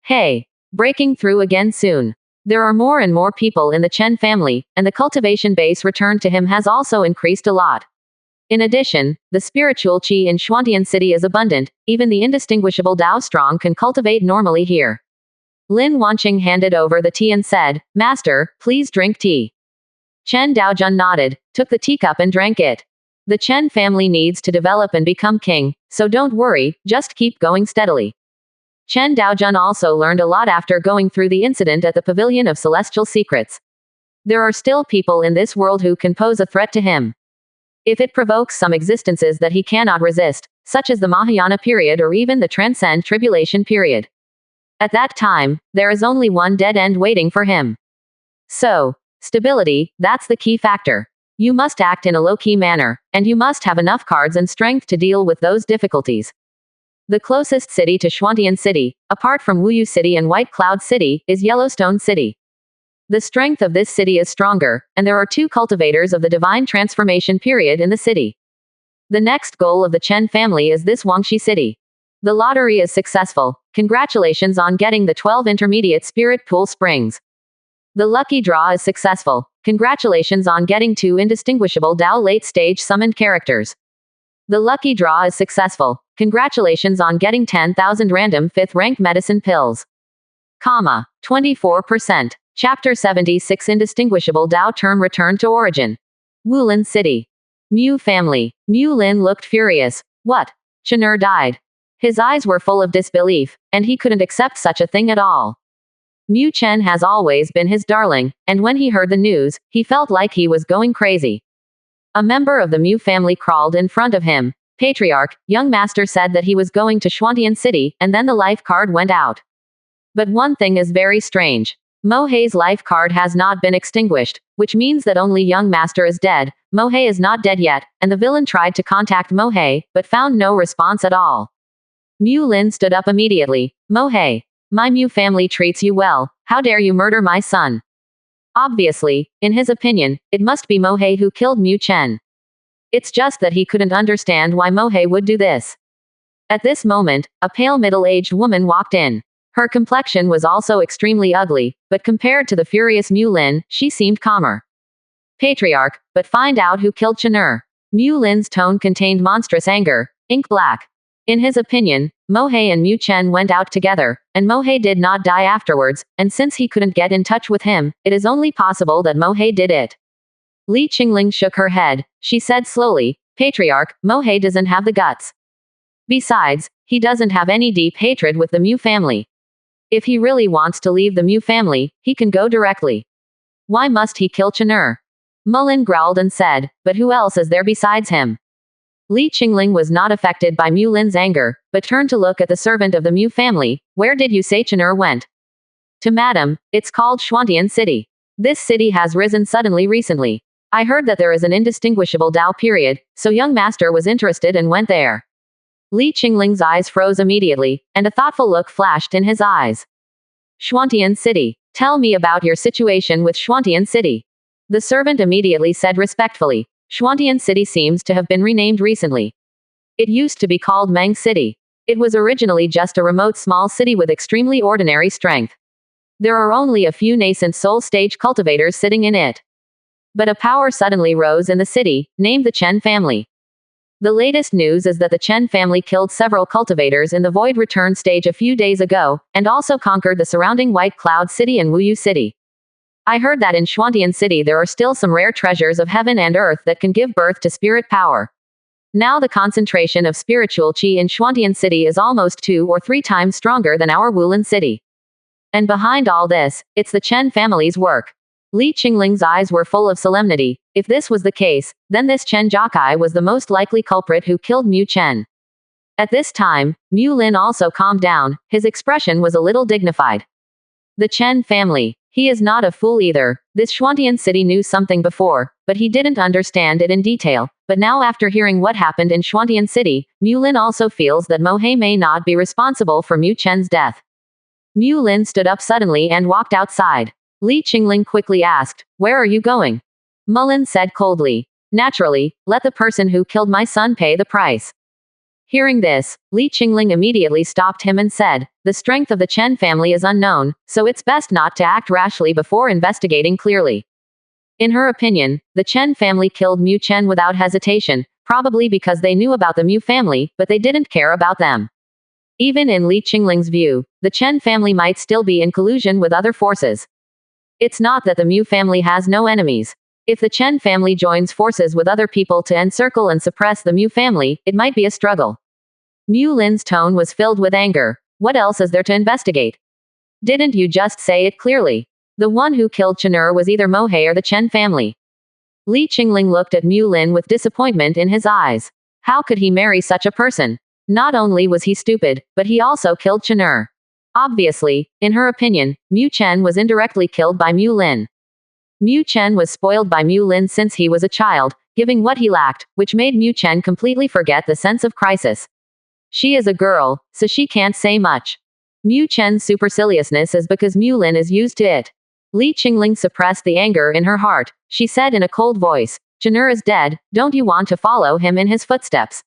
Hey, breaking through again soon. There are more and more people in the Chen family, and the cultivation base returned to him has also increased a lot. In addition, the spiritual qi in Xuantian City is abundant, even the indistinguishable Dao Strong can cultivate normally here. Lin Wanqing handed over the tea and said, Master, please drink tea. Chen Daojun nodded, took the teacup and drank it. The Chen family needs to develop and become king, so don't worry, just keep going steadily. Chen Daojun also learned a lot after going through the incident at the Pavilion of Celestial Secrets. There are still people in this world who can pose a threat to him. If it provokes some existences that he cannot resist, such as the Mahayana period or even the Transcend Tribulation period. At that time, there is only one dead end waiting for him. So, stability, that's the key factor. You must act in a low-key manner, and you must have enough cards and strength to deal with those difficulties. The closest city to Schwantian City, apart from Wuyu City and White Cloud City, is Yellowstone City. The strength of this city is stronger, and there are 2 cultivators of the divine transformation period in the city. The next goal of the Chen family is this Huangshi City. The lottery is successful. Congratulations on getting the 12 intermediate spirit pool springs. The lucky draw is successful. Congratulations on getting 2 indistinguishable Dao late-stage summoned characters. The lucky draw is successful. Congratulations on getting 10,000 random 5th rank medicine pills. 24%. Chapter 76 Indistinguishable Dao Term Return to Origin. Wulin City. Mu family. Mu Lin looked furious. What? Chen'er died. His eyes were full of disbelief, and he couldn't accept such a thing at all. Mu Chen has always been his darling, and when he heard the news, he felt like he was going crazy. A member of the Mu family crawled in front of him. Patriarch, young master said that he was going to Schwantian City, and then the life card went out. But one thing is very strange. Mohei's life card has not been extinguished, which means that only young master is dead. Mohei is not dead yet, and the villain tried to contact Mohei, but found no response at all. Mu Lin stood up immediately. Mohei, my Mu family treats you well. How dare you murder my son? Obviously, in his opinion, it must be Mohei who killed Mu Chen. It's just that he couldn't understand why Mohei would do this. At this moment, a pale middle-aged woman walked in. Her complexion was also extremely ugly, but compared to the furious Mu Lin, she seemed calmer. Patriarch, but find out who killed Chen'er. Mu Lin's tone contained monstrous anger, ink black. In his opinion, Mohei and Mu Chen went out together, and Mohei did not die afterwards, and since he couldn't get in touch with him, it is only possible that Mohei did it. Li Qingling shook her head. She said slowly, Patriarch, Mohei doesn't have the guts. Besides, he doesn't have any deep hatred with the Mu family. If he really wants to leave the Mu family, he can go directly. Why must he kill Chen'er? Mulin growled and said, but who else is there besides him? Li Qingling was not affected by Mu Lin's anger, but turned to look at the servant of the Mu family. Where did you say Chen'er went? To Madam, it's called Schwantian City. This city has risen suddenly recently. I heard that there is an indistinguishable Dao period, so young master was interested and went there. Li Qingling's eyes froze immediately, and a thoughtful look flashed in his eyes. Schwantian City. Tell me about your situation with Schwantian City. The servant immediately said respectfully. Schwantian City seems to have been renamed recently. It used to be called Mang City. It was originally just a remote small city with extremely ordinary strength. There are only a few nascent soul stage cultivators sitting in it. But a power suddenly rose in the city, named the Chen family. The latest news is that the Chen family killed several cultivators in the Void Return stage a few days ago, and also conquered the surrounding White Cloud City and Wuyu City. I heard that in Schwantian City there are still some rare treasures of heaven and earth that can give birth to spirit power. Now the concentration of spiritual qi in Schwantian City is almost 2 or 3 times stronger than our Wulin City. And behind all this, it's the Chen family's work. Li Qingling's eyes were full of solemnity. If this was the case, then this Chen Jiakai was the most likely culprit who killed Mu Chen. At this time, Mu Lin also calmed down. His expression was a little dignified. The Chen family. He is not a fool either. This Schwantian City knew something before, but he didn't understand it in detail. But now after hearing what happened in Schwantian City, Mu Lin also feels that Mohei may not be responsible for Mu Chen's death. Mu Lin stood up suddenly and walked outside. Li Qingling quickly asked, where are you going? Mulin said coldly, naturally, let the person who killed my son pay the price. Hearing this, Li Qingling immediately stopped him and said, the strength of the Chen family is unknown, so it's best not to act rashly before investigating clearly. In her opinion, the Chen family killed Mu Chen without hesitation, probably because they knew about the Mu family, but they didn't care about them. Even in Li Qingling's view, the Chen family might still be in collusion with other forces. It's not that the Mu family has no enemies. If the Chen family joins forces with other people to encircle and suppress the Mu family, it might be a struggle. Mu Lin's tone was filled with anger. What else is there to investigate? Didn't you just say it clearly? The one who killed Chen'er was either Mohei or the Chen family. Li Qingling looked at Mu Lin with disappointment in his eyes. How could he marry such a person? Not only was he stupid, but he also killed Chen'er. Obviously, in her opinion, Mu Chen was indirectly killed by Mu Lin. Mu Chen was spoiled by Mu Lin since he was a child, giving what he lacked, which made Mu Chen completely forget the sense of crisis. She is a girl, so she can't say much. Mu Chen's superciliousness is because Mu Lin is used to it. Li Qingling suppressed the anger in her heart. She said in a cold voice, Chen'er is dead, don't you want to follow him in his footsteps?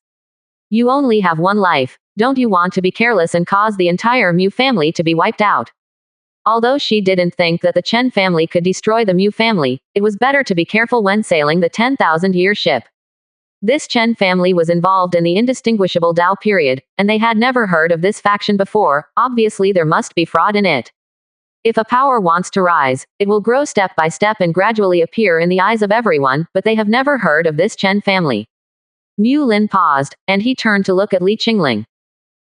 You only have one life, don't you want to be careless and cause the entire Mu family to be wiped out? Although she didn't think that the Chen family could destroy the Mu family, it was better to be careful when sailing the 10,000-year ship. This Chen family was involved in the indistinguishable Dao period, and they had never heard of this faction before. Obviously there must be fraud in it. If a power wants to rise, it will grow step by step and gradually appear in the eyes of everyone, but they have never heard of this Chen family. Mu Lin paused, and he turned to look at Li Qingling.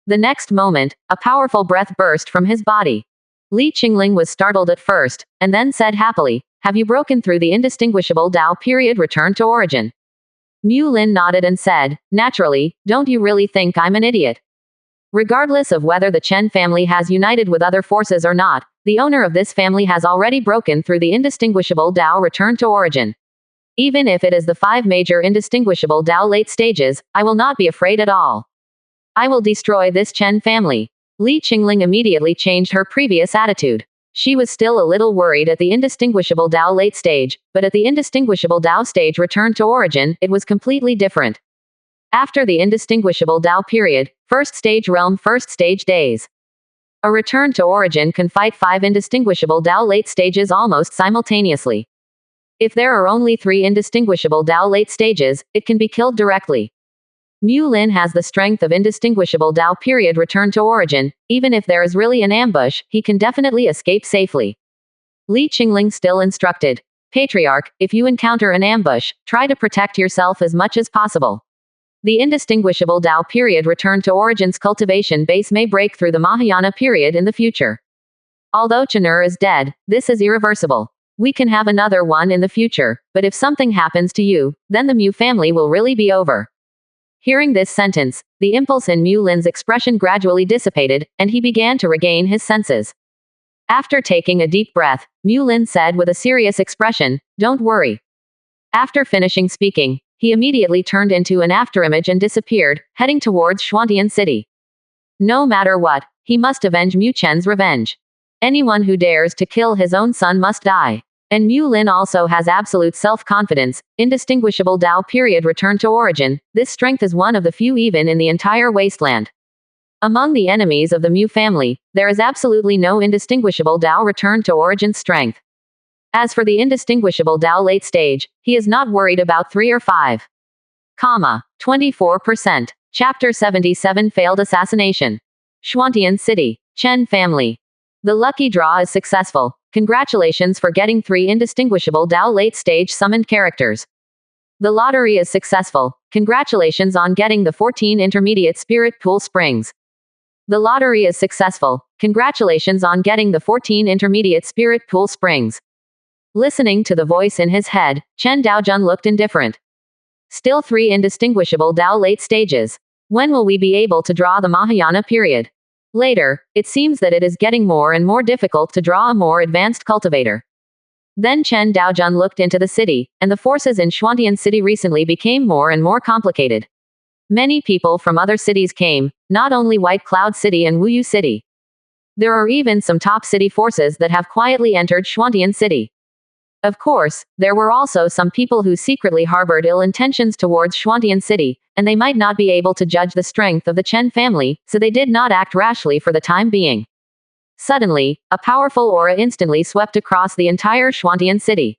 The next moment, a powerful breath burst from his body. Li Qingling was startled at first, and then said happily, have you broken through the indistinguishable Dao period return to origin? Mu Lin nodded and said, naturally, don't you really think I'm an idiot? Regardless of whether the Chen family has united with other forces or not, the owner of this family has already broken through the indistinguishable Dao return to origin. Even if it is the 5 major indistinguishable Dao late stages, I will not be afraid at all. I will destroy this Chen family. Li Qingling immediately changed her previous attitude. She was still a little worried at the indistinguishable Dao late stage, but at the indistinguishable Dao stage return to origin, it was completely different. After the indistinguishable Dao period, first stage realm first stage days. A return to origin can fight 5 indistinguishable Dao late stages almost simultaneously. If there are only 3 indistinguishable Dao late stages, it can be killed directly. Mu Lin has the strength of indistinguishable Dao period return to origin. Even if there is really an ambush, he can definitely escape safely. Li Qingling still instructed, Patriarch, if you encounter an ambush, try to protect yourself as much as possible. The indistinguishable Dao period return to origin's cultivation base may break through the Mahayana period in the future. Although Chen'er is dead, this is irreversible. We can have another one in the future, but if something happens to you, then the Mu family will really be over. Hearing this sentence, the impulse in Mu Lin's expression gradually dissipated, and he began to regain his senses. After taking a deep breath, Mu Lin said with a serious expression, don't worry. After finishing speaking, he immediately turned into an afterimage and disappeared, heading towards Xuantian City. No matter what, he must avenge Mu Chen's revenge. Anyone who dares to kill his own son must die. And Mu Lin also has absolute self-confidence, indistinguishable Dao period return to origin. This strength is one of the few even in the entire wasteland. Among the enemies of the Mu family, there is absolutely no indistinguishable Dao return to origin strength. As for the indistinguishable Dao late stage, he is not worried about 3 or 5. 24%. Chapter 77 Failed Assassination. Xuantian City. Chen family. The lucky draw is successful. Congratulations for getting 3 indistinguishable Dao late stage summoned characters. The lottery is successful. Congratulations on getting the 14 intermediate spirit pool springs. The lottery is successful. Congratulations on getting the 14 intermediate spirit pool springs. Listening to the voice in his head, Chen Daojun looked indifferent. Still 3 indistinguishable Dao late stages. When will we be able to draw the Mahayana period? Later, it seems that it is getting more and more difficult to draw a more advanced cultivator. Then Chen Daojun looked into the city, and the forces in Xuantian City recently became more and more complicated. Many people from other cities came, not only White Cloud City and Wuyu City. There are even some top city forces that have quietly entered Xuantian City. Of course, there were also some people who secretly harbored ill intentions towards Xuantian City, and they might not be able to judge the strength of the Chen family, so they did not act rashly for the time being. Suddenly, a powerful aura instantly swept across the entire Xuantian City.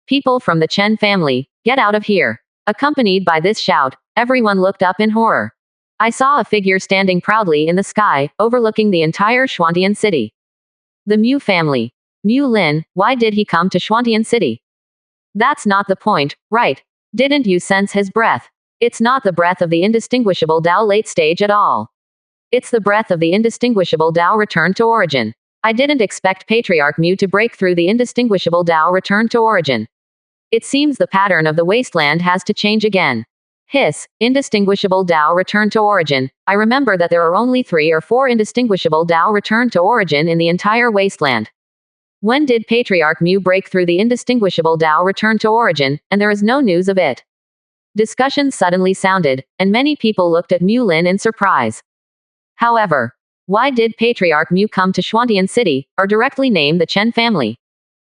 People from the Chen family, get out of here. Accompanied by this shout, everyone looked up in horror. I saw a figure standing proudly in the sky, overlooking the entire Xuantian City. The Mu family. Mu Lin, why did he come to Xuantian City? That's not the point, right? Didn't you sense his breath? It's not the breath of the indistinguishable Dao late stage at all. It's the breath of the indistinguishable Dao return to origin. I didn't expect Patriarch Mu to break through the indistinguishable Dao return to origin. It seems the pattern of the wasteland has to change again. Hiss, indistinguishable Dao return to origin. I remember that there are only 3 or 4 indistinguishable Dao return to origin in the entire wasteland. When did Patriarch Mu break through the indistinguishable Dao return to origin, and there is no news of it? Discussions suddenly sounded, and many people looked at Mu Lin in surprise. However, why did Patriarch Mu come to Xuantian City, or directly name the Chen family?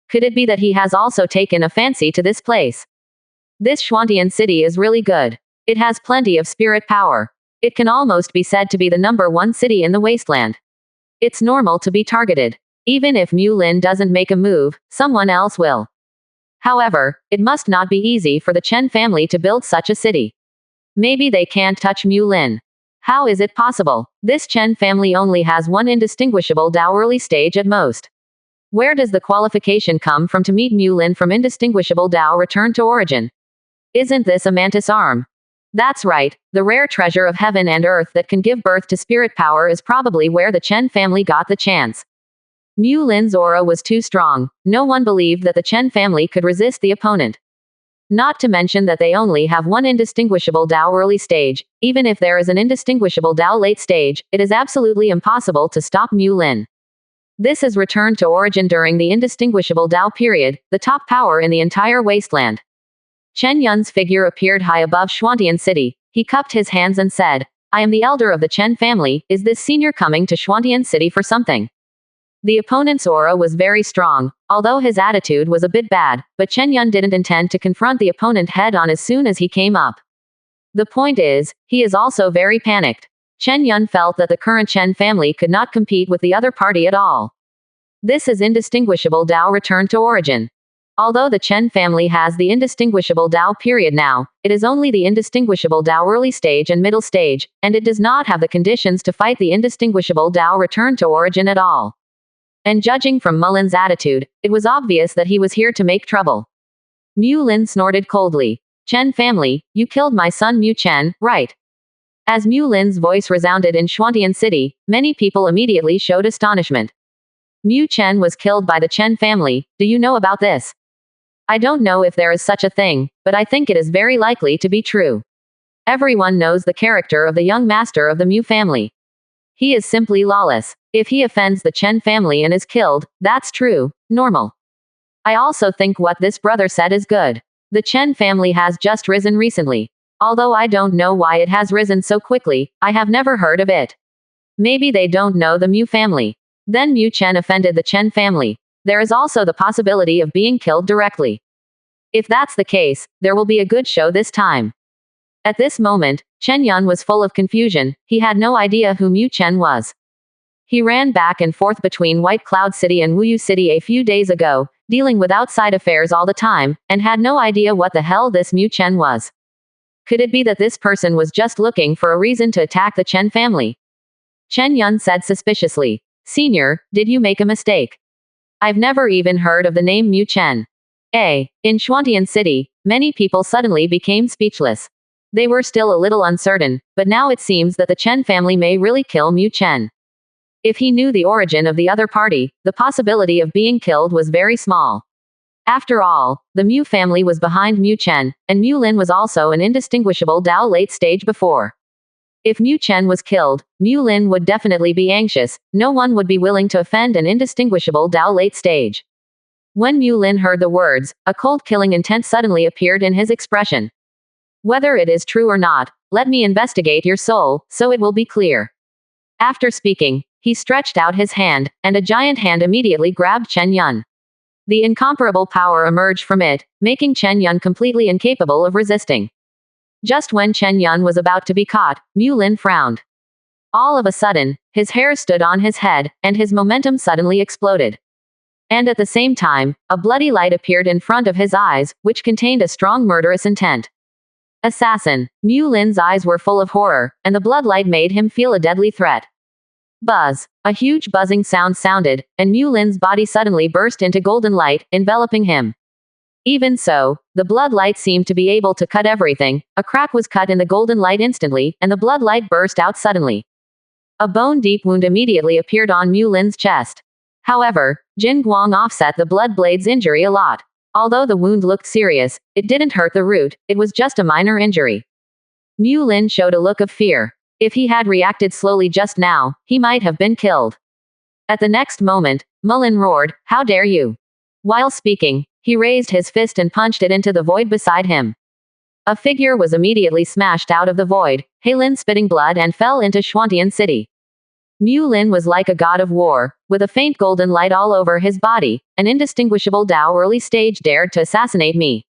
Could it be that he has also taken a fancy to this place? This Xuantian City is really good. It has plenty of spirit power. It can almost be said to be the #1 city in the wasteland. It's normal to be targeted. Even if Mu Lin doesn't make a move, someone else will. However, it must not be easy for the Chen family to build such a city. Maybe they can't touch Mu Lin. How is it possible? This Chen family only has one indistinguishable Dao early stage at most. Where does the qualification come from to meet Mu Lin from indistinguishable Dao return to origin? Isn't this a mantis arm? That's right, the rare treasure of heaven and earth that can give birth to spirit power is probably where the Chen family got the chance. Mu Lin's aura was too strong. No one believed that the Chen family could resist the opponent. Not to mention that they only have one indistinguishable Dao early stage. Even if there is an indistinguishable Dao late stage, it is absolutely impossible to stop Mu Lin. This is returned to origin during the indistinguishable Dao period, the top power in the entire wasteland. Chen Yun's figure appeared high above Xuantian City. He cupped his hands and said, I am the elder of the Chen family. Is this senior coming to Xuantian City for something? The opponent's aura was very strong, although his attitude was a bit bad, but Chen Yun didn't intend to confront the opponent head-on as soon as he came up. The point is, he is also very panicked. Chen Yun felt that the current Chen family could not compete with the other party at all. This is indistinguishable Dao return to origin. Although the Chen family has the indistinguishable Dao period now, it is only the indistinguishable Dao early stage and middle stage, and it does not have the conditions to fight the indistinguishable Dao return to origin at all. And judging from Mu Lin's attitude, it was obvious that he was here to make trouble. Mu Lin snorted coldly. Chen family, you killed my son Mu Chen, right? As Mu Lin's voice resounded in Xuantian City, many people immediately showed astonishment. Mu Chen was killed by the Chen family. Do you know about this? I don't know if there is such a thing, but I think it is very likely to be true. Everyone knows the character of the young master of the Mu family. He is simply lawless. If he offends the Chen family and is killed, that's true, normal. I also think what this brother said is good. The Chen family has just risen recently. Although I don't know why it has risen so quickly, I have never heard of it. Maybe they don't know the Mu family. Then Mu Chen offended the Chen family. There is also the possibility of being killed directly. If that's the case, there will be a good show this time. At this moment, Chen Yun was full of confusion. He had no idea who Mu Chen was. He ran back and forth between White Cloud City and Wuyu City a few days ago, dealing with outside affairs all the time, and had no idea what the hell this Mu Chen was. Could it be that this person was just looking for a reason to attack the Chen family? Chen Yun said suspiciously. Senior, did you make a mistake? I've never even heard of the name Mu Chen. In Xuantian City, many people suddenly became speechless. They were still a little uncertain, but now it seems that the Chen family may really kill Mu Chen. If he knew the origin of the other party, the possibility of being killed was very small. After all, the Mu family was behind Mu Chen, and Mu Lin was also an indistinguishable Dao late stage before. If Mu Chen was killed, Mu Lin would definitely be anxious. No one would be willing to offend an indistinguishable Dao late stage. When Mu Lin heard the words, a cold killing intent suddenly appeared in his expression. Whether it is true or not, let me investigate your soul, so it will be clear. After speaking, he stretched out his hand, and a giant hand immediately grabbed Chen Yun. The incomparable power emerged from it, making Chen Yun completely incapable of resisting. Just when Chen Yun was about to be caught, Mu Lin frowned. All of a sudden, his hair stood on his head, and his momentum suddenly exploded. And at the same time, a bloody light appeared in front of his eyes, which contained a strong murderous intent. Assassin. Mu Lin's eyes were full of horror, and the blood light made him feel a deadly threat. Buzz. A huge buzzing sound sounded, and Mu Lin's body suddenly burst into golden light, enveloping him. Even so, the blood light seemed to be able to cut everything. A crack was cut in the golden light instantly, and the blood light burst out suddenly. A bone-deep wound immediately appeared on Mu Lin's chest. However, Jin Guang offset the blood blade's injury a lot. Although the wound looked serious, it didn't hurt the root, it was just a minor injury. Mu Lin showed a look of fear. If he had reacted slowly just now, he might have been killed. At the next moment, Mu Lin roared, "How dare you!" While speaking, he raised his fist and punched it into the void beside him. A figure was immediately smashed out of the void, Heilin spitting blood and fell into Shuantian City. Mu Lin was like a god of war, with a faint golden light all over his body. An indistinguishable Dao early stage dared to assassinate me.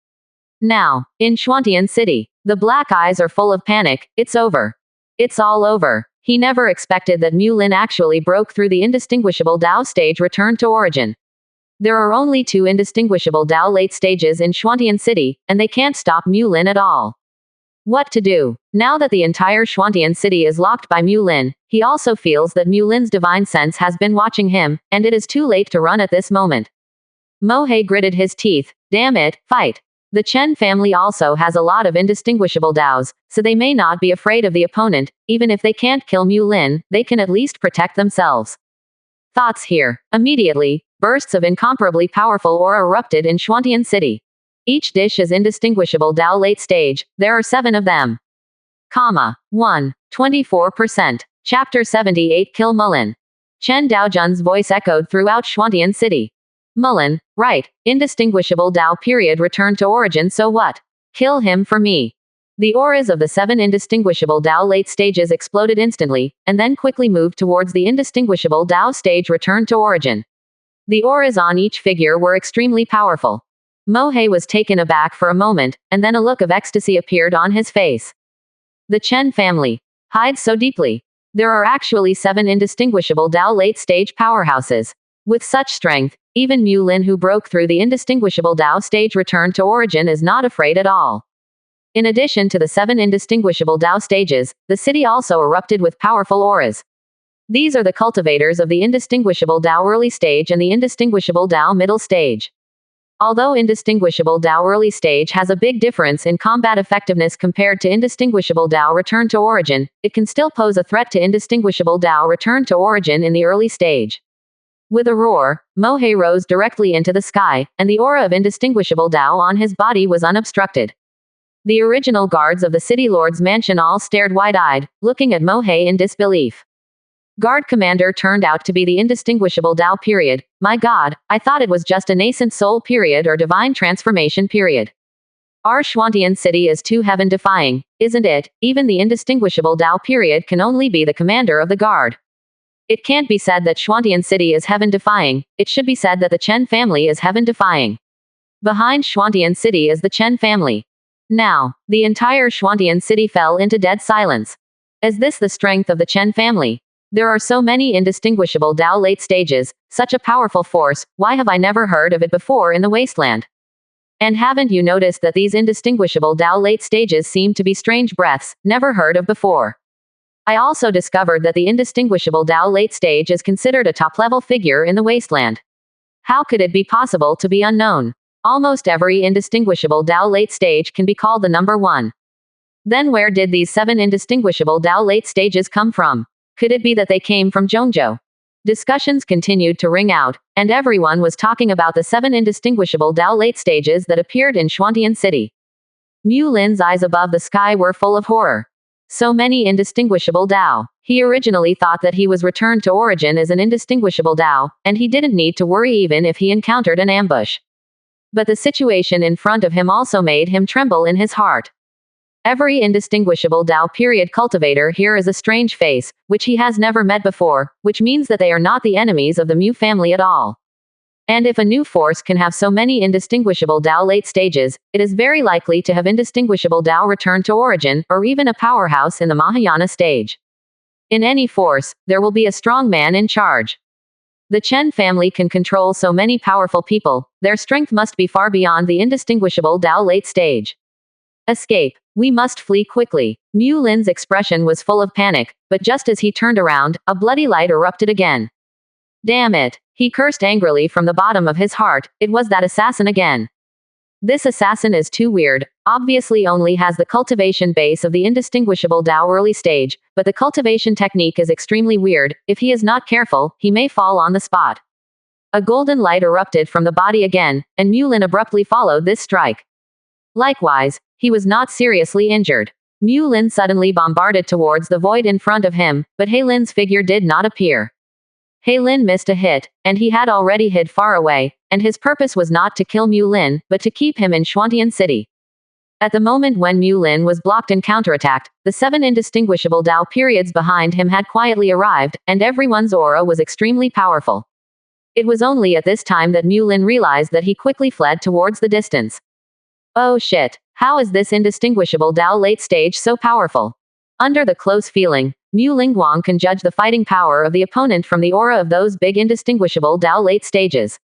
Now, in Shuantian City, the black eyes are full of panic. It's over. It's all over. He never expected that Mu Lin actually broke through the indistinguishable Dao stage return to origin. There are only 2 indistinguishable Dao late stages in Shuantian City, and they can't stop Mu Lin at all. What to do? Now that the entire Shuantian City is locked by Mu Lin, he also feels that Mu Lin's divine sense has been watching him, and it is too late to run at this moment. Mohei gritted his teeth. Damn it, fight. The Chen family also has a lot of indistinguishable Daos, so they may not be afraid of the opponent. Even if they can't kill Mu Lin, they can at least protect themselves. Thoughts here. Immediately, bursts of incomparably powerful aura erupted in Shuantian City. Each dish is indistinguishable Dao late stage. There are 7 of them. 1. 24%. Chapter 78 Kill Mullen. Chen Daojun's voice echoed throughout Shuantian City. Mullen, right. Indistinguishable Dao period returned to origin, so what? Kill him for me. The auras of the 7 indistinguishable Dao late stages exploded instantly, and then quickly moved towards the indistinguishable Dao stage returned to origin. The auras on each figure were extremely powerful. Mohei was taken aback for a moment, and then a look of ecstasy appeared on his face. The Chen family hides so deeply. There are actually 7 indistinguishable Dao late stage powerhouses. With such strength, even Mu Lin, who broke through the indistinguishable Dao stage return to origin, is not afraid at all. In addition to the 7 indistinguishable Dao stages, the city also erupted with powerful auras. These are the cultivators of the indistinguishable Dao early stage and the indistinguishable Dao middle stage. Although indistinguishable Dao early stage has a big difference in combat effectiveness compared to indistinguishable Dao return to origin, it can still pose a threat to indistinguishable Dao return to origin in the early stage. With a roar, Mohei rose directly into the sky, and the aura of indistinguishable Dao on his body was unobstructed. The original guards of the city lord's mansion all stared wide-eyed, looking at Mohei in disbelief. Guard commander turned out to be the indistinguishable Dao period. My god, I thought it was just a nascent soul period or divine transformation period. Our Shuantian City is too heaven-defying, isn't it? Even the indistinguishable Dao period can only be the commander of the guard. It can't be said that Shuantian City is heaven-defying, it should be said that the Chen family is heaven-defying. Behind Shuantian City is the Chen family. Now, the entire Shuantian City fell into dead silence. Is this the strength of the Chen family? There are so many indistinguishable Dao late stages, such a powerful force. Why have I never heard of it before in the wasteland? And haven't you noticed that these indistinguishable Dao late stages seem to be strange breaths, never heard of before? I also discovered that the indistinguishable Dao late stage is considered a top-level figure in the wasteland. How could it be possible to be unknown? Almost every indistinguishable Dao late stage can be called the number 1. Then where did these 7 indistinguishable Dao late stages come from? Could it be that they came from Zhongzhou? Discussions continued to ring out, and everyone was talking about the 7 indistinguishable Dao late stages that appeared in Shuantian City. Mu Lin's eyes above the sky were full of horror. So many indistinguishable Dao. He originally thought that he was returned to origin as an indistinguishable Dao, and he didn't need to worry even if he encountered an ambush. But the situation in front of him also made him tremble in his heart. Every indistinguishable Dao period cultivator here is a strange face, which he has never met before, which means that they are not the enemies of the Mu family at all. And if a new force can have so many indistinguishable Dao late stages, it is very likely to have indistinguishable Dao return to origin, or even a powerhouse in the Mahayana stage. In any force, there will be a strong man in charge. The Chen family can control so many powerful people, their strength must be far beyond the indistinguishable Dao late stage. Escape. We must flee quickly. Mu Lin's expression was full of panic, but just as he turned around, a bloody light erupted again. Damn it! He cursed angrily from the bottom of his heart. It was that assassin again. This assassin is too weird, obviously only has the cultivation base of the indistinguishable Dao early stage, but the cultivation technique is extremely weird. If he is not careful, he may fall on the spot. A golden light erupted from the body again, and Mu Lin abruptly followed this strike. Likewise, he was not seriously injured. Mu Lin suddenly bombarded towards the void in front of him, but Heilin's figure did not appear. Heilin missed a hit, and he had already hid far away, and his purpose was not to kill Mu Lin, but to keep him in Shuantian City. At the moment when Mu Lin was blocked and counterattacked, the 7 indistinguishable Dao periods behind him had quietly arrived, and everyone's aura was extremely powerful. It was only at this time that Mu Lin realized that he quickly fled towards the distance. Oh shit, how is this indistinguishable Dao late stage so powerful? Under the close feeling, Mu Lingguang can judge the fighting power of the opponent from the aura of those big indistinguishable Dao late stages.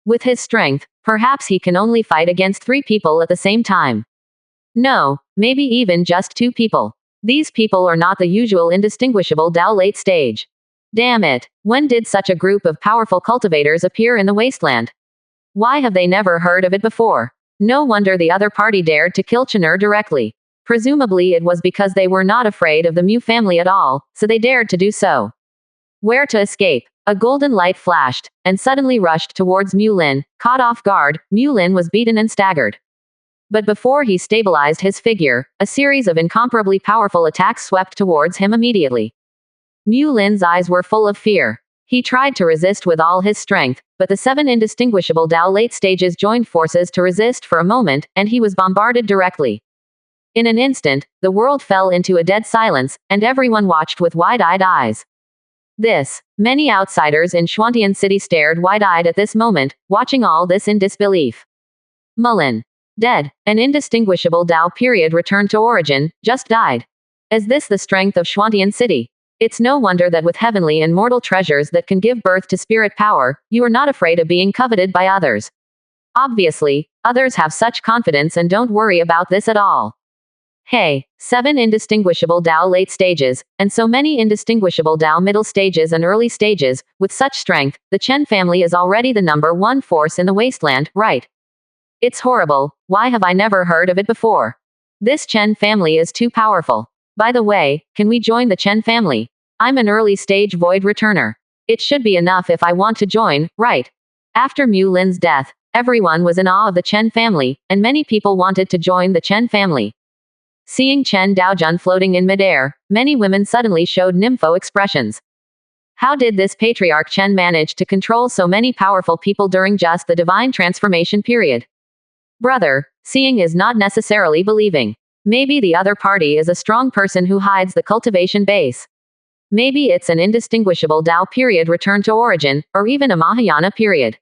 With his strength, perhaps he can only fight against 3 people at the same time. No, maybe even just 2 people. These people are not the usual indistinguishable Dao late stage. Damn it, when did such a group of powerful cultivators appear in the wasteland? Why have they never heard of it before? No wonder the other party dared to kill Chen'er directly. Presumably it was because they were not afraid of the Mu family at all, so they dared to do so. Where to escape? A golden light flashed, and suddenly rushed towards Mu Lin. Caught off guard, Mu Lin was beaten and staggered. But before he stabilized his figure, a series of incomparably powerful attacks swept towards him immediately. Mu Lin's eyes were full of fear. He tried to resist with all his strength, but the 7 indistinguishable Dao late stages joined forces to resist for a moment, and he was bombarded directly. In an instant, the world fell into a dead silence, and everyone watched with wide-eyed eyes. Many outsiders in Xuantian City stared wide-eyed at this moment, watching all this in disbelief. Mulin. Dead. An indistinguishable Dao period returned to origin, just died. Is this the strength of Xuantian City? It's no wonder that with heavenly and mortal treasures that can give birth to spirit power, you are not afraid of being coveted by others. Obviously, others have such confidence and don't worry about this at all. Hey, 7 indistinguishable Dao late stages, and so many indistinguishable Dao middle stages and early stages, with such strength, the Chen family is already the #1 force in the wasteland, right? It's horrible, why have I never heard of it before? This Chen family is too powerful. By the way, can we join the Chen family? I'm an early stage void returner. It should be enough if I want to join, right? After Mu Lin's death, everyone was in awe of the Chen family, and many people wanted to join the Chen family. Seeing Chen Daojun floating in midair, many women suddenly showed nympho expressions. How did this patriarch Chen manage to control so many powerful people during just the divine transformation period? Brother, seeing is not necessarily believing. Maybe the other party is a strong person who hides the cultivation base. Maybe it's an indistinguishable Dao period return to origin, or even a Mahayana period.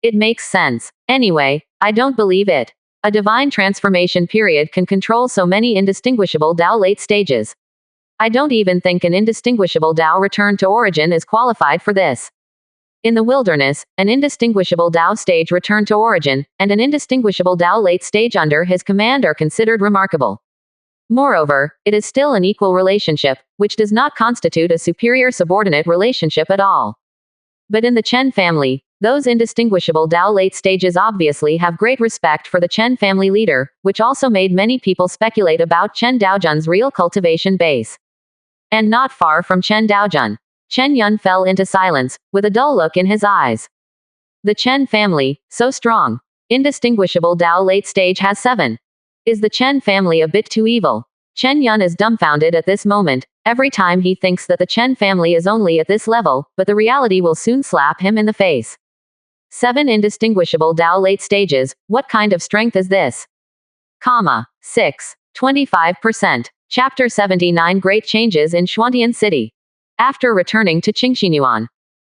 It makes sense. Anyway, I don't believe it. A divine transformation period can control so many indistinguishable Dao late stages. I don't even think an indistinguishable Dao return to origin is qualified for this. In the wilderness, an indistinguishable Dao stage return to origin, and an indistinguishable Dao late stage under his command are considered remarkable. Moreover, it is still an equal relationship, which does not constitute a superior-subordinate relationship at all. But in the Chen family, those indistinguishable Dao late stages obviously have great respect for the Chen family leader, which also made many people speculate about Chen Daojun's real cultivation base. And not far from Chen Daojun, Chen Yun fell into silence, with a dull look in his eyes. The Chen family, so strong. Indistinguishable Dao late stage has 7. Is the Chen family a bit too evil? Chen Yun is dumbfounded at this moment, every time he thinks that the Chen family is only at this level, but the reality will soon slap him in the face. 7 indistinguishable Dao late stages, what kind of strength is this? 6. 25%. Chapter 79 Great Changes in Xuantian City. After returning to Qingxinyuan,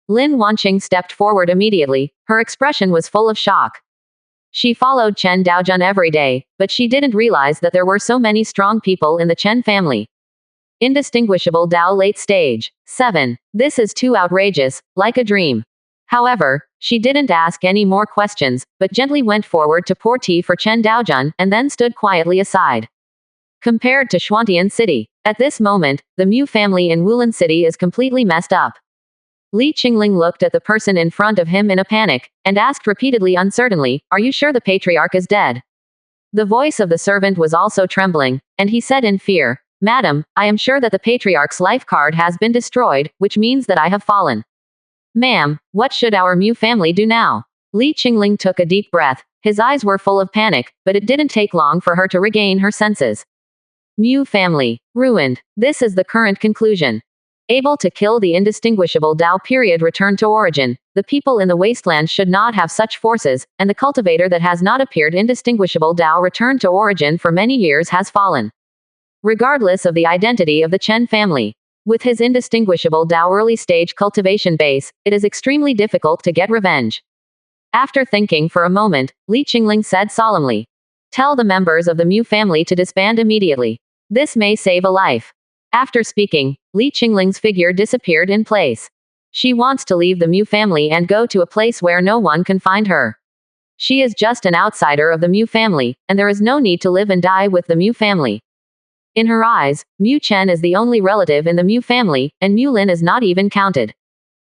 Lin Wanqing stepped forward immediately, her expression was full of shock. She followed Chen Daojun every day, but she didn't realize that there were so many strong people in the Chen family. Indistinguishable Dao late stage. 7. This is too outrageous, like a dream. However, she didn't ask any more questions, but gently went forward to pour tea for Chen Daojun, and then stood quietly aside. Compared to Xuantian City, at this moment, the Mu family in Wulin City is completely messed up. Li Qingling looked at the person in front of him in a panic, and asked repeatedly uncertainly, "Are you sure the patriarch is dead?" The voice of the servant was also trembling, and he said in fear, "Madam, I am sure that the patriarch's life card has been destroyed, which means that I have fallen." "Ma'am, what should our Mu family do now?" Li Qingling took a deep breath, his eyes were full of panic, but it didn't take long for her to regain her senses. Mu family. Ruined. This is the current conclusion. Able to kill the indistinguishable Dao period return to origin, the people in the wasteland should not have such forces, and the cultivator that has not appeared indistinguishable Tao returned to origin for many years has fallen. Regardless of the identity of the Chen family. With his indistinguishable Tao early-stage cultivation base, it is extremely difficult to get revenge. After thinking for a moment, Li Qingling said solemnly. Tell the members of the Mu family to disband immediately. This may save a life. After speaking, Li Qingling's figure disappeared in place. She wants to leave the Mu family and go to a place where no one can find her. She is just an outsider of the Mu family, and there is no need to live and die with the Mu family. In her eyes, Mu Chen is the only relative in the Mu family, and Mu Lin is not even counted.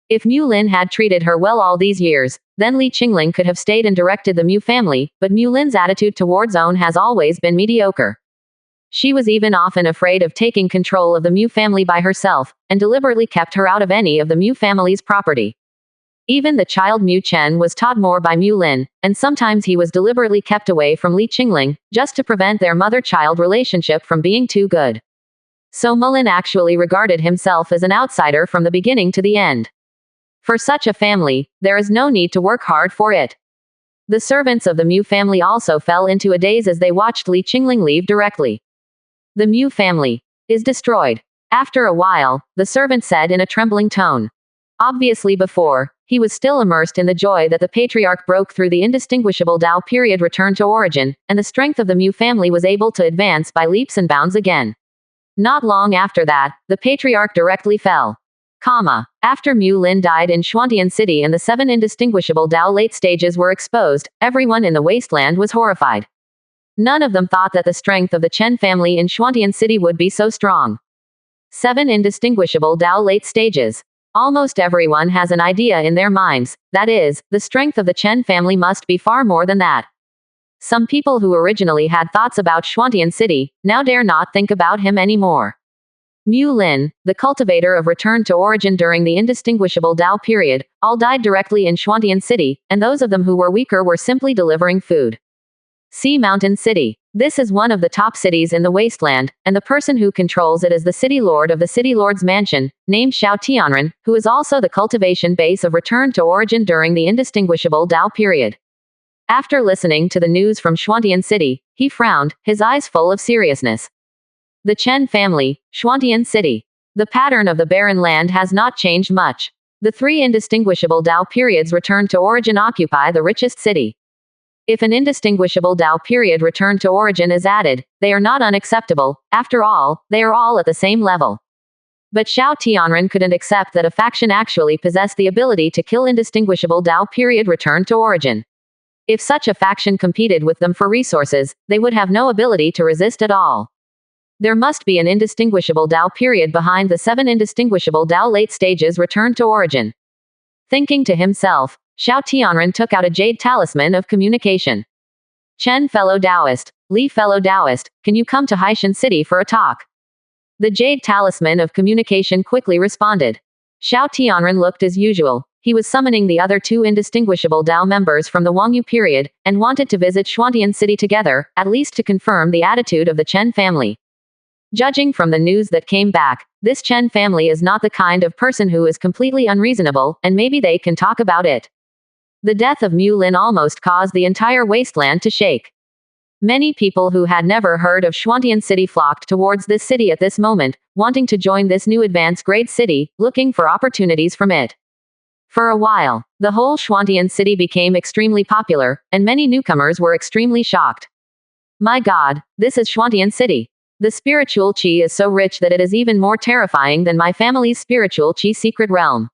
If Mu Lin had treated her well all these years, then Li Qingling could have stayed and directed the Mu family, but Mu Lin's attitude towards Own has always been mediocre. She was even often afraid of taking control of the Mu family by herself, and deliberately kept her out of any of the Mu family's property. Even the child Mu Chen was taught more by Mu Lin, and sometimes he was deliberately kept away from Li Qingling, just to prevent their mother-child relationship from being too good. So Mulin actually regarded himself as an outsider from the beginning to the end. For such a family, there is no need to work hard for it. The servants of the Mu family also fell into a daze as they watched Li Qingling leave directly. The Mu family is destroyed. After a while, the servant said in a trembling tone. Obviously before, he was still immersed in the joy that the patriarch broke through the indistinguishable Tao period return to origin, and the strength of the Mu family was able to advance by leaps and bounds again. Not long after that, the patriarch directly fell. After Mu Lin died in Xuantian City and the 7 indistinguishable Tao late stages were exposed, everyone in the wasteland was horrified. None of them thought that the strength of the Chen family in Xuantian City would be so strong. 7 indistinguishable Tao late stages. Almost everyone has an idea in their minds, that is, the strength of the Chen family must be far more than that. Some people who originally had thoughts about Xuantian City, now dare not think about him anymore. Mu Lin, the cultivator of return to origin during the indistinguishable Tao period, all died directly in Xuantian City, and those of them who were weaker were simply delivering food. Sea Mountain City. This is one of the top cities in the wasteland, and the person who controls it is the city lord of the city lord's mansion, named Xiao Tianren, who is also the cultivation base of return to origin during the indistinguishable Tao period. After listening to the news from Xuantian City, he frowned, his eyes full of seriousness. The Chen family, Xuantian City. The pattern of the barren land has not changed much. The 3 indistinguishable Tao periods return to origin occupy the richest city. If an indistinguishable Tao period return to origin is added, they are not unacceptable, after all, they are all at the same level. But Xiao Tianren couldn't accept that a faction actually possessed the ability to kill indistinguishable Tao period return to origin. If such a faction competed with them for resources, they would have no ability to resist at all. There must be an indistinguishable Tao period behind the 7 indistinguishable Tao late stages return to origin. Thinking to himself, Xiao Tianren took out a jade talisman of communication. Chen fellow Taoist, Li fellow Taoist, can you come to Haishan City for a talk? The jade talisman of communication quickly responded. Xiao Tianren looked as usual. He was summoning the other 2 indistinguishable Tao members from the Wangyu period, and wanted to visit Xuantian City together, at least to confirm the attitude of the Chen family. Judging from the news that came back, this Chen family is not the kind of person who is completely unreasonable, and maybe they can talk about it. The death of Mu Lin almost caused the entire wasteland to shake. Many people who had never heard of Xuantian City flocked towards this city at this moment, wanting to join this new advanced grade city, looking for opportunities from it. For a while, the whole Xuantian City became extremely popular, and many newcomers were extremely shocked. My God, this is Xuantian City. The spiritual qi is so rich that it is even more terrifying than my family's spiritual qi secret realm.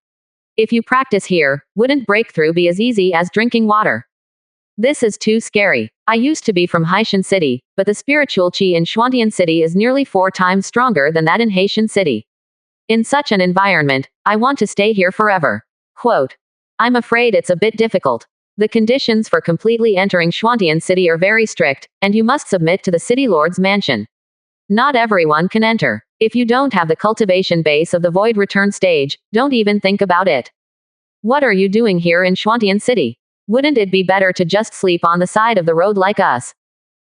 If you practice here, wouldn't breakthrough be as easy as drinking water? This is too scary. I used to be from Haishan City, but the spiritual qi in Xuantian City is nearly 4 times stronger than that in Haishan City. In such an environment, I want to stay here forever. Quote. I'm afraid it's a bit difficult. The conditions for completely entering Xuantian City are very strict, and you must submit to the city lord's mansion. Not everyone can enter. If you don't have the cultivation base of the void return stage, don't even think about it. What are you doing here in Xuantian City? Wouldn't it be better to just sleep on the side of the road like us?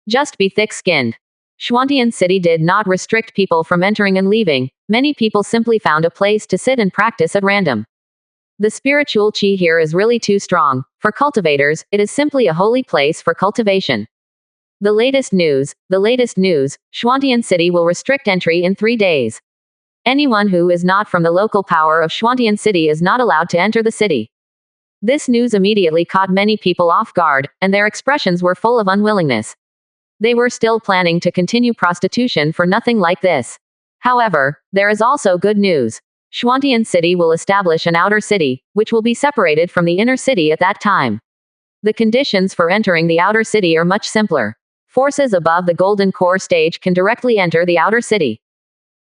Just be thick-skinned. Xuantian City did not restrict people from entering and leaving. Many people simply found a place to sit and practice at random. The spiritual chi here is really too strong. For cultivators, it is simply a holy place for cultivation. The latest news. Xuantian City will restrict entry in 3 days. Anyone who is not from the local power of Xuantian City is not allowed to enter the city. This news immediately caught many people off guard, and their expressions were full of unwillingness. They were still planning to continue prostitution for nothing like this. However, there is also good news. Xuantian City will establish an outer city, which will be separated from the inner city at that time. The conditions for entering the outer city are much simpler. Forces above the golden core stage can directly enter the outer city.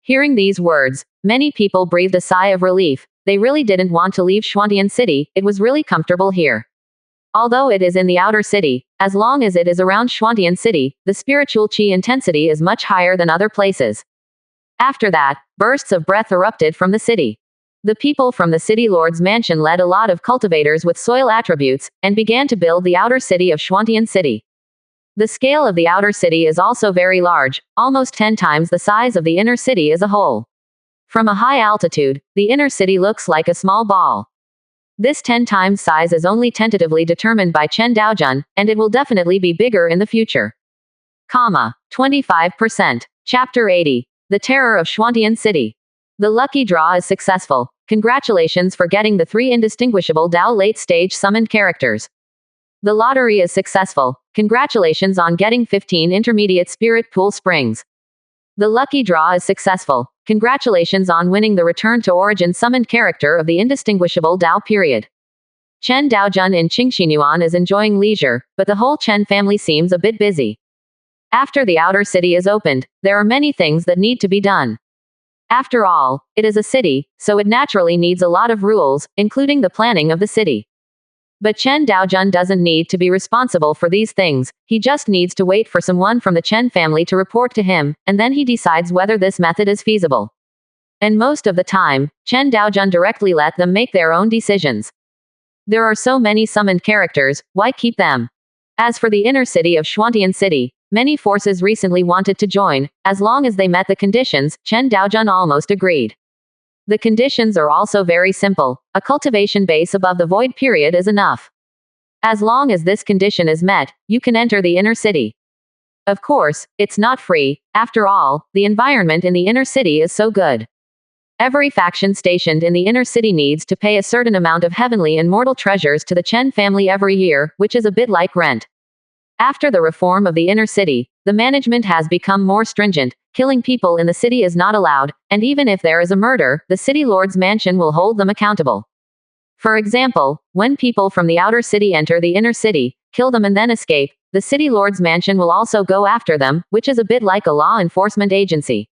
Hearing these words, many people breathed a sigh of relief. They really didn't want to leave Xuantian City, it was really comfortable here. Although it is in the outer city, as long as it is around Xuantian City, the spiritual chi intensity is much higher than other places. After that, bursts of breath erupted from the city. The people from the city lord's mansion led a lot of cultivators with soil attributes, and began to build the outer city of Xuantian City. The scale of the outer city is also very large, almost 10 times the size of the inner city as a whole. From a high altitude, the inner city looks like a small ball. This 10 times size is only tentatively determined by Chen Daojun, and it will definitely be bigger in the future. 25%. Chapter 80. The Terror of Xuantian City. The lucky draw is successful. Congratulations for getting the 3 indistinguishable Dao late-stage summoned characters. The lottery is successful. Congratulations on getting 15 intermediate spirit pool springs. The lucky draw is successful. Congratulations on winning the return to origin summoned character of the indistinguishable Dao period. Chen Daojun in Qingxinyuan is enjoying leisure, but the whole Chen family seems a bit busy. After the outer city is opened, there are many things that need to be done. After all, it is a city, so it naturally needs a lot of rules, including the planning of the city. But Chen Daojun doesn't need to be responsible for these things, he just needs to wait for someone from the Chen family to report to him, and then he decides whether this method is feasible. And most of the time, Chen Daojun directly let them make their own decisions. There are so many summoned characters, why keep them? As for the inner city of Xuantian City, many forces recently wanted to join, as long as they met the conditions, Chen Daojun almost agreed. The conditions are also very simple. A cultivation base above the void period is enough. As long as this condition is met, you can enter the inner city. Of course, it's not free. After all, the environment in the inner city is so good. Every faction stationed in the inner city needs to pay a certain amount of heavenly and mortal treasures to the Chen family every year, which is a bit like rent. After the reform of the inner city, the management has become more stringent. Killing people in the city is not allowed, and even if there is a murder, the city lord's mansion will hold them accountable. For example, when people from the outer city enter the inner city, kill them and then escape, the city lord's mansion will also go after them, which is a bit like a law enforcement agency.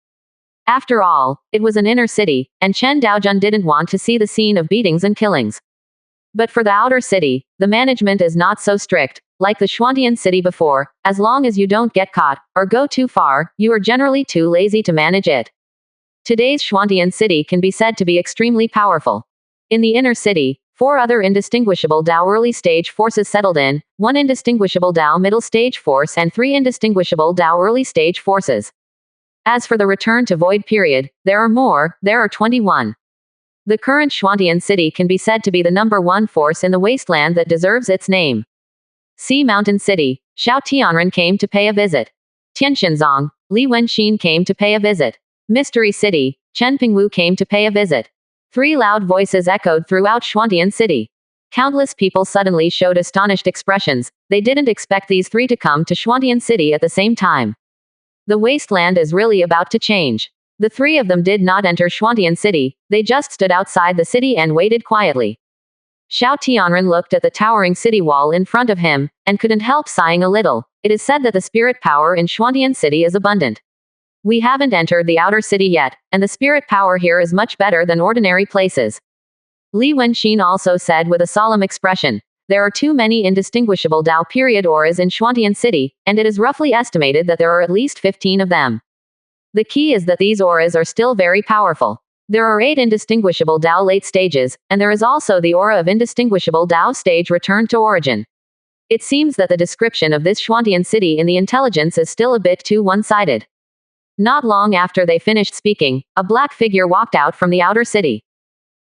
After all, it was an inner city, and Chen Daojun didn't want to see the scene of beatings and killings. But for the outer city, the management is not so strict. Like the Xuantian City before, as long as you don't get caught, or go too far, you are generally too lazy to manage it. Today's Xuantian City can be said to be extremely powerful. In the inner city, 4 other indistinguishable Dao early stage forces settled in, 1 indistinguishable Dao middle stage force and 3 indistinguishable Dao early stage forces. As for the return to void period, there are 21. The current Xuantian City can be said to be the number 1 force in the wasteland that deserves its name. Sea Mountain City, Xiao Tianren came to pay a visit. Tianxinzong, Li Wenxin came to pay a visit. Mystery City, Chen Pingwu came to pay a visit. 3 loud voices echoed throughout Xuantian City. Countless people suddenly showed astonished expressions. They didn't expect these 3 to come to Xuantian City at the same time. The wasteland is really about to change. The 3 of them did not enter Xuantian City, they just stood outside the city and waited quietly. Xiao Tianren looked at the towering city wall in front of him, and couldn't help sighing a little. It is said that the spirit power in Xuantian City is abundant. We haven't entered the outer city yet, and the spirit power here is much better than ordinary places. Li Wenxin also said with a solemn expression, there are too many indistinguishable Dao period auras in Xuantian City, and it is roughly estimated that there are at least 15 of them. The key is that these auras are still very powerful. There are 8 indistinguishable Dao late stages, and there is also the aura of indistinguishable Dao stage return to origin. It seems that the description of this Xuantian city in the intelligence is still a bit too one-sided. Not long after they finished speaking, a black figure walked out from the outer city.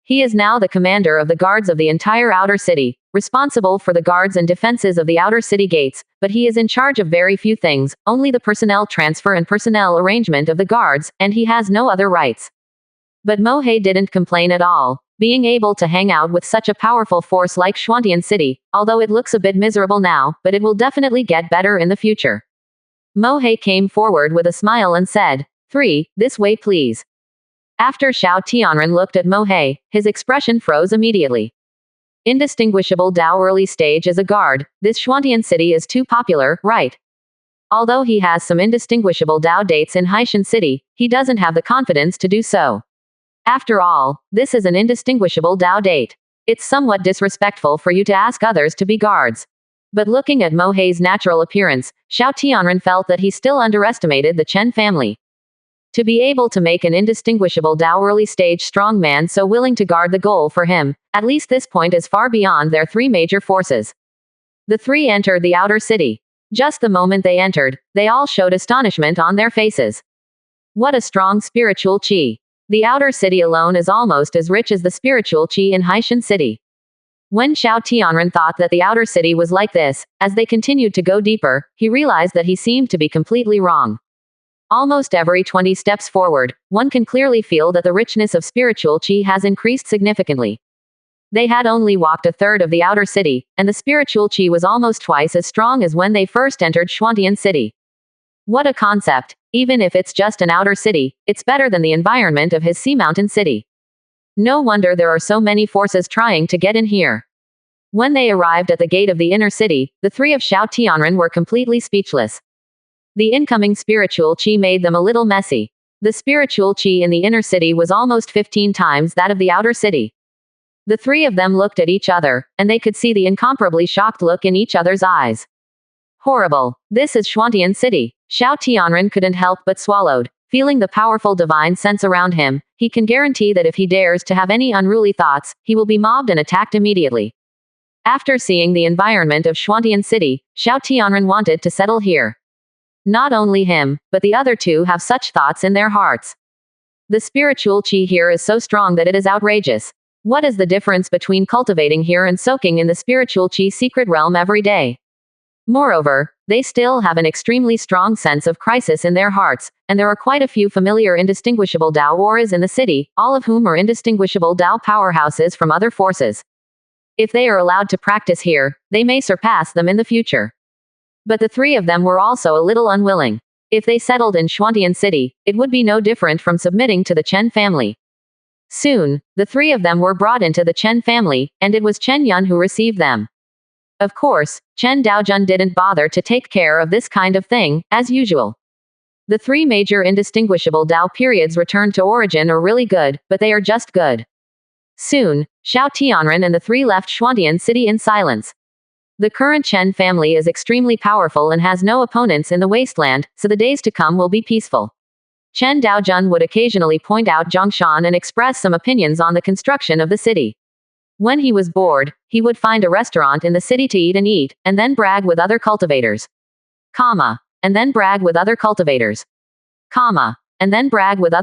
He is now the commander of the guards of the entire outer city, responsible for the guards and defenses of the outer city gates, but he is in charge of very few things, only the personnel transfer and personnel arrangement of the guards, and he has no other rights. But Mohei didn't complain at all. Being able to hang out with such a powerful force like Schwantian City, although it looks a bit miserable now, but it will definitely get better in the future. Mohei came forward with a smile and said, "3, this way please." After Xiao Tianren looked at Mohei, his expression froze immediately. Indistinguishable Dao early stage as a guard, this Schwantian City is too popular, right? Although he has some indistinguishable Dao dates in Haishan City, he doesn't have the confidence to do so. After all, this is an indistinguishable Dao date. It's somewhat disrespectful for you to ask others to be guards. But looking at Mohei's natural appearance, Xiao Tianren felt that he still underestimated the Chen family. To be able to make an indistinguishable Dao early stage strong man so willing to guard the goal for him, at least this point is far beyond their three major forces. The three entered the outer city. Just the moment they entered, they all showed astonishment on their faces. What a strong spiritual qi. The outer city alone is almost as rich as the spiritual qi in Haishan City. When Xiao Tianren thought that the outer city was like this, as they continued to go deeper, he realized that he seemed to be completely wrong. Almost every 20 steps forward, one can clearly feel that the richness of spiritual qi has increased significantly. They had only walked a third of the outer city, and the spiritual qi was almost twice as strong as when they first entered Schwantian City. What a concept! Even if it's just an outer city, it's better than the environment of his sea mountain city. No wonder there are so many forces trying to get in here. When they arrived at the gate of the inner city, the three of Xiao Tianren were completely speechless. The incoming spiritual qi made them a little messy. The spiritual qi in the inner city was almost 15 times that of the outer city. The three of them looked at each other, and they could see the incomparably shocked look in each other's eyes. Horrible. This is Schwantian City. Xiao Tianren couldn't help but swallowed. Feeling the powerful divine sense around him, he can guarantee that if he dares to have any unruly thoughts, he will be mobbed and attacked immediately. After seeing the environment of Schwantian City, Xiao Tianren wanted to settle here. Not only him, but the other two have such thoughts in their hearts. The spiritual qi here is so strong that it is outrageous. What is the difference between cultivating here and soaking in the spiritual qi secret realm every day? Moreover, they still have an extremely strong sense of crisis in their hearts, and there are quite a few familiar indistinguishable Dao auras in the city, all of whom are indistinguishable Dao powerhouses from other forces. If they are allowed to practice here, they may surpass them in the future. But the three of them were also a little unwilling. If they settled in Schwantian City, it would be no different from submitting to the Chen family. Soon, the three of them were brought into the Chen family, and it was Chen Yun who received them. Of course, Chen Daojun didn't bother to take care of this kind of thing, as usual. The three major indistinguishable Dao periods returned to origin are really good, but they are just good. Soon, Xiao Tianren and the three left Schwantian City in silence. The current Chen family is extremely powerful and has no opponents in the wasteland, so the days to come will be peaceful. Chen Daojun would occasionally point out Zhongshan and express some opinions on the construction of the city. When he was bored, he would find a restaurant in the city to eat, and then brag with other cultivators. And then brag with other cultivators. And then brag with other